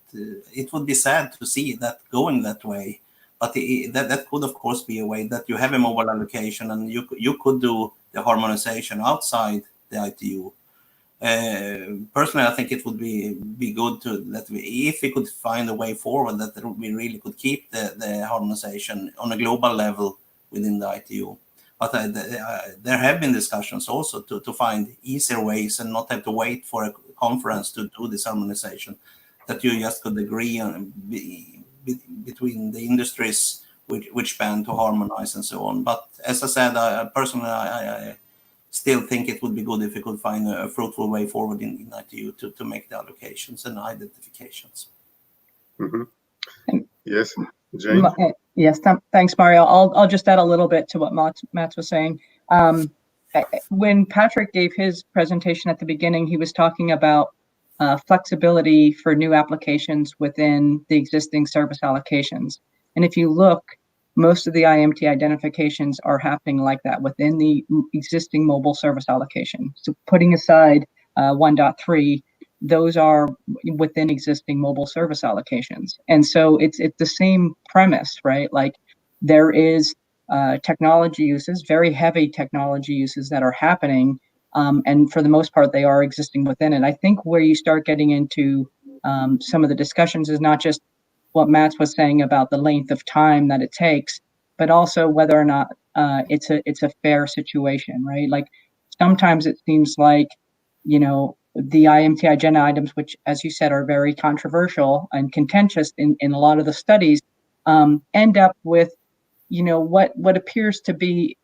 J: It would be sad to see that going that way. But that could, of course, be a way that you have a mobile allocation and you could do the harmonization outside the ITU. Personally, I think it would be good if we could find a way forward that we really could keep the harmonization on a global level within the ITU. But there have been discussions also to find easier ways and not have to wait for a conference to do this harmonization, that you just could agree on between the industries which band to harmonize and so on. But as I said, personally, I still think it would be good if we could find a fruitful way forward in ITU to make the allocations and identifications.
B: Mm-hmm. Yes, Jane?
G: Yes, thanks, Mario. I'll just add a little bit to what Mats was saying. When Patrick gave his presentation at the beginning, he was talking about flexibility for new applications within the existing service allocations. And if you look, most of the IMT identifications are happening like that within the existing mobile service allocation. So putting aside 1.3, those are within existing mobile service allocations. And so it's the same premise, right? Like there is technology uses, very heavy technology uses that are happening. And for the most part, they are existing within it. I think where you start getting into some of the discussions is not just what Mats was saying about the length of time that it takes, but also whether or not it's a fair situation, right? Like sometimes it seems like, you know, the IMT agenda items, which, as you said, are very controversial and contentious in a lot of the studies, end up with, you know, what appears to be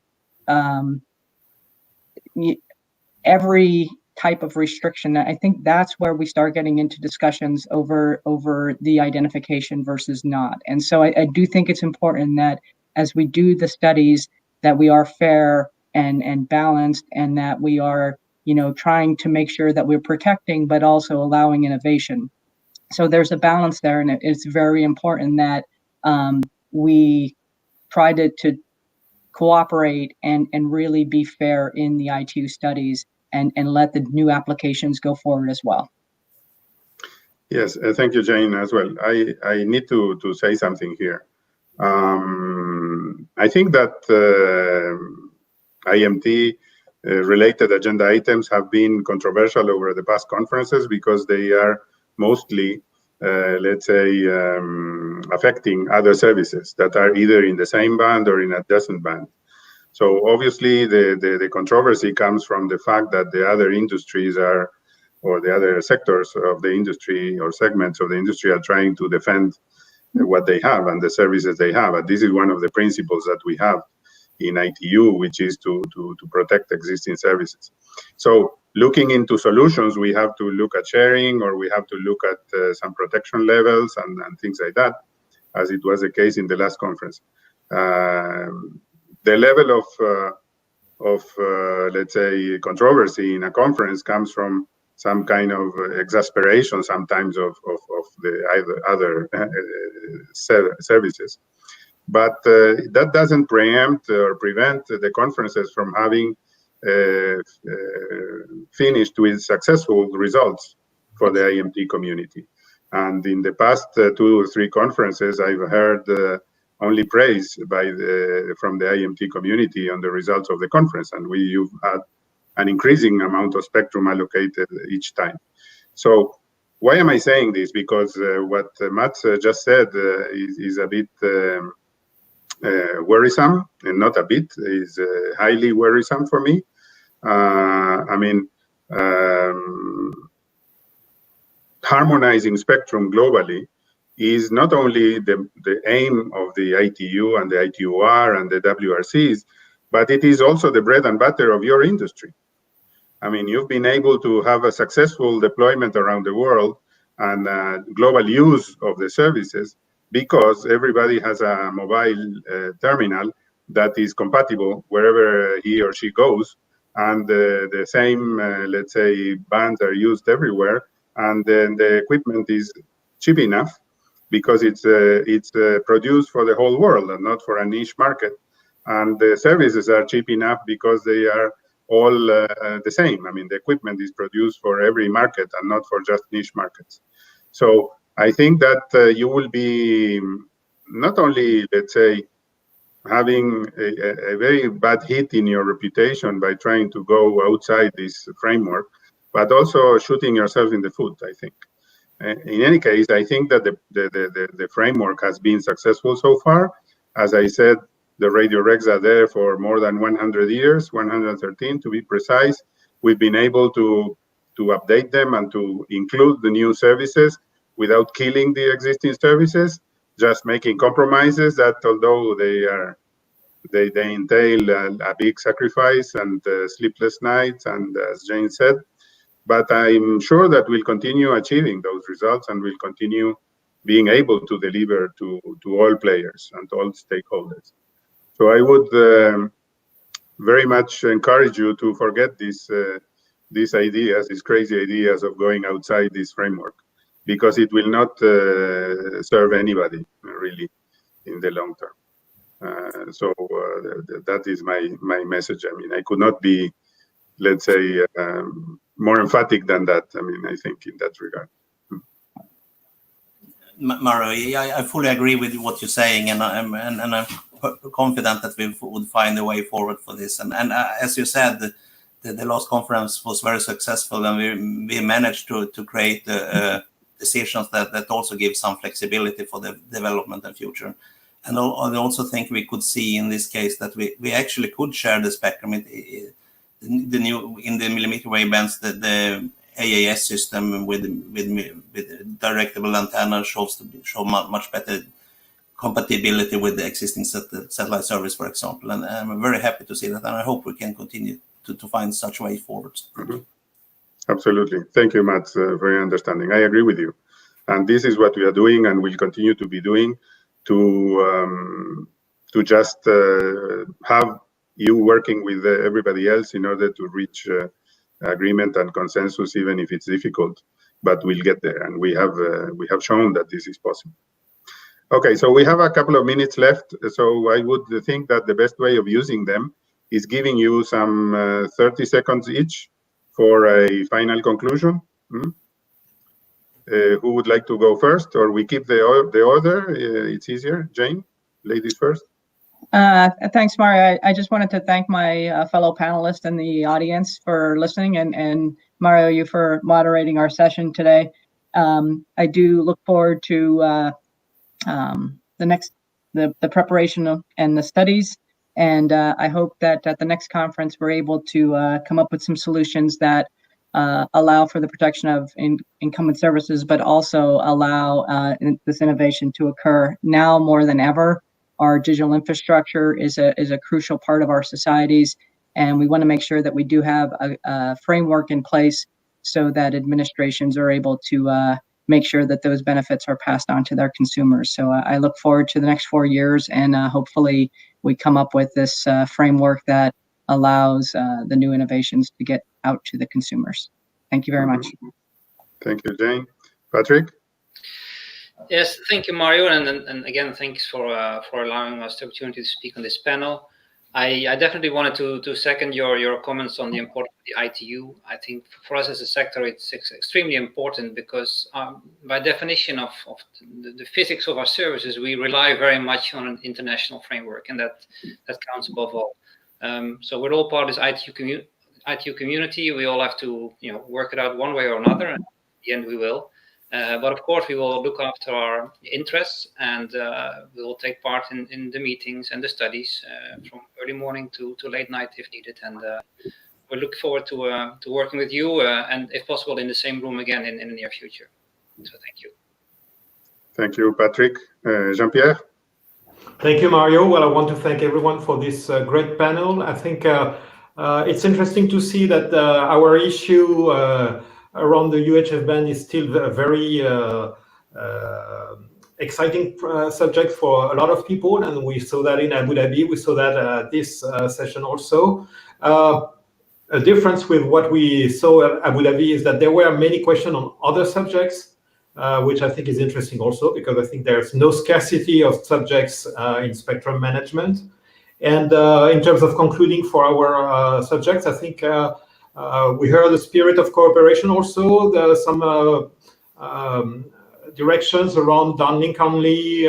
G: every type of restriction. I think that's where we start getting into discussions over the identification versus not. And so I do think it's important that as we do the studies, that we are fair and balanced, and that we are, you know, trying to make sure that we're protecting, but also allowing innovation. So there's a balance there, and it's very important that we try to cooperate and really be fair in the ITU studies and let the new applications go forward as well.
B: Yes, thank you, Jane, as well. I need to say something here. I think that IMT related agenda items have been controversial over the past conferences because they are mostly, let's say, affecting other services that are either in the same band or in adjacent band. So obviously the controversy comes from the fact that the other industries are, or the other sectors of the industry or segments of the industry are trying to defend what they have and the services they have. And this is one of the principles that we have in ITU, which is to protect existing services. So looking into solutions, we have to look at sharing, or we have to look at some protection levels and things like that, as it was the case in the last conference. The level of let's say, controversy in a conference comes from some kind of exasperation sometimes of the other services. But that doesn't preempt or prevent the conferences from having finished with successful results for the IMT community. And in the past 2 or 3 conferences, I've heard only praise from the IMT community on the results of the conference, and you've had an increasing amount of spectrum allocated each time. So why am I saying this? Because what Mats just said is a bit worrisome, and not a bit, is highly worrisome for me. I mean, harmonizing spectrum globally is not only the aim of the ITU and the ITUR and the WRCs, but it is also the bread and butter of your industry. I mean, you've been able to have a successful deployment around the world and global use of the services because everybody has a mobile terminal that is compatible wherever he or she goes, and the same, let's say, bands are used everywhere, and then the equipment is cheap enough because it's produced for the whole world and not for a niche market, and the services are cheap enough because they are all the same. I mean, the equipment is produced for every market and not for just niche markets. So I think that you will be not only, let's say, having a very bad hit in your reputation by trying to go outside this framework, but also shooting yourself in the foot, I think. In any case, I think that the framework has been successful so far. As I said, the radio regs are there for more than 100 years, 113 to be precise. We've been able to update them and to include the new services without killing the existing services, just making compromises that, although they entail a big sacrifice and sleepless nights, and as Jane said, but I'm sure that we'll continue achieving those results and we'll continue being able to deliver to all players and all stakeholders. So I would very much encourage you to forget these ideas, these crazy ideas of going outside this framework, because it will not serve anybody really in the long term. So that is my message. I mean, I could not be, let's say, more emphatic than that. I mean, I think in that regard.
J: Mario, I fully agree with what you're saying, and I'm confident that we would find a way forward for this. And as you said, the last conference was very successful, and we managed to create decisions that also give some flexibility for the development and future. And I also think we could see in this case that we actually could share the spectrum. In the millimeter wave bands, the AAS system with directable antenna show much better compatibility with the existing satellite service, for example. And I'm very happy to see that, and I hope we can continue to find such ways forward.
B: Mm-hmm. Absolutely. Thank you, Matt, for your understanding. I agree with you. And this is what we are doing and will continue to be doing to just have you working with everybody else in order to reach agreement and consensus, even if it's difficult, but we'll get there. And we have shown that this is possible. Okay, so we have a couple of minutes left. So I would think that the best way of using them is giving you some 30 seconds each for a final conclusion. Who would like to go first, or we keep the order? It's easier. Jane, ladies first.
G: Thanks, Mario. I just wanted to thank my fellow panelists in the audience for listening, and Mario, you for moderating our session today. I do look forward to the preparation and the studies, and I hope that at the next conference we're able to come up with some solutions that allow for the protection of incumbent services, but also allow this innovation to occur now more than ever. Our digital infrastructure is a crucial part of our societies, and we want to make sure that we do have a framework in place so that administrations are able to make sure that those benefits are passed on to their consumers. So I look forward to the next 4 years, and hopefully we come up with this framework that allows the new innovations to get out to the consumers. Thank you very much.
B: Thank you, Jane. Patrick?
H: Yes, thank you, Mario, and again, thanks for allowing us the opportunity to speak on this panel. I definitely wanted to second your comments on the importance of the ITU. I think for us as a sector, it's extremely important because by definition of the physics of our services, we rely very much on an international framework, and that counts above all. So we're all part of this ITU community. We all have to work it out one way or another, and in the end we will. But of course, we will look after our interests, and we will take part in the meetings and the studies from early morning to late night if needed. And we look forward to working with you, and if possible, in the same room again in the near future. So thank you.
B: Thank you, Patrick. Jean-Pierre?
I: Thank you, Mario. Well, I want to thank everyone for this great panel. I think It's interesting to see that our issue around the UHF ban is still a very exciting subject for a lot of people, and we saw that in Abu Dhabi. We saw that this session also. A difference with what we saw at Abu Dhabi is that there were many questions on other subjects, which I think is interesting also, because I think there's no scarcity of subjects in spectrum management. And in terms of concluding for our subjects, I think we heard the spirit of cooperation also. There are some directions around downlink only,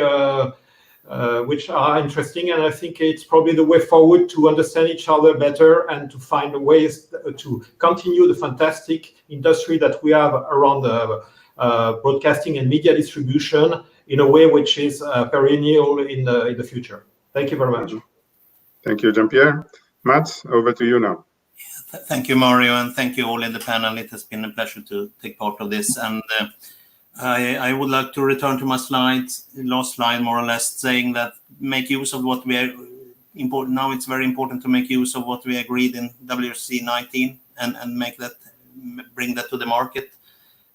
I: which are interesting, and I think it's probably the way forward to understand each other better and to find ways to continue the fantastic industry that we have around the broadcasting and media distribution in a way which is perennial in the future. Thank you very much.
B: Thank you, Jean-Pierre. Mats, over to you now.
J: Thank you, Mario, and thank you all in the panel. It has been a pleasure to take part of this. And I would like to return to my last slide, more or less, saying that make use of what we are important. Now it's very important to make use of what we agreed in WRC19 and bring that to the market.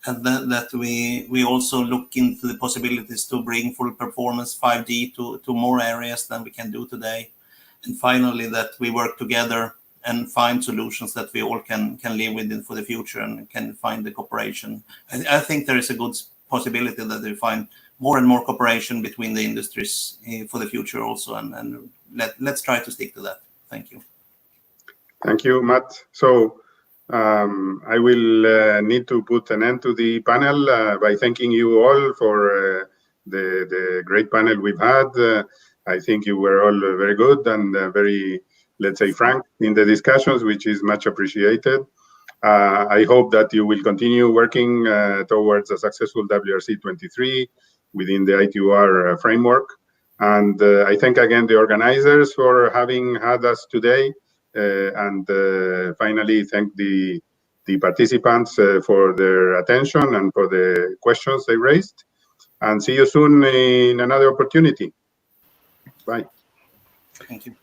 J: And that we also look into the possibilities to bring full performance 5G to more areas than we can do today. And finally, that we work together and find solutions that we all can live with for the future and can find the cooperation. I think there is a good possibility that we find more and more cooperation between the industries for the future also, and let's try to stick to that. Thank you.
B: Thank you, Matt. So I will need to put an end to the panel by thanking you all for the great panel we've had. I think you were all very good and very, let's say, frank in the discussions, which is much appreciated. I hope that you will continue working towards a successful WRC-23 within the ITUR framework. And I thank again the organizers for having had us today. And finally, thank the participants for their attention and for the questions they raised. And see you soon in another opportunity. Bye.
J: Thank you.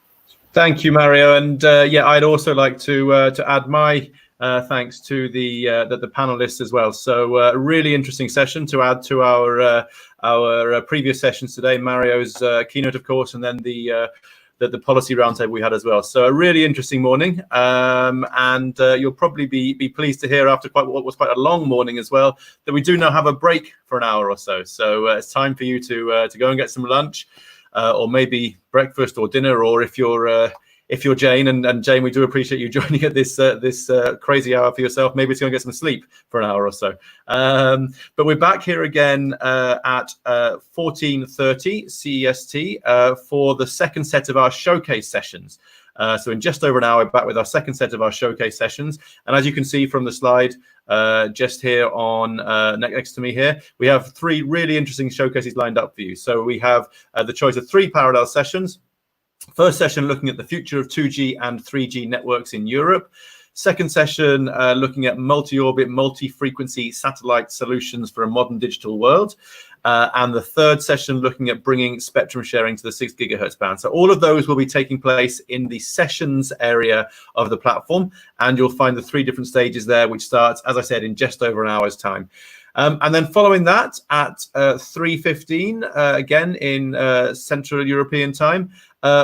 A: Thank you, Mario. And yeah, I'd also like to add my thanks to the panelists as well. So a really interesting session to add to our previous sessions today. Mario's keynote, of course, and then the policy roundtable we had as well. So a really interesting morning, and you'll probably be pleased to hear after what was quite a long morning as well that we do now have a break for an hour or so. So it's time for you to go and get some lunch. Or maybe breakfast or dinner, or if you're Jane, and Jane, we do appreciate you joining at this crazy hour for yourself. Maybe it's going to get some sleep for an hour or so. But we're back here again at 14:30 CEST for the second set of our showcase sessions. So in just over an hour, back with our second set of our showcase sessions. And as you can see from the slide, just here on next to me here, we have three really interesting showcases lined up for you. So we have the choice of three parallel sessions. First session looking at the future of 2G and 3G networks in Europe. Second session looking at multi-orbit, multi-frequency satellite solutions for a modern digital world. And the third session looking at bringing spectrum sharing to the 6 gigahertz band. So all of those will be taking place in the sessions area of the platform. And you'll find the three different stages there, which starts, as I said, in just over an hour's time. And then following that at 3:15, again in Central European time,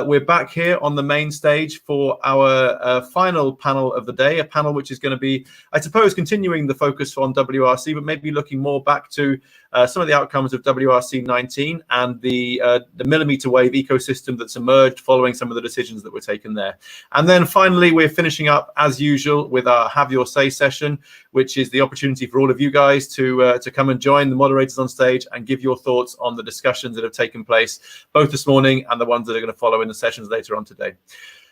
A: we're back here on the main stage for our final panel of the day, a panel which is going to be, I suppose, continuing the focus on WRC, but maybe looking more back to some of the outcomes of WRC19 and the millimeter wave ecosystem that's emerged following some of the decisions that were taken there. And then finally, we're finishing up, as usual, with our Have Your Say session, which is the opportunity for all of you guys to come and join the moderators on stage and give your thoughts on the discussions that have taken place, both this morning and the ones that are going to follow in the sessions later on today.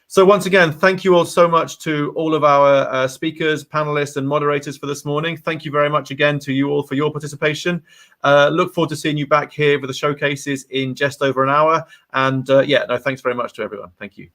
A: So once again, thank you all so much to all of our speakers, panelists, and moderators for this morning. Thank you very much again to you all for your participation. Look forward to seeing you back here for the showcases in just over an hour. And yeah, no, thanks very much to everyone. Thank you.